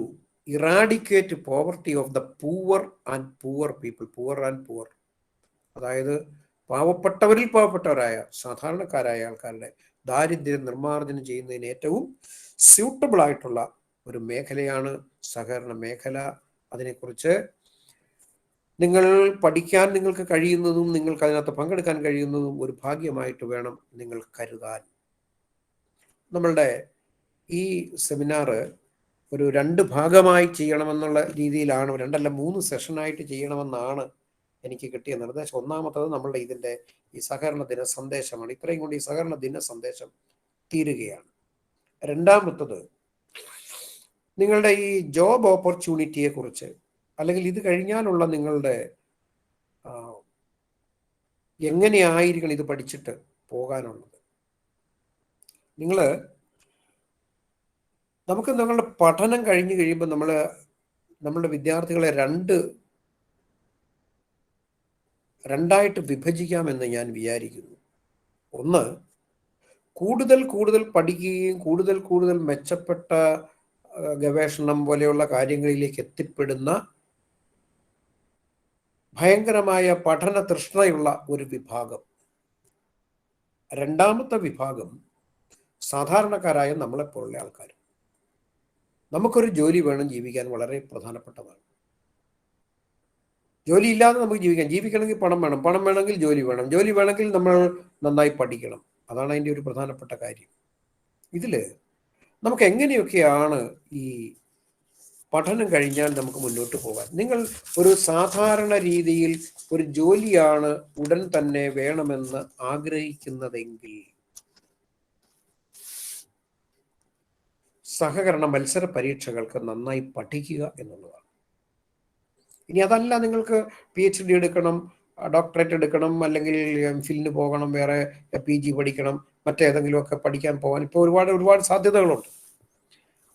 eradicate poverty of the poor and poor people, poor and poor, അതായത് പാവപ്പെട്ടവരിൽ പാവപ്പെട്ടവരായ സാധാരണക്കാരായ ആൾക്കാരുടെ ദാരിദ്ര്യം നിർമ്മാർജ്ജനം ചെയ്യുന്നതിന് ഏറ്റവും സ്യൂട്ടബിൾ ആയിട്ടുള്ള ഒരു മേഖലയാണ് സഹകരണ മേഖല. അതിനെക്കുറിച്ച് നിങ്ങൾ പഠിക്കാൻ നിങ്ങൾക്ക് കഴിയുന്നതും നിങ്ങൾക്ക് അതിനകത്ത് പങ്കെടുക്കാൻ കഴിയുന്നതും ഒരു ഭാഗ്യമായിട്ട് വേണം നിങ്ങൾ കരുതാൻ. നമ്മളുടെ ഈ സെമിനാർ ഒരു 2 ഭാഗമായി ചെയ്യണമെന്നുള്ള രീതിയിലാണ്, 2 അല്ല 3 സെഷനായിട്ട് ചെയ്യണമെന്നാണ് എനിക്ക് കിട്ടിയ നിർദ്ദേശം. ഒന്നാമത്തത് നമ്മളുടെ ഇതിൻ്റെ ഈ സഹകരണ ദിന സന്ദേശമാണ്. ഇത്രയും കൊണ്ട് ഈ സഹകരണ ദിന സന്ദേശം തീരുകയാണ്. രണ്ടാമത്തത് നിങ്ങളുടെ ഈ ജോബ് ഓപ്പർച്യൂണിറ്റിയെ കുറിച്ച്, അല്ലെങ്കിൽ ഇത് കഴിഞ്ഞാലുള്ള നിങ്ങളുടെ എങ്ങനെയായിരിക്കണം ഇത് പഠിച്ചിട്ട് പോകാനുള്ളത്. നമുക്ക് നിങ്ങളുടെ പഠനം കഴിഞ്ഞു കഴിയുമ്പോൾ നമ്മളുടെ വിദ്യാർത്ഥികളെ രണ്ടായിട്ട് വിഭജിക്കാമെന്ന് ഞാൻ വിചാരിക്കുന്നു. ഒന്ന്, കൂടുതൽ പഠിക്കുകയും കൂടുതൽ മെച്ചപ്പെട്ട ഗവേഷണം പോലെയുള്ള കാര്യങ്ങളിലേക്ക് എത്തിപ്പെടുന്ന ഭയങ്കരമായ പഠന തൃഷ്ണയുള്ള ഒരു വിഭാഗം. രണ്ടാമത്തെ വിഭാഗം സാധാരണക്കാരായ നമ്മളെപ്പോലുള്ള ആൾക്കാർ. നമുക്കൊരു ജോലി വേണം, ജീവിക്കാൻ വളരെ പ്രധാനപ്പെട്ടതാണ്. ജോലി ഇല്ലാതെ നമുക്ക് ജീവിക്കണമെങ്കിൽ പണം വേണം, പണം വേണമെങ്കിൽ ജോലി വേണം, ജോലി വേണമെങ്കിൽ നമ്മൾ നന്നായി പഠിക്കണം. അതാണ് അതിൻ്റെ ഒരു പ്രധാനപ്പെട്ട കാര്യം. ഇതിൽ നമുക്ക് എങ്ങനെയൊക്കെയാണ് ഈ പഠനം കഴിഞ്ഞാൽ നമുക്ക് മുന്നോട്ട് പോകാൻ? നിങ്ങൾ ഒരു സാധാരണ രീതിയിൽ ഒരു ജോലിയാണ് ഉടൻ തന്നെ വേണമെന്ന് ആഗ്രഹിക്കുന്നതെങ്കിൽ സഹകരണ മത്സര പരീക്ഷകൾക്ക് നന്നായി പഠിക്കുക എന്നുള്ളതാണ്. ഇനി അതല്ല, നിങ്ങൾക്ക് PhD എടുക്കണം, ഡോക്ടറേറ്റ് എടുക്കണം, അല്ലെങ്കിൽ MPhil പോകണം, വേറെ PG പഠിക്കണം, മറ്റേതെങ്കിലുമൊക്കെ പഠിക്കാൻ പോകാൻ ഇപ്പോൾ ഒരുപാട് സാധ്യതകളുണ്ട്.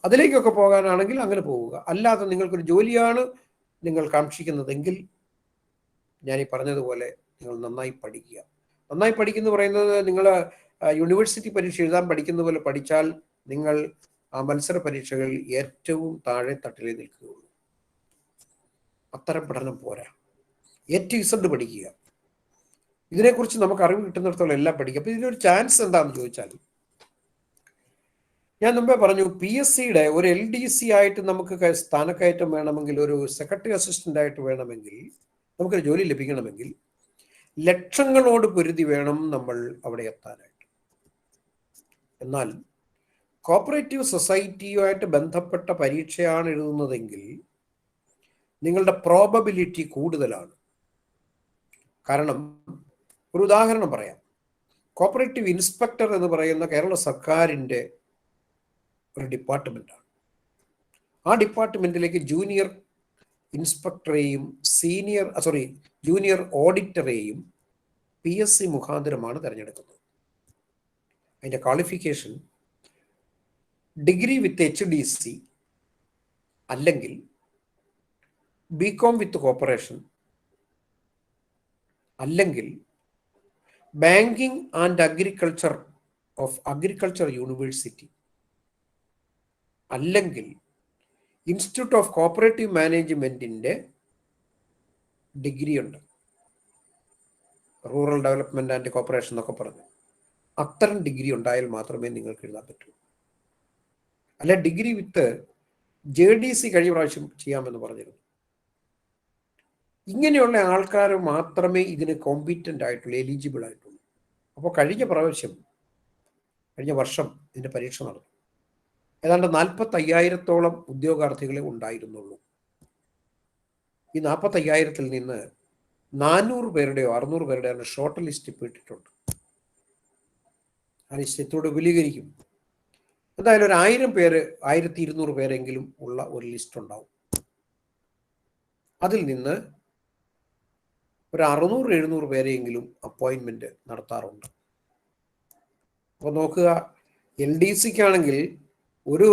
അതിലേക്കൊക്കെ പോകാനാണെങ്കിൽ അങ്ങനെ പോവുക. അല്ലാതെ നിങ്ങൾക്കൊരു ജോലിയാണ് നിങ്ങൾ കാക്ഷിക്കുന്നതെങ്കിൽ ഞാൻ ഈ പറഞ്ഞതുപോലെ നിങ്ങൾ നന്നായി പഠിക്കുക. നന്നായി പഠിക്കുന്നു പറയുന്നത്, നിങ്ങൾ യൂണിവേഴ്സിറ്റി പരീക്ഷ എഴുതാൻ പഠിക്കുന്ന പോലെ പഠിച്ചാൽ നിങ്ങൾ ആ മത്സര പരീക്ഷകളിൽ ഏറ്റവും താഴെ തട്ടിലേ നിൽക്കുകയുള്ളൂ. അത്തരം പഠനം പോരാ. A-Z പഠിക്കുക. ഇതിനെക്കുറിച്ച് നമുക്ക് അറിവ് കിട്ടുന്നിടത്തോളം എല്ലാം പഠിക്കുക. അപ്പൊ ഇതിനൊരു ചാൻസ് എന്താണെന്ന് ചോദിച്ചാൽ, ഞാൻ മുമ്പേ പറഞ്ഞു, PSCയുടെ ഒരു LDC ആയിട്ട് നമുക്ക് സ്ഥാനക്കയറ്റം വേണമെങ്കിൽ, ഒരു സെക്രട്ടറി അസിസ്റ്റന്റ് ആയിട്ട് വേണമെങ്കിൽ, നമുക്കൊരു ജോലി ലഭിക്കണമെങ്കിൽ ലക്ഷങ്ങളോട് പൊരുതി വേണം നമ്മൾ അവിടെ എത്താനായിട്ട്. എന്നാൽ കോപ്പറേറ്റീവ് സൊസൈറ്റിയുമായിട്ട് ബന്ധപ്പെട്ട പരീക്ഷയാണ് എഴുതുന്നതെങ്കിൽ നിങ്ങളുടെ പ്രോബബിലിറ്റി കൂടുതലാണ്. കാരണം ഒരു ഉദാഹരണം പറയാം. കോപ്പറേറ്റീവ് ഇൻസ്പെക്ടർ എന്ന് പറയുന്ന കേരള സർക്കാരിൻ്റെ ഒരു ഡിപ്പാർട്ട്മെന്റാണ്. ആ ഡിപ്പാർട്ട്മെന്റിലേക്ക് ജൂനിയർ ഇൻസ്പെക്ടറെയും ജൂനിയർ ഓഡിറ്ററെയും PSC മുഖാന്തരമാണ് തിരഞ്ഞെടുക്കുന്നത്. അതിൻ്റെ ക്വാളിഫിക്കേഷൻ ഡിഗ്രി വിത്ത് HDC അല്ലെങ്കിൽ BCom വിത്ത് കോർപ്പറേഷൻ, അല്ലെങ്കിൽ ബാങ്കിങ് ആൻഡ് അഗ്രികൾച്ചർ യൂണിവേഴ്സിറ്റി, അല്ലെങ്കിൽ ഇൻസ്റ്റിറ്റ്യൂട്ട് ഓഫ് കോപ്പറേറ്റീവ് മാനേജ്മെന്റിന്റെ ഡിഗ്രി ഉണ്ട്, റൂറൽ ഡെവലപ്മെന്റ് ആൻഡ് കോർപ്പറേഷൻ എന്നൊക്കെ പറഞ്ഞു. അത്തരം ഡിഗ്രി ഉണ്ടായാൽ മാത്രമേ നിങ്ങൾക്ക് എഴുതാൻ പറ്റൂ. അല്ല ഡിഗ്രി വിത്ത് JDC കഴിഞ്ഞ പ്രാവശ്യം ചെയ്യാമെന്ന് പറഞ്ഞിരുന്നു. ഇങ്ങനെയുള്ള ആൾക്കാർ മാത്രമേ ഇതിന് കോമ്പീറ്റന്റ് ആയിട്ടുള്ളൂ, എലിജിബിൾ ആയിട്ടുള്ളൂ. അപ്പോൾ കഴിഞ്ഞ വർഷം ഇതിന്റെ പരീക്ഷ നടന്നു. ഏതാണ്ട് 45,000-ഓളം ഉദ്യോഗാർത്ഥികളെ ഉണ്ടായിരുന്നുള്ളൂ. ഈ 45,000-ൽ നിന്ന് 400 പേരുടെയോ 600 പേരുടെയോ ഷോർട്ട് ലിസ്റ്റ് ഇപ്പോൾ ഇട്ടിട്ടുണ്ട്. ആ ലിസ്റ്റത്തോട് വിപുലീകരിക്കും. എന്തായാലും ഒരു 1000 പേര് 1200 പേരെങ്കിലും ഉള്ള ഒരു ലിസ്റ്റ് ഉണ്ടാവും. അതിൽ നിന്ന് ഒരു 600-700 പേരെയെങ്കിലും അപ്പോയിൻമെന്റ് നടത്താറുണ്ട്. അപ്പോൾ നോക്കുക, LDCക്കാണെങ്കിൽ ഒരു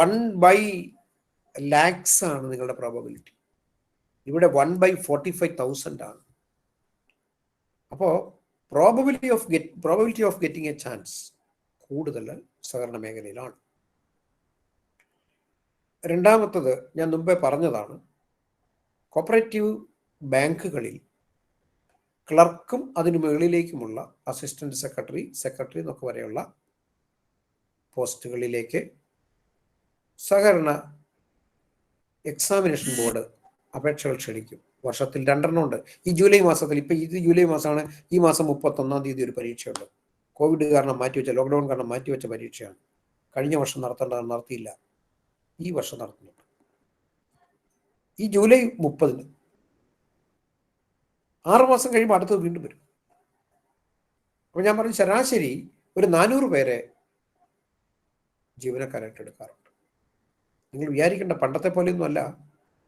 1/lakhs ആണ് നിങ്ങളുടെ പ്രോബബിലിറ്റി. ഇവിടെ 1/45,000 ആണ്. അപ്പോൾ probability of getting A chance കൂടുതൽ സഹകരണ മേഖലയിലാണ്. രണ്ടാമത്തത് ഞാൻ മുമ്പേ പറഞ്ഞതാണ്, കോപ്പറേറ്റീവ് ബാങ്കുകളിൽ ക്ലർക്കും അതിനു മുകളിലേക്കുമുള്ള അസിസ്റ്റന്റ് സെക്രട്ടറി എന്നൊക്കെ വരെയുള്ള പോസ്റ്റുകളിലേക്ക് സഹകരണ എക്സാമിനേഷൻ ബോർഡ് അപേക്ഷകൾ ക്ഷണിക്കും. വർഷത്തിൽ 2 ഉണ്ട്. ഈ ജൂലൈ മാസത്തിൽ, ഇപ്പം ഇത് ജൂലൈ മാസമാണ്, ഈ മാസം 31-ാം തീയതി ഒരു പരീക്ഷയുണ്ട്. കോവിഡ് കാരണം മാറ്റിവെച്ച, ലോക്ക്ഡൗൺ കാരണം മാറ്റിവെച്ച പരീക്ഷയാണ്. കഴിഞ്ഞ വർഷം നടത്തേണ്ടത് നടത്തിയില്ല, ഈ വർഷം നടത്തുന്നുണ്ട്. ഈ ജൂലൈ 30-ന് 6 മാസം കഴിയുമ്പോൾ അടുത്തത് വീണ്ടും വരും. അപ്പോൾ ഞാൻ പറഞ്ഞു, ശരാശരി ഒരു 400 പേരെ ജീവനക്കാരായിട്ട് എടുക്കാറുണ്ട്. നിങ്ങൾ വിചാരിക്കേണ്ട പണ്ടത്തെ പോലെയൊന്നും അല്ല.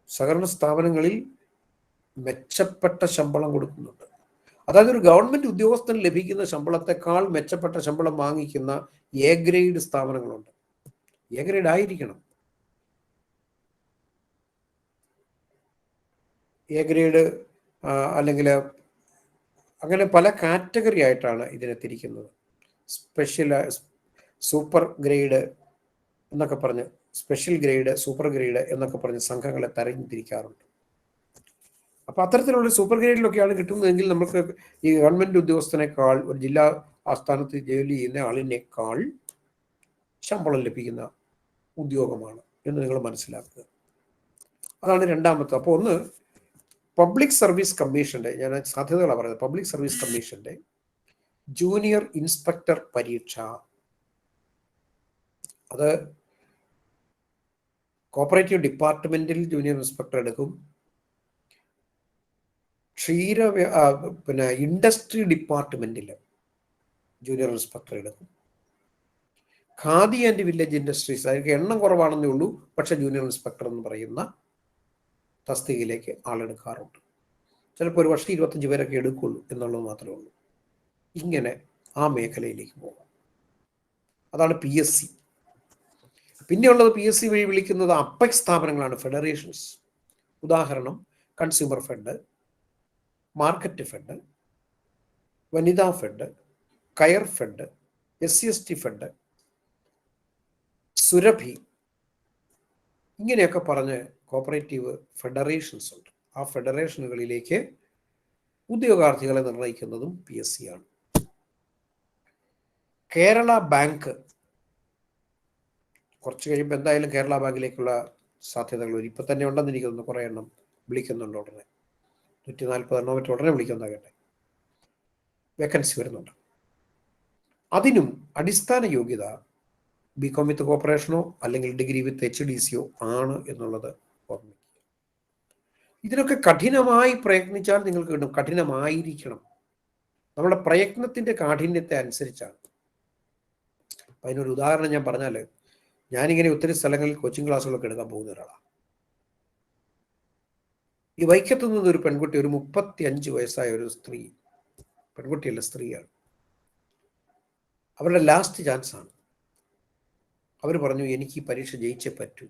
സഹകരണ സ്ഥാപനങ്ങളിൽ മെച്ചപ്പെട്ട ശമ്പളം കൊടുക്കുന്നുണ്ട്. അതായത് ഒരു ഗവൺമെന്റ് ഉദ്യോഗസ്ഥന് ലഭിക്കുന്ന ശമ്പളത്തെക്കാൾ മെച്ചപ്പെട്ട ശമ്പളം വാങ്ങിക്കുന്ന A ഗ്രേഡ് സ്ഥാപനങ്ങളുണ്ട്. A ഗ്രേഡ് ആയിരിക്കണം. A ഗ്രേഡ് അല്ലെങ്കിൽ അങ്ങനെ പല കാറ്റഗറി ആയിട്ടാണ് ഇതിനെ തിരിക്കുന്നത്. സ്പെഷ്യൽ, സൂപ്പർ ഗ്രേഡ് എന്നൊക്കെ പറഞ്ഞ്, സ്പെഷ്യൽ ഗ്രേഡ്, സൂപ്പർ ഗ്രേഡ് എന്നൊക്കെ പറഞ്ഞ് സംഘങ്ങളെ തരംതിരിക്കാറുണ്ട്. അപ്പോൾ അത്തരത്തിലുള്ള സൂപ്പർ ഗ്രേഡിലൊക്കെയാണ് കിട്ടുന്നതെങ്കിൽ നമുക്ക് ഈ ഗവൺമെന്റ് ഉദ്യോഗസ്ഥനേക്കാൾ, ഒരു ജില്ലാ ആസ്ഥാനത്ത് ജോലി ചെയ്യുന്ന ആളിനേക്കാൾ ശമ്പളം ലഭിക്കുന്ന ഉദ്യോഗമാണ് എന്ന് നിങ്ങൾ മനസ്സിലാക്കുക. അതാണ് രണ്ടാമത്തെ. അപ്പോൾ ഒന്ന്, പബ്ലിക് സർവീസ് കമ്മീഷന്റെ, ഞാൻ സാധ്യതകളാണ് പറയുന്നത്, പബ്ലിക് സർവീസ് കമ്മീഷന്റെ ജൂനിയർ ഇൻസ്പെക്ടർ പരീക്ഷ. അത് കോപ്പറേറ്റീവ് ഡിപ്പാർട്ട്മെന്റിൽ ജൂനിയർ ഇൻസ്പെക്ടർ എടുക്കും. ഇൻഡസ്ട്രി ഡിപ്പാർട്ട്മെന്റിൽ ജൂനിയർ ഇൻസ്പെക്ടർ എടുക്കും. ഖാദി ആൻഡ് വില്ലേജ് ഇൻഡസ്ട്രീസ്, അതിലേക്ക് എണ്ണം കുറവാണെന്നേ ഉള്ളൂ, പക്ഷെ ജൂനിയർ ഇൻസ്പെക്ടർ എന്ന് പറയുന്ന തസ്തികയിലേക്ക് ആളെടുക്കാറുണ്ട്. ചിലപ്പോൾ ഒരു വർഷം 25 പേരൊക്കെ എടുക്കുള്ളൂ എന്നുള്ളത് മാത്രമേ ഉള്ളൂ. ഇങ്ങനെ ആ മേഖലയിലേക്ക് പോകും. അതാണ് PSC. പിന്നെയുള്ളത് PSC വഴി വിളിക്കുന്നത് അപ്പെക്സ് സ്ഥാപനങ്ങളാണ്, ഫെഡറേഷൻസ്. ഉദാഹരണം, കൺസ്യൂമർ ഫെഡ്, മാർക്കറ്റ് ഫെഡ്, വനിതാ ഫെഡ്, കയർ ഫെഡ്, SC/ST ഫെഡ്, സുരഭി, ഇങ്ങനെയൊക്കെ പറഞ്ഞ് കോപ്പറേറ്റീവ് ഫെഡറേഷൻസ് ഉണ്ട്. ആ ഫെഡറേഷനുകളിലേക്ക് ഉദ്യോഗാർത്ഥികളെ നിർണ്ണയിക്കുന്നതും PSC ആണ്. കേരള ബാങ്ക്, കുറച്ച് കഴിയുമ്പോൾ എന്തായാലും കേരള ബാങ്കിലേക്കുള്ള സാധ്യതകൾ വരും. ഇപ്പം തന്നെ ഉണ്ടെന്ന് എനിക്ക് തോന്നുന്നു, കുറേ എണ്ണം വിളിക്കുന്നുണ്ട്. ഉടനെ 140 എണ്ണം മറ്റും ഉടനെ വിളിക്കുന്നതാകട്ടെ, വേക്കൻസി വരുന്നുണ്ട്. അതിനും അടിസ്ഥാന യോഗ്യത BCom വിത്ത് കോർപ്പറേഷനോ അല്ലെങ്കിൽ ഡിഗ്രി വിത്ത് HDCയോ ആണ് എന്നുള്ളത് ഓർമ്മിക്കുക. ഇതിനൊക്കെ കഠിനമായി പ്രയത്നിച്ചാൽ നിങ്ങൾക്ക് കിട്ടും. കഠിനമായിരിക്കണം. നമ്മുടെ പ്രയത്നത്തിന്റെ കാഠിന്യത്തെ അനുസരിച്ചാണ്. അതിനൊരു ഉദാഹരണം ഞാൻ പറഞ്ഞാൽ, ഞാനിങ്ങനെ ഒത്തിരി സ്ഥലങ്ങളിൽ കോച്ചിങ് ക്ലാസ്സുകളൊക്കെ എടുക്കാൻ പോകുന്ന ഒരാളാണ്. ഈ വൈക്കത്തു നിന്നൊരു പെൺകുട്ടി, ഒരു 35 വയസ്സായ ഒരു സ്ത്രീ, പെൺകുട്ടിയല്ല സ്ത്രീയാണ്, അവരുടെ ലാസ്റ്റ് ചാൻസ് ആണ്. അവർ പറഞ്ഞു, എനിക്ക് ഈ പരീക്ഷ ജയിച്ചേ പറ്റൂ.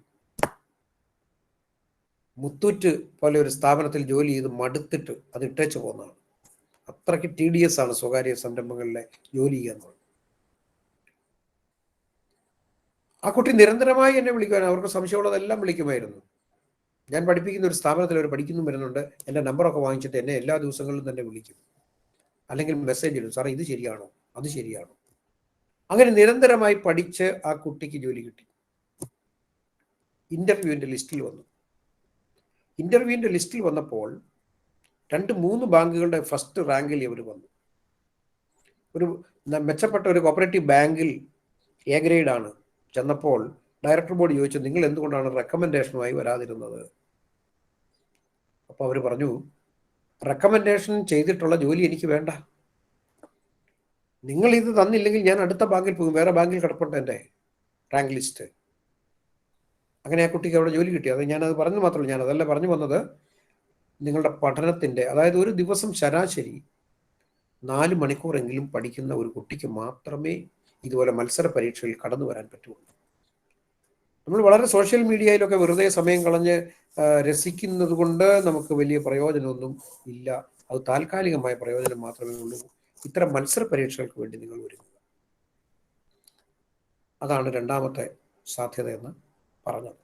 മുത്തൂറ്റ് പോലെ ഒരു സ്ഥാപനത്തിൽ ജോലി ചെയ്ത് മടുത്തിട്ട് അത് ഇട്ടേച്ച് പോകുന്നതാണ്. അത്രയ്ക്ക് TDS ആണ് സ്വകാര്യ സംരംഭങ്ങളിലെ ജോലി ചെയ്യുക എന്നുള്ളത്. ആ കുട്ടി നിരന്തരമായി എന്നെ വിളിക്കുവാൻ, അവർക്ക് സംശയമുള്ളതെല്ലാം വിളിക്കുമായിരുന്നു. ഞാൻ പഠിപ്പിക്കുന്ന ഒരു സ്ഥാപനത്തിൽ അവർ പഠിക്കുന്നു വരുന്നുണ്ട്, എൻ്റെ നമ്പറൊക്കെ വാങ്ങിച്ചിട്ട് എന്നെ എല്ലാ ദിവസങ്ങളിലും തന്നെ വിളിക്കും, അല്ലെങ്കിൽ മെസ്സേജ് ഇടും, സാറേ ഇത് ശരിയാണോ, അത് ശരിയാണോ. അങ്ങനെ നിരന്തരമായി പഠിച്ച് ആ കുട്ടിക്ക് ജോലി കിട്ടി. ഇന്റർവ്യൂവിൻ്റെ ലിസ്റ്റിൽ വന്നു. ഇന്റർവ്യൂവിൻ്റെ ലിസ്റ്റിൽ വന്നപ്പോൾ 2-3 ബാങ്കുകളുടെ ഫസ്റ്റ് റാങ്കിൽ ഇവർ വന്നു. ഒരു മെച്ചപ്പെട്ട ഒരു കോപ്പറേറ്റീവ് ബാങ്കിൽ എ ഗ്രേഡ് ആണ്. ചെന്നപ്പോൾ ഡയറക്ടർ ബോർഡ് ചോദിച്ചു, നിങ്ങൾ എന്തുകൊണ്ടാണ് റെക്കമെൻഡേഷനുമായി വരാതിരുന്നത്? അപ്പോൾ അവർ പറഞ്ഞു, റെക്കമെൻഡേഷൻ ചെയ്തിട്ടുള്ള ജോലി എനിക്ക് വേണ്ട, നിങ്ങൾ ഇത് തന്നില്ലെങ്കിൽ ഞാൻ അടുത്ത ബാങ്കിൽ പോകും, വേറെ ബാങ്കിൽ കിടപ്പുണ്ട് എൻ്റെ റാങ്ക് ലിസ്റ്റ്. അങ്ങനെ ആ കുട്ടിക്ക് അവിടെ ജോലി കിട്ടി. അത് ഞാനത് പറഞ്ഞു മാത്രമല്ല, ഞാൻ അതല്ല പറഞ്ഞു വന്നത്, നിങ്ങളുടെ പഠനത്തിൻ്റെ, അതായത് ഒരു ദിവസം ശരാശരി 4 മണിക്കൂറെങ്കിലും പഠിക്കുന്ന ഒരു കുട്ടിക്ക് മാത്രമേ ഇതുപോലെ മത്സര പരീക്ഷയിൽ കടന്നു വരാൻ പറ്റുള്ളൂ. നമ്മൾ വളരെ സോഷ്യൽ മീഡിയയിലൊക്കെ വെറുതെ സമയം കളഞ്ഞ് രസിക്കുന്നത് കൊണ്ട് നമുക്ക് വലിയ പ്രയോജനമൊന്നും ഇല്ല. അത് താൽക്കാലികമായ പ്രയോജനം മാത്രമേ ഉള്ളൂ. ഇത്തരം മത്സര പരീക്ഷകൾക്ക് വേണ്ടി നിങ്ങൾ ഒരുങ്ങുക. അതാണ് രണ്ടാമത്തെ സാധ്യത എന്ന് പറഞ്ഞത്.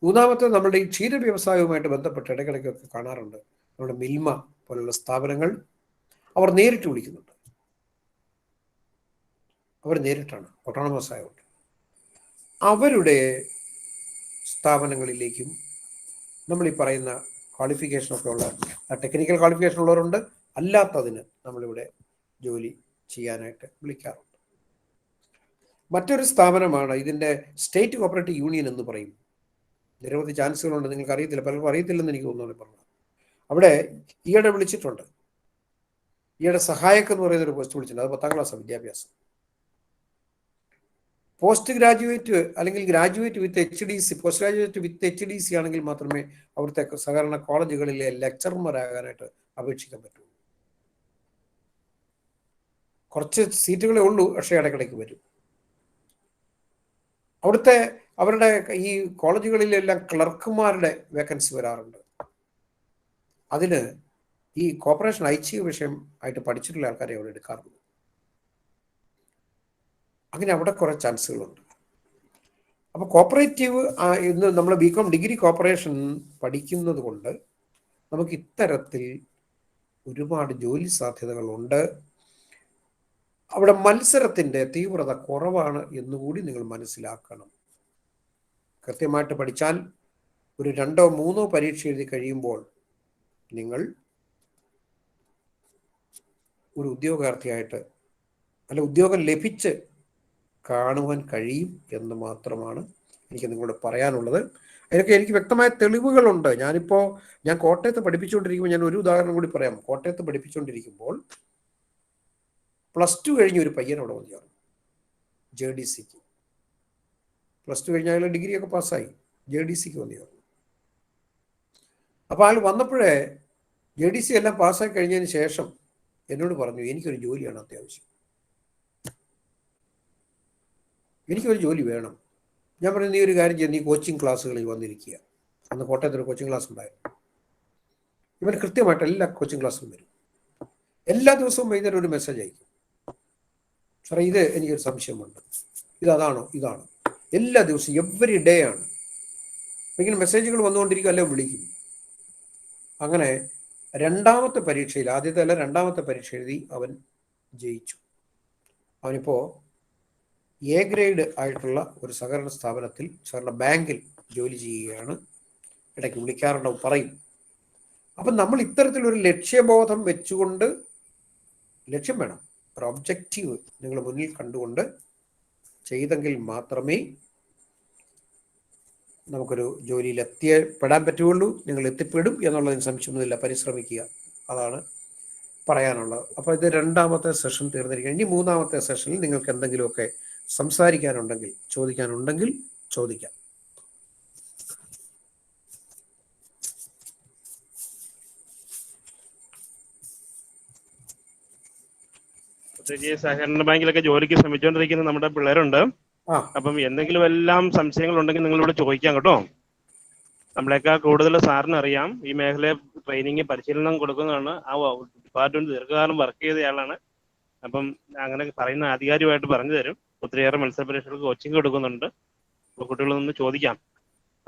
മൂന്നാമത്തെ, നമ്മുടെ ഈ ക്ഷീര വ്യവസായവുമായിട്ട് ബന്ധപ്പെട്ട് ഇടയ്ക്കിടയ്ക്കൊക്കെ കാണാറുണ്ട്, നമ്മുടെ മിൽമ പോലുള്ള സ്ഥാപനങ്ങൾ അവർ നേരിട്ട് വിളിക്കുന്നുണ്ട്. അവർ നേരിട്ടാണ്, ഓട്ടോണമസ് ആയതുകൊണ്ട് അവരുടെ സ്ഥാപനങ്ങളിലേക്കും നമ്മൾ ഈ പറയുന്ന ക്വാളിഫിക്കേഷനൊക്കെ ഉള്ള, ടെക്നിക്കൽ ക്വാളിഫിക്കേഷൻ ഉള്ളവരുണ്ട്, അല്ലാത്തതിന് നമ്മളിവിടെ ജോലി ചെയ്യാനായിട്ട് വിളിക്കാറുണ്ട്. മറ്റൊരു സ്ഥാപനമാണ് ഇതിൻ്റെ സ്റ്റേറ്റ് കോപ്പറേറ്റീവ് യൂണിയൻ എന്ന് പറയും. നിരവധി ചാൻസുകളുണ്ട്, നിങ്ങൾക്ക് അറിയത്തില്ല, പലർക്കും അറിയത്തില്ലെന്ന് എനിക്ക് തോന്നുന്നു പറഞ്ഞു. അവിടെ ഈയിടെ വിളിച്ചിട്ടുണ്ട്, ഈയിടെ സഹായക് എന്ന് പറയുന്ന ഒരു പോസ്റ്റ് വിളിച്ചിട്ടുണ്ട്. അത് 10ാം ക്ലാസ് വിദ്യാഭ്യാസം. പോസ്റ്റ് ഗ്രാജുവേറ്റ് അല്ലെങ്കിൽ ഗ്രാജുവേറ്റ് വിത്ത് HDC, പോസ്റ്റ് ഗ്രാജുവേറ്റ് വിത്ത് HDC ആണെങ്കിൽ മാത്രമേ അവിടുത്തെ സഹകരണ കോളേജുകളിലെ ലെക്ചർമാരാകാനായിട്ട് അപേക്ഷിക്കാൻ പറ്റുള്ളൂ. കുറച്ച് സീറ്റുകളേ ഉള്ളൂ, പക്ഷേ ഇടയ്ക്കിടയ്ക്ക് വരും. അവിടുത്തെ അവരുടെ ഈ കോളേജുകളിലെല്ലാം ക്ലർക്കുമാരുടെ വേക്കൻസി വരാറുണ്ട്. അതിന് ഈ കോർപ്പറേഷൻ ഐച്ഛിക വിഷയം ആയിട്ട് പഠിച്ചിട്ടുള്ള ആൾക്കാരെ അവിടെ എടുക്കാറുള്ളൂ. അങ്ങനെ അവിടെ കുറേ ചാൻസുകളുണ്ട്. അപ്പോൾ കോപ്പറേറ്റീവ് ഇന്ന് നമ്മൾ BCom ഡിഗ്രി കോർപ്പറേഷൻ പഠിക്കുന്നത് കൊണ്ട് നമുക്ക് ഇത്തരത്തിൽ ഒരുപാട് ജോലി സാധ്യതകളുണ്ട്. അവിടെ മത്സരത്തിൻ്റെ തീവ്രത കുറവാണ് എന്നുകൂടി നിങ്ങൾ മനസ്സിലാക്കണം. കൃത്യമായിട്ട് പഠിച്ചാൽ ഒരു 2-3 പരീക്ഷ എഴുതി കഴിയുമ്പോൾ നിങ്ങൾ ഒരു ഉദ്യോഗാർത്ഥിയായിട്ട് അല്ല ഉദ്യോഗം ലഭിച്ച് കാണുവാൻ കഴിയും എന്ന് മാത്രമാണ് എനിക്ക് നിങ്ങളോട് പറയാനുള്ളത്. അതിനൊക്കെ എനിക്ക് വ്യക്തമായ തെളിവുകളുണ്ട്. ഞാൻ കോട്ടയത്ത് പഠിപ്പിച്ചുകൊണ്ടിരിക്കുമ്പോൾ, ഞാൻ ഒരു ഉദാഹരണം കൂടി പറയാം. കോട്ടയത്ത് പഠിപ്പിച്ചുകൊണ്ടിരിക്കുമ്പോൾ +2 കഴിഞ്ഞ ഒരു പയ്യൻ അവിടെ വന്നു ചേർന്നു JDCക്ക്. +2 കഴിഞ്ഞ അയാൾ ഡിഗ്രിയൊക്കെ പാസ്സായി, JDCക്ക് വന്നു ചേർന്നു. അപ്പോൾ അയാൾ വന്നപ്പോഴേ JDC എല്ലാം പാസ്സായി കഴിഞ്ഞതിന് ശേഷം എന്നോട് പറഞ്ഞു, എനിക്കൊരു ജോലിയാണ് അത്യാവശ്യം, എനിക്കൊരു ജോലി വേണം. ഞാൻ പറഞ്ഞു, നീ ഒരു കാര്യം ചെയ്ത്, നീ കോച്ചിങ് ക്ലാസ്സുകളിൽ വന്നിരിക്കുക. അന്ന് കോട്ടയത്തൊരു കോച്ചിങ് ക്ലാസ് ഉണ്ടായിരുന്നു. ഇവൻ കൃത്യമായിട്ട് എല്ലാ കോച്ചിങ് ക്ലാസ്സിലും വരും. എല്ലാ ദിവസവും വൈകുന്നേരം ഒരു മെസ്സേജ് അയക്കും, സാറേ ഇത് എനിക്കൊരു സംശയമുണ്ട്, ഇതാണോ ഇതാണ്. എല്ലാ ദിവസവും എവറി ഡേ ആണ് ഇങ്ങനെ മെസ്സേജുകൾ വന്നുകൊണ്ടിരിക്കും, അല്ലെ വിളിക്കും. അങ്ങനെ രണ്ടാമത്തെ പരീക്ഷയിൽ, ആദ്യത്തെ അല്ല രണ്ടാമത്തെ പരീക്ഷ എഴുതി അവൻ ജയിച്ചു. അവനിപ്പോൾ എ ഗ്രേഡ് ആയിട്ടുള്ള ഒരു സഹകരണ സ്ഥാപനത്തിൽ, സഹകരണ ബാങ്കിൽ ജോലി ചെയ്യുകയാണ്. ഇടയ്ക്ക് വിളിക്കാറുണ്ടാവും, പറയും. അപ്പം നമ്മൾ ഇത്തരത്തിലൊരു ലക്ഷ്യബോധം വെച്ചുകൊണ്ട്, ലക്ഷ്യം വേണം, ഒരു ഒബ്ജക്റ്റീവ് നിങ്ങൾ മുന്നിൽ കണ്ടുകൊണ്ട് ചെയ്തെങ്കിൽ മാത്രമേ നമുക്കൊരു ജോലിയിൽ എത്തിപ്പെടാൻ പറ്റുള്ളൂ. നിങ്ങൾ എത്തിപ്പെടും എന്നുള്ളതിന് സംശയമൊന്നുമില്ല, പരിശ്രമിക്കുക, അതാണ് പറയാനുള്ളത്. അപ്പോൾ ഇത് രണ്ടാമത്തെ സെഷൻ തീർന്നിരിക്കുകയാണ്. ഇനി മൂന്നാമത്തെ സെഷനിൽ നിങ്ങൾക്ക് എന്തെങ്കിലുമൊക്കെ സംസാരിക്കാനുണ്ടെങ്കിൽ, ചോദിക്കാനുണ്ടെങ്കിൽ ചോദിക്കാം. സഹകരണ ബാങ്കിലൊക്കെ ജോലിക്ക് ശ്രമിച്ചുകൊണ്ടിരിക്കുന്ന നമ്മുടെ പിള്ളേരുണ്ട്. അപ്പം എന്തെങ്കിലും എല്ലാം സംശയങ്ങൾ ഉണ്ടെങ്കിൽ നിങ്ങളിവിടെ ചോദിക്കാം കേട്ടോ. നമ്മളെക്കാൾ കൂടുതൽ സാറിന് അറിയാം. ഈ മേഖലയെ ട്രെയിനിങ് പരിശീലനം കൊടുക്കുന്നതാണ്. ആ ഡിപ്പാർട്ട്മെന്റ് ദീർഘകാലം വർക്ക് ചെയ്തയാളാണ്. അപ്പം അങ്ങനെ പറയുന്ന ആധികാരികമായിട്ട് പറഞ്ഞു തരും. ഒത്തിരിയേറെ മത്സര പരീക്ഷകൾക്ക് കോച്ചിങ് കൊടുക്കുന്നുണ്ട്. അപ്പോൾ കുട്ടികളിൽ നിന്ന് ചോദിക്കാം.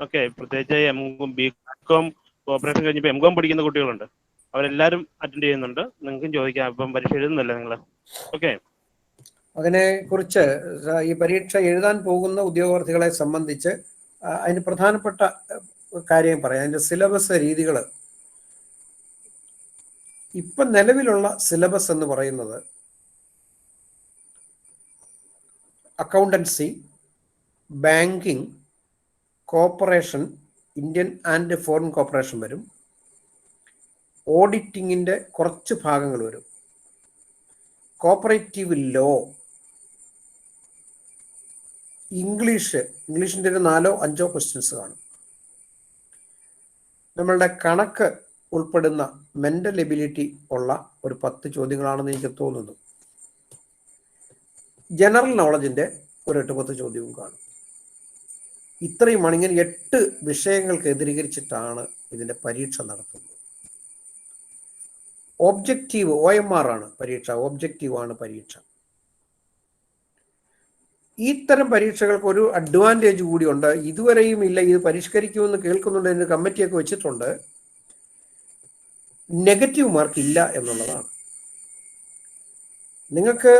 ഓക്കെ, പ്രത്യേകിച്ച് ബികോം കോപ്പറേഷൻ കഴിഞ്ഞപ്പോൾ എംകോം പഠിക്കുന്ന കുട്ടികളുണ്ട്. അവരെല്ലാവരും അറ്റൻഡ് ചെയ്യുന്നുണ്ട്. നിങ്ങൾക്കും ചോദിക്കാം. ഇപ്പം പരീക്ഷ എഴുതുന്നല്ലേ നിങ്ങൾ? ഓക്കെ, അതിനെ കുറിച്ച് ഈ പരീക്ഷ എഴുതാൻ പോകുന്ന ഉദ്യോഗാർത്ഥികളെ സംബന്ധിച്ച് അതിന് പ്രധാനപ്പെട്ട കാര്യം പറയാം. അതിൻ്റെ സിലബസ് രീതികൾ ഇപ്പം നിലവിലുള്ള സിലബസ് എന്ന് പറയുന്നത് accountancy, banking, corporation, Indian and foreign corporation വരും. ഓഡിറ്റിങ്ങിൻ്റെ കുറച്ച് ഭാഗങ്ങൾ വരും. കോപ്പറേറ്റീവ് ലോ, ഇംഗ്ലീഷിൻ്റെ ഒരു 4-5 ക്വസ്റ്റ്യൻസ് കാണും. നമ്മളുടെ കണക്ക് ഉൾപ്പെടുന്ന മെൻ്റൽ എബിലിറ്റി ഉള്ള ഒരു 10 ചോദ്യങ്ങളാണെന്ന് എനിക്ക് തോന്നുന്നു. ജനറൽ നോളജിൻ്റെ ഒരു 8-10 ചോദ്യവും കാണും. ഇത്രയുമാണ്. ഇങ്ങനെ 8 വിഷയങ്ങൾ കേന്ദ്രീകരിച്ചിട്ടാണ് ഇതിൻ്റെ പരീക്ഷ നടത്തുന്നത്. ഒബ്ജക്റ്റീവ് OMR ആണ് പരീക്ഷ. ഒബ്ജക്റ്റീവ് ആണ് പരീക്ഷ. ഇത്തരം പരീക്ഷകൾക്ക് ഒരു അഡ്വാൻറ്റേജ് കൂടിയുണ്ട്. ഇതുവരെയും ഇല്ല, ഇത് പരിഷ്കരിക്കുമെന്ന് കേൾക്കുന്നുണ്ട്. ഇതിന് കമ്മിറ്റിയൊക്കെ വെച്ചിട്ടുണ്ട്. നെഗറ്റീവ് മാർക്ക് ഇല്ല എന്നുള്ളതാണ്. നിങ്ങൾക്ക്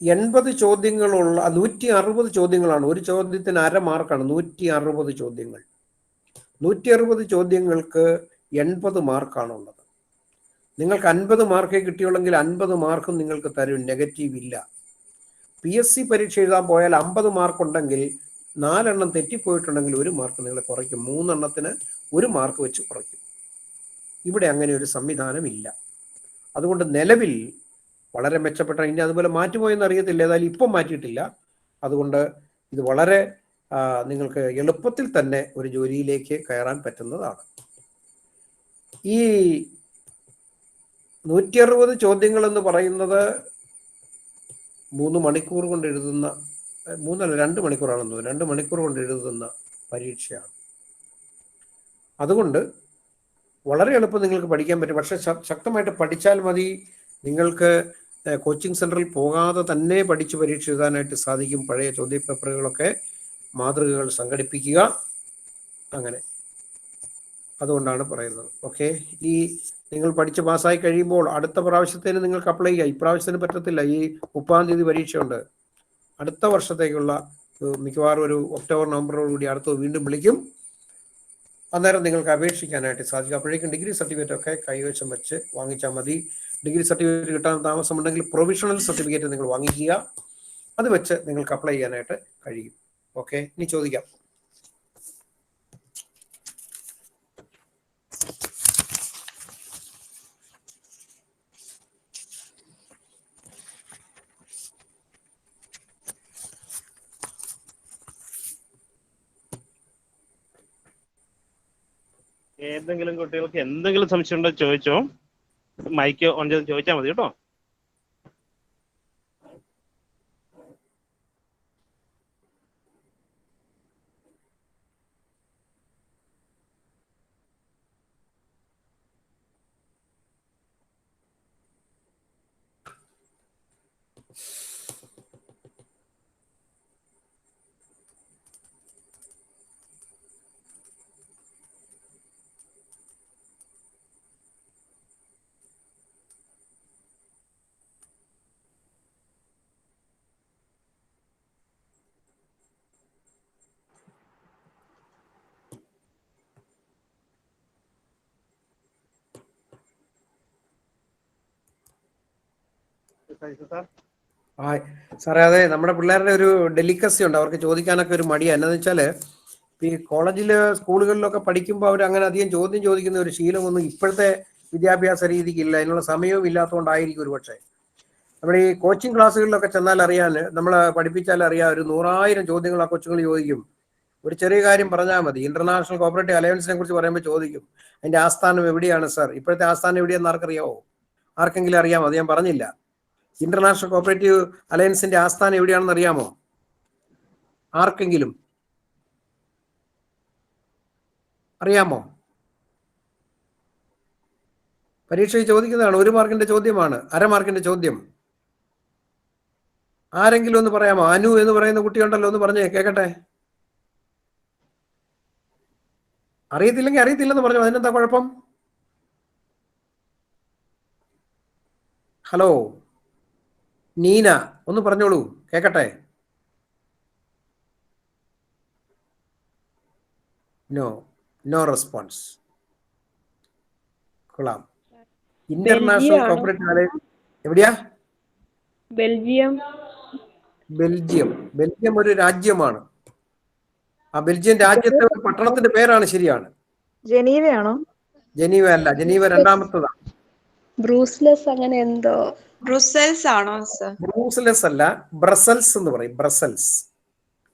80 ചോദ്യങ്ങളുള്ള 160 ചോദ്യങ്ങളാണ്. ഒരു ചോദ്യത്തിന് 1/2 മാർക്കാണ്. 160 ചോദ്യങ്ങൾ. 160 ചോദ്യങ്ങൾക്ക് 80 മാർക്കാണുള്ളത്. നിങ്ങൾക്ക് 50 മാർക്കേ കിട്ടിയുള്ളെങ്കിൽ 50 മാർക്കും നിങ്ങൾക്ക് തരും. നെഗറ്റീവ് ഇല്ല. PSC പരീക്ഷ എഴുതാൻ പോയാൽ 50 മാർക്ക് ഉണ്ടെങ്കിൽ 4 എണ്ണം തെറ്റിപ്പോയിട്ടുണ്ടെങ്കിൽ 1 മാർക്ക് നിങ്ങളെ കുറയ്ക്കും. 3 എണ്ണത്തിന് 1 മാർക്ക് വെച്ച് കുറയ്ക്കും. ഇവിടെ അങ്ങനെ ഒരു സംവിധാനം ഇല്ല. അതുകൊണ്ട് നിലവിൽ വളരെ മെച്ചപ്പെട്ട, ഇനി അതുപോലെ മാറ്റുപോയെന്ന് അറിയത്തില്ല, ഏതായാലും ഇപ്പം മാറ്റിയിട്ടില്ല. അതുകൊണ്ട് ഇത് വളരെ നിങ്ങൾക്ക് എളുപ്പത്തിൽ തന്നെ ഒരു ജോലിയിലേക്ക് കയറാൻ പറ്റുന്നതാണ്. ഈ 160 ചോദ്യങ്ങൾ എന്ന് പറയുന്നത് 3 മണിക്കൂർ കൊണ്ട് എഴുതുന്ന, 2 മണിക്കൂറാണെന്ന് തോന്നുന്നു, 2 മണിക്കൂർ കൊണ്ട് എഴുതുന്ന പരീക്ഷയാണ്. അതുകൊണ്ട് വളരെ എളുപ്പം നിങ്ങൾക്ക് പഠിക്കാൻ പറ്റും. പക്ഷെ ശക്തമായിട്ട് പഠിച്ചാൽ മതി. നിങ്ങൾക്ക് കോച്ചിങ് സെൻറ്ററിൽ പോകാതെ തന്നെ പഠിച്ച് പരീക്ഷ എഴുതാനായിട്ട് സാധിക്കും. പഴയ ചോദ്യപേപ്പറുകളൊക്കെ മാതൃകകൾ സംഘടിപ്പിക്കുക, അങ്ങനെ. അതുകൊണ്ടാണ് പറയുന്നത്. ഓക്കെ, ഈ നിങ്ങൾ പഠിച്ച് പാസ്സായി കഴിയുമ്പോൾ അടുത്ത പ്രാവശ്യത്തേന് നിങ്ങൾക്ക് അപ്ലൈ ചെയ്യാം. ഇപ്രാവശ്യത്തിന് പറ്റത്തില്ല. ഈ 30-ാം തീയതി പരീക്ഷയുണ്ട്. അടുത്ത വർഷത്തേക്കുള്ള മിക്കവാറും ഒരു ഒക്ടോബർ നവംബറോടുകൂടി അടുത്ത് വീണ്ടും വിളിക്കും. അന്നേരം നിങ്ങൾക്ക് അപേക്ഷിക്കാനായിട്ട് സാധിക്കും. അപ്പോഴേക്കും ഡിഗ്രി സർട്ടിഫിക്കറ്റ് ഒക്കെ കൈവശം വെച്ച് വാങ്ങിച്ചാൽ മതി. ഡിഗ്രി സർട്ടിഫിക്കറ്റ് കിട്ടാൻ താമസമുണ്ടെങ്കിൽ പ്രൊവിഷണൽ സർട്ടിഫിക്കറ്റ് നിങ്ങൾ വാങ്ങിക്കുക. അത് വെച്ച് നിങ്ങൾക്ക് അപ്ലൈ ചെയ്യാനായിട്ട് കഴിയും. ഓക്കെ, ഇനി ചോദിക്കാം. ഏതെങ്കിലും കുട്ടികൾക്ക് എന്തെങ്കിലും സംശയം ഉണ്ടോ ചോദിച്ചോ. മൈക്ക് ഓൺ ചെയ്ത് ചോദിച്ചാൽ മതി കേട്ടോ. സാറേ, അതെ, നമ്മുടെ പിള്ളേരുടെ ഒരു ഡെലിക്കസി ഉണ്ട്. അവർക്ക് ചോദിക്കാനൊക്കെ ഒരു മടിയാണ്. എന്നാന്ന് വെച്ചാൽ ഈ കോളേജിൽ സ്കൂളുകളിലൊക്കെ പഠിക്കുമ്പോൾ അവർ അങ്ങനെ അധികം ചോദ്യം ചോദിക്കുന്ന ഒരു ശീലമൊന്നും ഇപ്പോഴത്തെ വിദ്യാഭ്യാസ രീതിക്കില്ല. അതിനുള്ള സമയവും ഇല്ലാത്തതുകൊണ്ടായിരിക്കും ഒരു പക്ഷേ. നമ്മുടെ ഈ കോച്ചിങ് ക്ലാസ്സുകളിലൊക്കെ ചെന്നാൽ അറിയാൻ, നമ്മൾ പഠിപ്പിച്ചാൽ അറിയാം, ഒരു 100,000 ചോദ്യങ്ങൾ ആ കൊച്ചുങ്ങൾ ചോദിക്കും. ഒരു ചെറിയ കാര്യം പറഞ്ഞാൽ മതി. ഇന്റർനാഷണൽ കോപ്പറേറ്റീവ് അലയൻസിനെ കുറിച്ച് പറയുമ്പോൾ ചോദിക്കും, അതിൻ്റെ ആസ്ഥാനം എവിടെയാണ് സാർ? ഇപ്പോഴത്തെ ആസ്ഥാനം എവിടെയാണെന്ന് ആർക്കറിയാമോ? ആർക്കെങ്കിലും അറിയാമോ? അത് ഞാൻ പറഞ്ഞില്ല. ഇന്റർനാഷണൽ കോപ്പറേറ്റീവ് അലയൻസിന്റെ ആസ്ഥാനം എവിടെയാണെന്ന് അറിയാമോ ആർക്കെങ്കിലും? അറിയാമോ? പരീക്ഷയിൽ ചോദിക്കുന്നതാണ്. 1 മാർക്കിന്റെ ചോദ്യമാണ്, 1/2 മാർക്കിന്റെ ചോദ്യം. ആരെങ്കിലും ഒന്ന് പറയാമോ? അനു എന്ന് പറയുന്ന കുട്ടിയുണ്ടല്ലോ, ഒന്ന് പറഞ്ഞേ കേക്കട്ടെ. അറിയത്തില്ലെങ്കിൽ അറിയത്തില്ലെന്ന് പറഞ്ഞു, അതിനെന്താ കുഴപ്പം? ഹലോ നീന, ഒന്ന് പറഞ്ഞോളൂ കേക്കട്ടെ. No response. കൊള്ളാം. ഇന്റർനാഷണൽ കോർപ്പറേറ്റ് നാലേജ് എവിടെയാ? ബെൽജിയം. ബെൽജിയം ഒരു രാജ്യമാണ്. ആ ബെൽജിയം രാജ്യത്തെ ഒരു പട്ടണത്തിന്റെ പേരാണ്. ശരിയാണ്. ജനീവയാണോ? ജനീവ അല്ല, ജനീവ രണ്ടാമത്തതാണ്. ബ്രൂസ്ലെസ് അങ്ങനെ എന്തോ. ബ്രുസൽസ് ആണോ സർ? ബ്രൂസലസ് അല്ല, ബ്രസൽസ് എന്ന് പറയും. ബ്രസൽസ്,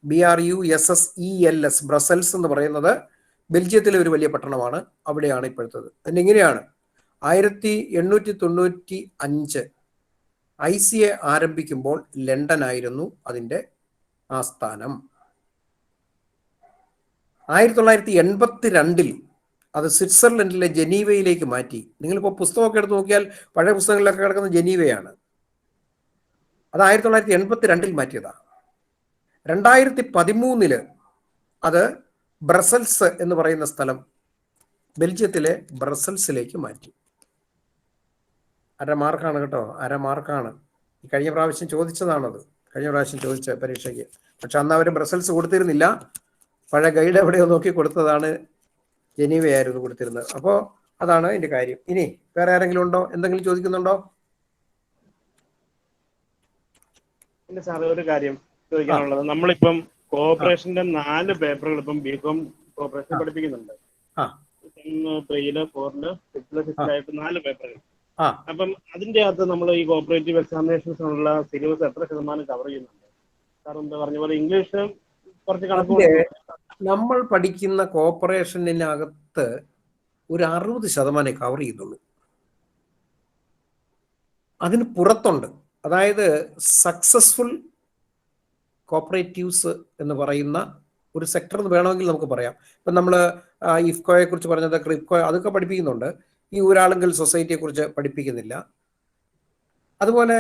BRUSSELS, ബ്രസൽസ് എന്ന് പറയുന്നത് ബെൽജിയത്തിലെ ഒരു വലിയ പട്ടണമാണ്. അവിടെയാണ് ഇപ്പോഴത്തത്. അതിനെങ്ങനെയാണ് 1895 ICA ആരംഭിക്കുമ്പോൾ ലണ്ടൻ ആയിരുന്നു അതിന്റെ ആസ്ഥാനം. 1982 അത് സ്വിറ്റ്സർലൻഡിലെ ജനീവയിലേക്ക് മാറ്റി. നിങ്ങളിപ്പോൾ പുസ്തകമൊക്കെ എടുത്ത് നോക്കിയാൽ പഴയ പുസ്തകങ്ങളിലൊക്കെ കിടക്കുന്ന ജനീവയാണ്. അത് 1982 മാറ്റിയതാണ്. 2013 അത് ബ്രസൽസ് എന്ന് പറയുന്ന സ്ഥലം ബെൽജിയത്തിലെ ബ്രസൽസിലേക്ക് മാറ്റി. അരമാർക്കാണ് കേട്ടോ, അരമാർക്കാണ്. കഴിഞ്ഞ പ്രാവശ്യം ചോദിച്ചതാണത്, കഴിഞ്ഞ പ്രാവശ്യം ചോദിച്ച പരീക്ഷയ്ക്ക്. പക്ഷെ അന്ന് അവർ ബ്രസൽസ് കൊടുത്തിരുന്നില്ല, പഴയ ഗൈഡ് എവിടെയോ നോക്കി കൊടുത്തതാണ്, ജനീവയായിരുന്നു കൊടുത്തിരുന്നത്. അപ്പോൾ അതാണ് അതിന്റെ കാര്യം. ഇനി വേറെ ആരെങ്കിലും ഉണ്ടോ? എന്തെങ്കിലും ചോദിക്കുന്നുണ്ടോ? പിന്നെ സാറേ ഒരു കാര്യം ചോദിക്കാനുള്ളത്, നമ്മളിപ്പം കോഓപ്പറേഷന്റെ 4 പേപ്പറുകൾ ഇപ്പം ബികോം കോഓപ്പറേഷൻ പഠിപ്പിക്കുന്നുണ്ട്. പ്രീല്, 4ല്, 6ല്, 6ലായിട്ട് 4 പേപ്പറുകൾ. അപ്പം അതിന്റെ അകത്ത് നമ്മൾ ഈ കോഓപ്പറേറ്റീവ് എക്സാമിനേഷൻസിനുള്ള സിലബസ് എത്ര ശതമാനം കവർ ചെയ്യുന്നുണ്ട്? സാർ എന്താ പറഞ്ഞ പോലെ ഇംഗ്ലീഷ് കുറച്ച് കണക്ക് നമ്മൾ പഠിക്കുന്ന കോഓപ്പറേഷനകത്ത് ഒരു 60% കവർ ചെയ്യുന്നുള്ളൂ. അതിന് പുറത്തുണ്ട്. അതായത് സക്സസ്ഫുൾ കോപ്പറേറ്റീവ്സ് എന്ന് പറയുന്ന ഒരു സെക്ടർ എന്ന് വേണമെങ്കിൽ നമുക്ക് പറയാം. ഇപ്പം നമ്മൾ ഇഫ്കോയെ കുറിച്ച് പറഞ്ഞത്, ക്രിപ്കോ, അതൊക്കെ പഠിപ്പിക്കുന്നുണ്ട്. ഈ ഊരാളുങ്കൽ സൊസൈറ്റിയെ കുറിച്ച് പഠിപ്പിക്കുന്നില്ല. അതുപോലെ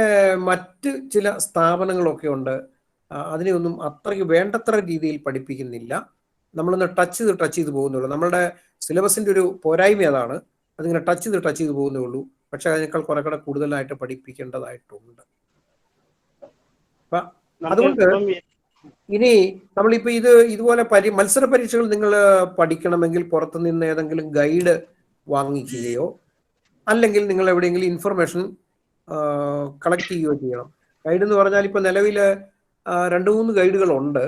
മറ്റ് ചില സ്ഥാപനങ്ങളൊക്കെ ഉണ്ട്, അതിനെയൊന്നും അത്രയ്ക്ക് വേണ്ടത്ര രീതിയിൽ പഠിപ്പിക്കുന്നില്ല. നമ്മളൊന്ന് ടച്ച് ചെയ്ത് പോകുന്നുള്ളൂ. നമ്മളുടെ സിലബസിന്റെ ഒരു പോരായ്മ അതാണ്. അതിങ്ങനെ ടച്ച് ചെയ്ത് പോകുന്നേ ഉള്ളൂ. പക്ഷെ അതിനേക്കാൾ കുറെ കൂടെ കൂടുതലായിട്ട് പഠിപ്പിക്കേണ്ടതായിട്ടുണ്ട്. അതുകൊണ്ട് ഇനി നമ്മളിപ്പോ ഇതുപോലെ മത്സര പരീക്ഷകൾ നിങ്ങൾ പഠിക്കണമെങ്കിൽ പുറത്തുനിന്ന് ഏതെങ്കിലും ഗൈഡ് വാങ്ങിക്കുകയോ അല്ലെങ്കിൽ നിങ്ങൾ എവിടെയെങ്കിലും ഇൻഫർമേഷൻ കളക്ട് ചെയ്യുകയോ ചെയ്യണം. ഗൈഡ് എന്ന് പറഞ്ഞാൽ ഇപ്പൊ നിലവിൽ 2-3 ഗൈഡുകളുണ്ട്.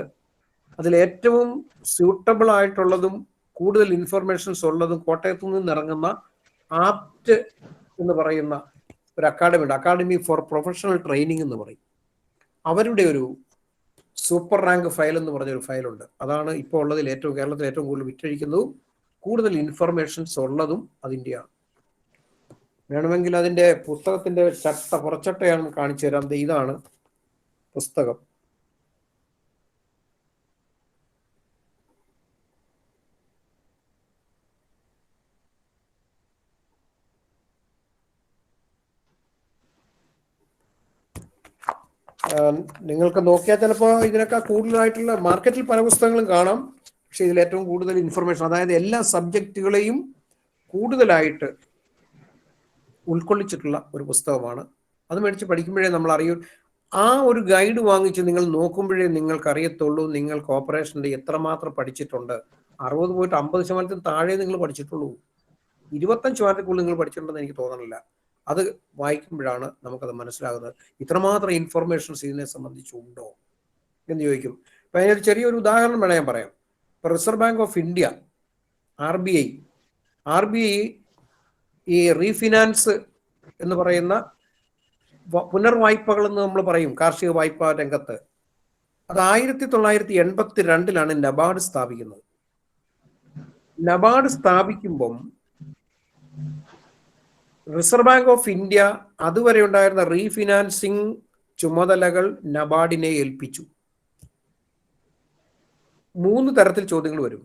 അതിൽ ഏറ്റവും സ്യൂട്ടബിൾ ആയിട്ടുള്ളതും കൂടുതൽ ഇൻഫർമേഷൻസ് ഉള്ളതും കോട്ടയത്തു നിന്ന് ഇറങ്ങുന്ന ആപ്റ്റ് എന്ന് പറയുന്ന ഒരു അക്കാഡമി ഉണ്ട്, അക്കാഡമി ഫോർ പ്രൊഫഷണൽ ട്രെയിനിങ് എന്ന് പറയും. അവരുടെ ഒരു സൂപ്പർ റാങ്ക് ഫയൽ എന്ന് പറഞ്ഞൊരു ഫയലുണ്ട്. അതാണ് ഇപ്പോൾ ഉള്ളതിൽ കേരളത്തിൽ ഏറ്റവും കൂടുതൽ വിറ്റഴിക്കുന്നതും കൂടുതൽ ഇൻഫർമേഷൻസ് ഉള്ളതും അതിൻ്റെയാണ്. വേണമെങ്കിൽ അതിൻ്റെ പുസ്തകത്തിന്റെ പുറച്ചട്ടയാണ് കാണിച്ചു തരാം. ഇതാണ് പുസ്തകം. നിങ്ങൾക്ക് നോക്കിയാൽ ചിലപ്പോൾ ഇതിനൊക്കെ കൂടുതലായിട്ടുള്ള മാർക്കറ്റിൽ പല പുസ്തകങ്ങളും കാണാം. പക്ഷെ ഇതിൽ ഏറ്റവും കൂടുതൽ ഇൻഫർമേഷൻ, അതായത് എല്ലാ സബ്ജക്റ്റുകളെയും കൂടുതലായിട്ട് ഉൾക്കൊള്ളിച്ചിട്ടുള്ള ഒരു പുസ്തകമാണ്. അത് മേടിച്ച് പഠിക്കുമ്പോഴേ നമ്മൾ അറിയും. ആ ഒരു ഗൈഡ് വാങ്ങിച്ച് നിങ്ങൾ നോക്കുമ്പോഴേ നിങ്ങൾക്ക് അറിയത്തുള്ളൂ നിങ്ങൾ കോർപ്പറേഷൻ്റെ എത്രമാത്രം പഠിച്ചിട്ടുണ്ട്. 60 പോയിട്ട് 50% താഴെ നിങ്ങൾ പഠിച്ചിട്ടുള്ളൂ. 25% നിങ്ങൾ പഠിച്ചിട്ടുണ്ടെന്ന് എനിക്ക് തോന്നണില്ല. അത് വായിക്കുമ്പോഴാണ് നമുക്കത് മനസ്സിലാകുന്നത്. ഇത്രമാത്രം ഇൻഫർമേഷൻസ് ഇതിനെ സംബന്ധിച്ചുണ്ടോ എന്ന് ചോദിക്കും. അപ്പം അതിനൊരു ചെറിയൊരു ഉദാഹരണം വേണേൽ ഞാൻ പറയാം. ഇപ്പം reserve bank of India, RBI ഈ റീഫിനാൻസ് എന്ന് പറയുന്ന പുനർവായ്പകളെന്ന് നമ്മൾ പറയും കാർഷിക വായ്പാ രംഗത്ത്. അത് 1982 നബാർഡ് സ്ഥാപിക്കുന്നത്. നബാർഡ് സ്ഥാപിക്കുമ്പം റിസർവ് ബാങ്ക് ഓഫ് ഇന്ത്യ അതുവരെ ഉണ്ടായിരുന്ന റീഫിനാൻസിങ് ചുമതലകൾ നബാർഡിനെ ഏൽപ്പിച്ചു. 3 തരത്തിൽ ചോദ്യങ്ങൾ വരും.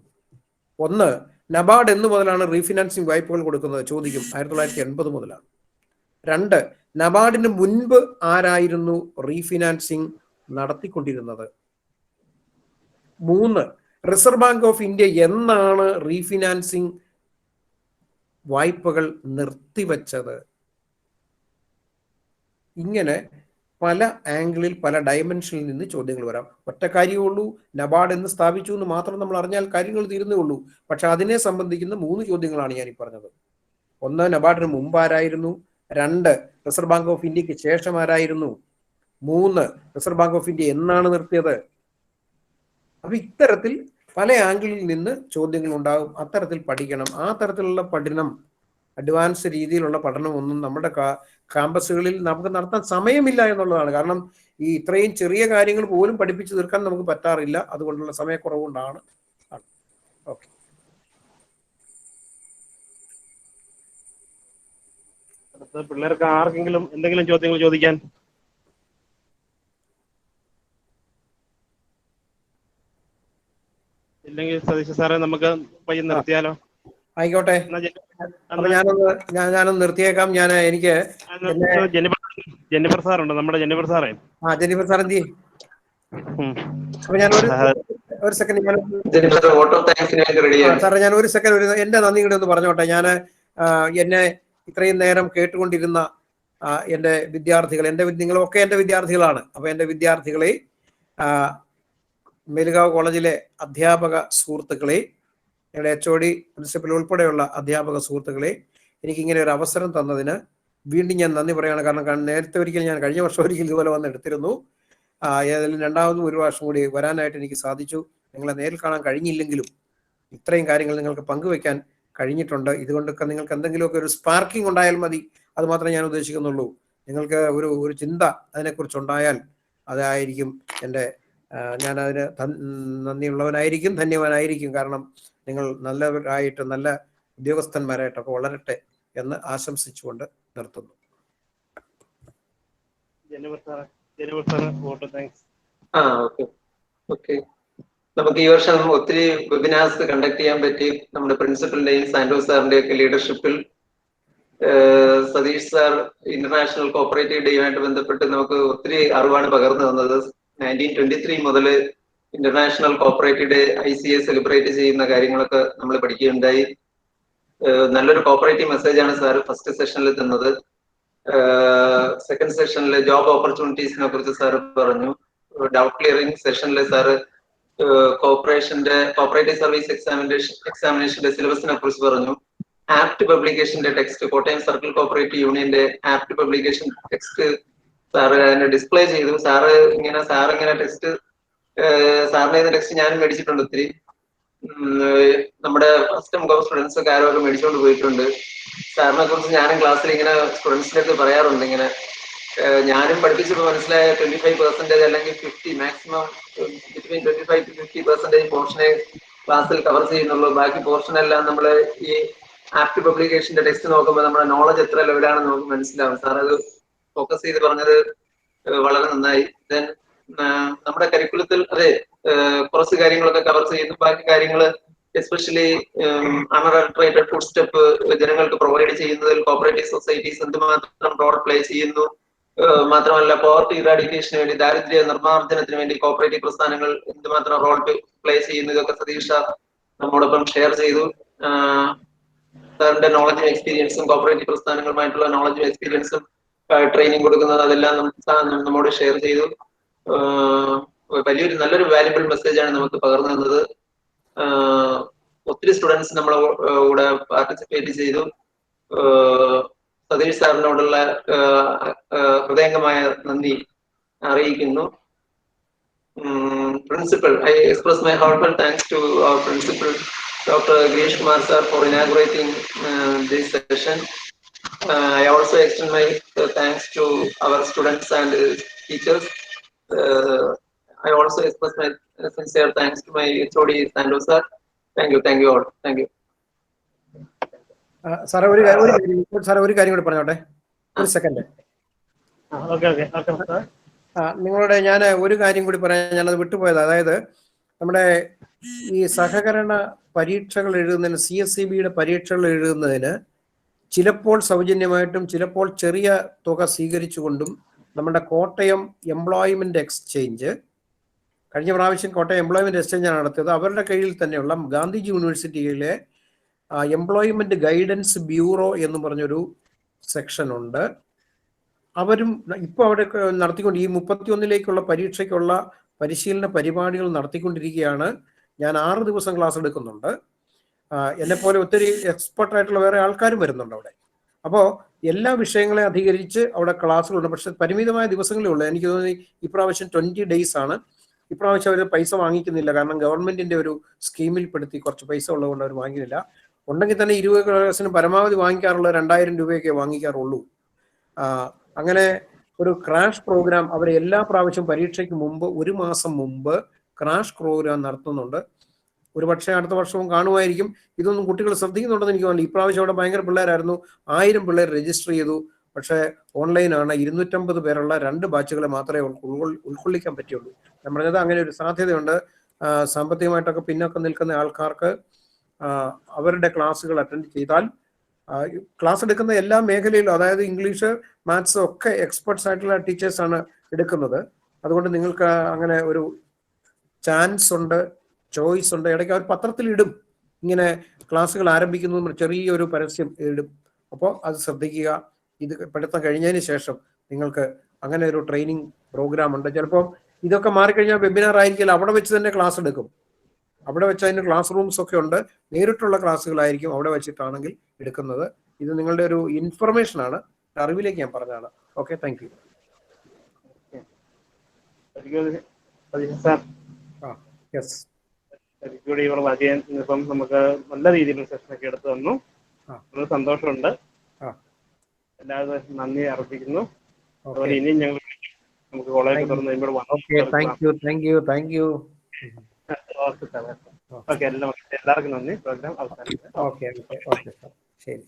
ഒന്ന്, നബാർഡ് എന്ന് മുതലാണ് റീഫിനാൻസിങ് വായ്പകൾ കൊടുക്കുന്നത്? ചോദിക്കും. 1980 മുതലാണ്. 2, നബാർഡിന് മുൻപ് ആരായിരുന്നു റീഫിനാൻസിങ് നടത്തിക്കൊണ്ടിരുന്നത്? 3, റിസർവ് ബാങ്ക് ഓഫ് ഇന്ത്യ എന്നാണ് റീഫിനാൻസിങ് വായ്പകൾ നിർത്തിവച്ചത്? ഇങ്ങനെ പല ആംഗിളിൽ പല ഡയമെൻഷനിൽ നിന്ന് ചോദ്യങ്ങൾ വരാം. ഒറ്റ കാര്യമേ ഉള്ളൂ, നബാർഡ് എന്ന് സ്ഥാപിച്ചു എന്ന് മാത്രം നമ്മൾ അറിഞ്ഞാൽ കാര്യങ്ങൾ തീരുന്നേ ഉള്ളൂ. പക്ഷെ അതിനെ സംബന്ധിക്കുന്ന 3 ചോദ്യങ്ങളാണ് ഞാൻ ഈ പറഞ്ഞത്. 1, നബാർഡിന് മുമ്പ് ആരായിരുന്നു? 2, റിസർവ് ബാങ്ക് ഓഫ് ഇന്ത്യക്ക് ശേഷം ആരായിരുന്നു? 3, റിസർവ് ബാങ്ക് ഓഫ് ഇന്ത്യ എന്നാണ് നിർത്തിയത്? അപ്പൊ ഇത്തരത്തിൽ പല ആംഗിളിൽ നിന്ന് ചോദ്യങ്ങൾ ഉണ്ടാകും. അത്തരത്തിൽ പഠിക്കണം. ആ തരത്തിലുള്ള പഠനം, അഡ്വാൻസ് രീതിയിലുള്ള പഠനം ഒന്നും നമ്മുടെ ക്യാമ്പസുകളിൽ നമുക്ക് നടത്താൻ സമയമില്ല എന്നുള്ളതാണ്. കാരണം ഈ ഇത്രയും ചെറിയ കാര്യങ്ങൾ പോലും പഠിപ്പിച്ചു തീർക്കാൻ നമുക്ക് പറ്റാറില്ല. അതുകൊണ്ടുള്ള സമയക്കുറവുകൊണ്ടാണ്. ഓക്കെ. പിള്ളേർക്ക് ആർക്കെങ്കിലും എന്തെങ്കിലും ചോദ്യങ്ങൾ ചോദിക്കാൻ? ഇല്ലെങ്കിൽ സതീഷ് സാറേ നമുക്ക് പയ്യെ നിർത്തിയാലോ? ആയിക്കോട്ടെ. അപ്പൊ ഞാനൊന്ന് നിർത്തിയേക്കാം. എനിക്ക് ജെന്നിഫർ സാറുണ്ട്, നമ്മുടെ ജെന്നിഫർ സാറേ. ജെന്നിഫർ സാർ എന്തി? അപ്പൊ ഞാൻ ഒരു സെക്കൻഡ് സാറേ, ഞാൻ ഒരു സെക്കൻഡ് എന്റെ നന്ദി കൂടെ ഒന്ന് പറഞ്ഞോട്ടെ. ഞാൻ എന്നെ ഇത്രയും നേരം കേട്ടുകൊണ്ടിരുന്ന എൻ്റെ വിദ്യാർത്ഥികൾ, നിങ്ങളൊക്കെ എൻ്റെ വിദ്യാർത്ഥികളാണ്. അപ്പൊ എൻ്റെ വിദ്യാർത്ഥികളെ, മേലുകാവ് കോളേജിലെ അധ്യാപക സുഹൃത്തുക്കളെ, ഞങ്ങളുടെ HOD പ്രിൻസിപ്പൽ ഉൾപ്പെടെയുള്ള അധ്യാപക സുഹൃത്തുക്കളെ, എനിക്കിങ്ങനെ ഒരു അവസരം തന്നതിന് വീണ്ടും ഞാൻ നന്ദി പറയുകയാണ്. കാരണം നേരത്തെ ഒരിക്കൽ ഞാൻ കഴിഞ്ഞ വർഷം ഒരിക്കൽ ഇതുപോലെ വന്ന് എടുത്തിരുന്നു. ഏതായാലും രണ്ടാമതും ഒരു വർഷം കൂടി വരാനായിട്ട് എനിക്ക് സാധിച്ചു. നിങ്ങളെ നേരിൽ കാണാൻ കഴിഞ്ഞില്ലെങ്കിലും ഇത്രയും കാര്യങ്ങൾ നിങ്ങൾക്ക് പങ്കുവെക്കാൻ കഴിഞ്ഞിട്ടുണ്ട്. ഇതുകൊണ്ടൊക്കെ നിങ്ങൾക്ക് എന്തെങ്കിലുമൊക്കെ ഒരു സ്പാർക്കിംഗ് ഉണ്ടായാൽ മതി, അത് മാത്രമേ ഞാൻ ഉദ്ദേശിക്കുന്നുള്ളൂ. നിങ്ങൾക്ക് ഒരു ചിന്ത അതിനെക്കുറിച്ചുണ്ടായാൽ അതായിരിക്കും ഞാനതിന് നന്ദിയുള്ളവനായിരിക്കും, ധന്യവാനായിരിക്കും. കാരണം നിങ്ങൾ നല്ലവരായിട്ട്, നല്ല ഉദ്യോഗസ്ഥന്മാരായിട്ടൊക്കെ വളരട്ടെ എന്ന് ആശംസിച്ചുകൊണ്ട് നിർത്തുന്നു. നമുക്ക് ഈ വർഷം ഒത്തിരി വെബിനാർസ് കണ്ടക്ട് ചെയ്യാൻ പറ്റി. നമ്മുടെ പ്രിൻസിപ്പലിന്റെയും സാന്റോസ് സാറിന്റെ ഒക്കെ ലീഡർഷിപ്പിൽ സതീഷ് സാർ ഇന്റർനാഷണൽ കോപ്പറേറ്റീവ് ഡേയുമായിട്ട് ബന്ധപ്പെട്ട് നമുക്ക് ഒത്തിരി അറിവാണ് പകർന്നു തന്നത്. 1923 മുതൽ international cooperative day ICA celebrate ചെയ്യുന്ന കാര്യങ്ങളൊക്കെ നമ്മൾ പഠിക്കുകയുണ്ടായി. നല്ലൊരു കോപ്പറേറ്റീവ് മെസ്സേജാണ് സാർ ഫസ്റ്റ് സെഷനിൽ തന്നത്. സെക്കൻഡ് സെഷനിൽ ജോബ് ഓപ്പർച്യൂണിറ്റീസിനെ കുറിച്ച് സാർ പറഞ്ഞു. ഡൗട്ട് ക്ലിയറിംഗ് സെഷനിൽ സാറ് കോപ്പറേറ്റീവ് സർവീസ് എക്സാമിനേഷന്റെ സിലബസിനെ കുറിച്ച് പറഞ്ഞു. ആപ്റ്റ് പബ്ലിക്കേഷന്റെ ടെക്സ്റ്റ്, കോട്ടയം സർക്കിൾ കോപ്പറേറ്റീവ് യൂണിയന്റെ ആപ്റ്റ് പബ്ലിക്കേഷൻ ടെക്സ്റ്റ് സാറ് അതിനെ ഡിസ്പ്ലേ ചെയ്തു. സാറിങ്ങനെ ടെക്സ്റ്റ്, സാറിന്റെ ടെക്സ്റ്റ് ഞാൻ മേടിച്ചിട്ടുണ്ട് ഒത്തിരി. നമ്മുടെ ഫസ്റ്റ് മുഖം സ്റ്റുഡൻസ് ഒക്കെ ആരോ മേടിച്ചുകൊണ്ട് പോയിട്ടുണ്ട്. സാറിനെ കുറിച്ച് ഞാനും ക്ലാസ്സിൽ ഇങ്ങനെ സ്റ്റുഡൻസിനൊക്കെ പറയാറുണ്ട്. ഇങ്ങനെ ഞാനും പഠിപ്പിച്ചപ്പോൾ മനസ്സിലായ 25% അല്ലെങ്കിൽ 50, മാക്സിമം ബിറ്റ്വീൻ 25 to 50% പോർഷനെ ക്ലാസ്സിൽ കവർ ചെയ്യുന്നുള്ളൂ. ബാക്കി പോർഷൻ എല്ലാം നമ്മൾ ഈ ആപ്റ്റ് പബ്ലിക്കേഷന്റെ ടെക്സ്റ്റ് നോക്കുമ്പോൾ നമ്മുടെ നോളജ് എത്ര ലെവലാണെന്ന് നമുക്ക് മനസ്സിലാവും. സാർ അത് ഫോക്കസ് ചെയ്ത് പറഞ്ഞത് വളരെ നന്നായി. ദെൻ നമ്മുടെ കരിക്കുലത്തിൽ കുറച്ച് കാര്യങ്ങളൊക്കെ കവർ ചെയ്യുന്നു. ബാക്കി കാര്യങ്ങൾ എസ്പെഷ്യലി അൺഅഡൾട്ടറേറ്റഡ് ഫുഡ് സ്റ്റെപ്പ് ജനങ്ങൾക്ക് പ്രൊവൈഡ് ചെയ്യുന്നതിൽ കോപ്പറേറ്റീവ് സൊസൈറ്റീസ് എന്തുമാത്രം റോൾ പ്ലേ ചെയ്യുന്നു, മാത്രമല്ല പോവർട്ടി ഇറാഡിക്കേഷന് വേണ്ടി, ദാരിദ്ര്യ നിർമ്മാർജ്ജനത്തിന് വേണ്ടി കോപ്പറേറ്റീവ് പ്രസ്ഥാനങ്ങൾ എന്തുമാത്രം റോൾ പ്ലേ ചെയ്യുന്നു, ഇതൊക്കെ സതീഷ് നമ്മോടൊപ്പം ഷെയർ ചെയ്തു. സാറിന്റെ നോളജും എക്സ്പീരിയൻസും കോപ്പറേറ്റീവ് പ്രസ്ഥാനങ്ങളുമായിട്ടുള്ള നോളജും എക്സ്പീരിയൻസും ട്രെയിനിങ് കൊടുക്കുന്നത് അതെല്ലാം നമ്മോട് ഷെയർ ചെയ്തു. നല്ലൊരു വാല്യുബിൾ മെസ്സേജാണ് നമുക്ക് പകർന്നു തന്നത്. ഒത്തിരി സ്റ്റുഡൻസ് നമ്മളെ കൂടെ പാർട്ടിസിപ്പേറ്റ് ചെയ്തു. സതീഷ് സാറിനോടുള്ള ഹൃദയംഗമായ നന്ദി അറിയിക്കുന്നു. Principal, I express my heartfelt thanks to our principal, Dr. Girish Kumar sir, for inaugurating this session. I also extend my thanks to our students and teachers. I also express my sincere thanks to my HOD Sandoz sir. Thank you all. Thank you. സാറേ ഒരു കാര്യം കൂടി പറഞ്ഞോട്ടെ, ഒരു second. നിങ്ങളോട് ഞാൻ ഒരു കാര്യം കൂടി പറയാൻ, ഞാനത് വിട്ടുപോയത്. അതായത് നമ്മുടെ ഈ സഹകരണ പരീക്ഷകൾ എഴുതുന്നതിന്, CSCB-യുടെ പരീക്ഷകൾ എഴുതുന്നതിന് ചിലപ്പോൾ സൗജന്യമായിട്ടും ചിലപ്പോൾ ചെറിയ തുക സ്വീകരിച്ചുകൊണ്ടും നമ്മുടെ കോട്ടയം എംപ്ലോയ്മെന്റ് എക്സ്ചേഞ്ച്, കഴിഞ്ഞ പ്രാവശ്യം കോട്ടയം എംപ്ലോയ്മെന്റ് എക്സ്ചേഞ്ചാണ് നടത്തിയത്. അവരുടെ കീഴിൽ തന്നെയുള്ള ഗാന്ധിജി യൂണിവേഴ്സിറ്റിയിലെ എംപ്ലോയ്മെന്റ് ഗൈഡൻസ് ബ്യൂറോ എന്ന് പറഞ്ഞൊരു സെക്ഷൻ ഉണ്ട്. അവരും ഇപ്പോൾ അവിടെ നടത്തിക്കൊണ്ട് ഈ 31-ലേക്കുള്ള പരീക്ഷയ്ക്കുള്ള പരിശീലന പരിപാടികൾ നടത്തിക്കൊണ്ടിരിക്കുകയാണ്. ഞാൻ 6 ദിവസം ക്ലാസ് എടുക്കുന്നുണ്ട്. എന്നെപ്പോലെ ഒത്തിരി എക്സ്പെർട്ടായിട്ടുള്ള വേറെ ആൾക്കാരും വരുന്നുണ്ട് അവിടെ. അപ്പോൾ എല്ലാ വിഷയങ്ങളെ അധികരിച്ച് അവിടെ ക്ലാസ്സുകളുണ്ട്. പക്ഷെ പരിമിതമായ ദിവസങ്ങളേ ഉള്ളൂ. എനിക്ക് തോന്നി ഇപ്രാവശ്യം 20 days ആണ്. ഇപ്രാവശ്യം അവർ പൈസ വാങ്ങിക്കുന്നില്ല, കാരണം ഗവൺമെന്റിന്റെ ഒരു സ്കീമിൽ പെടുത്തി കുറച്ച് പൈസ ഉള്ളതുകൊണ്ട് അവർ വാങ്ങിക്കുന്നില്ല. ഉണ്ടെങ്കിൽ തന്നെ 20 ക്ലാസ്സിന് പരമാവധി വാങ്ങിക്കാറുള്ള 2000 രൂപയൊക്കെ വാങ്ങിക്കാറുള്ളൂ. അങ്ങനെ ഒരു ക്രാഷ് പ്രോഗ്രാം അവർ എല്ലാ പ്രാവശ്യം പരീക്ഷയ്ക്ക് മുമ്പ് 1 മാസം മുമ്പ് ക്രാഷ് പ്രോഗ്രാം നടത്തുന്നുണ്ട്. ഒരു പക്ഷേ അടുത്ത വർഷവും കാണുമായിരിക്കും. ഇതൊന്നും കുട്ടികൾ ശ്രദ്ധിക്കുന്നുണ്ടെന്ന് എനിക്ക് തോന്നുന്നു. ഇപ്രാവശ്യം അവിടെ ഭയങ്കര പിള്ളേരായിരുന്നു. 1000 പിള്ളേർ രജിസ്റ്റർ ചെയ്തു. പക്ഷേ ഓൺലൈനാണ്. 250 പേരുള്ള 2 ബാച്ചുകളെ മാത്രമേ ഉൾക്കൊള്ളിക്കാൻ പറ്റുള്ളൂ. ഞാൻ പറഞ്ഞത് അങ്ങനെ ഒരു സാധ്യതയുണ്ട്. സാമ്പത്തികമായിട്ടൊക്കെ പിന്നോക്കം നിൽക്കുന്ന ആൾക്കാർക്ക് അവരുടെ ക്ലാസ്സുകൾ അറ്റൻഡ് ചെയ്താൽ, ക്ലാസ് എടുക്കുന്ന എല്ലാ മേഖലയിലും, അതായത് ഇംഗ്ലീഷ്, മാത്സ് ഒക്കെ എക്സ്പെർട്സ് ആയിട്ടുള്ള ടീച്ചേഴ്സാണ് എടുക്കുന്നത്. അതുകൊണ്ട് നിങ്ങൾക്ക് അങ്ങനെ ഒരു ചാൻസ് ഉണ്ട്, ചോയ്സ് ഉണ്ട്. ഇടയ്ക്ക് അവർ പത്രത്തിൽ ഇടും, ഇങ്ങനെ ക്ലാസ്സുകൾ ആരംഭിക്കുന്നു, ചെറിയൊരു പരസ്യം ഇടും. അപ്പോൾ അത് ശ്രദ്ധിക്കുക. ഇത് പഠിത്തം കഴിഞ്ഞതിന് ശേഷം നിങ്ങൾക്ക് അങ്ങനെ ഒരു ട്രെയിനിങ് പ്രോഗ്രാം ഉണ്ട്. ചിലപ്പോൾ ഇതൊക്കെ മാറിക്കഴിഞ്ഞാൽ വെബിനാർ ആയിരിക്കില്ല, അവിടെ വെച്ച് തന്നെ ക്ലാസ് എടുക്കും. അവിടെ വെച്ച് അതിന് ക്ലാസ് റൂംസ് ഒക്കെ ഉണ്ട്. നേരിട്ടുള്ള ക്ലാസ്സുകളായിരിക്കും അവിടെ വെച്ചിട്ടാണെങ്കിൽ എടുക്കുന്നത്. ഇത് നിങ്ങളുടെ ഒരു ഇൻഫർമേഷൻ ആണ്, അറിവിലേക്ക് ഞാൻ പറഞ്ഞതാണ്. Okay, thank you. ഇപ്പം നമുക്ക് നല്ല രീതിയിൽ സെഷനൊക്കെ എടുത്തു തന്നു. വളരെ സന്തോഷമുണ്ട്. എല്ലാവരും നന്ദി അർപ്പിക്കുന്നു. അതുപോലെ ഇനിയും ഞങ്ങൾ നമുക്ക് കോളേജ് തുറന്ന് എല്ലാവർക്കും നന്ദി. പ്രോഗ്രാം അവസാനിച്ചു. ഓക്കെ, ശരി.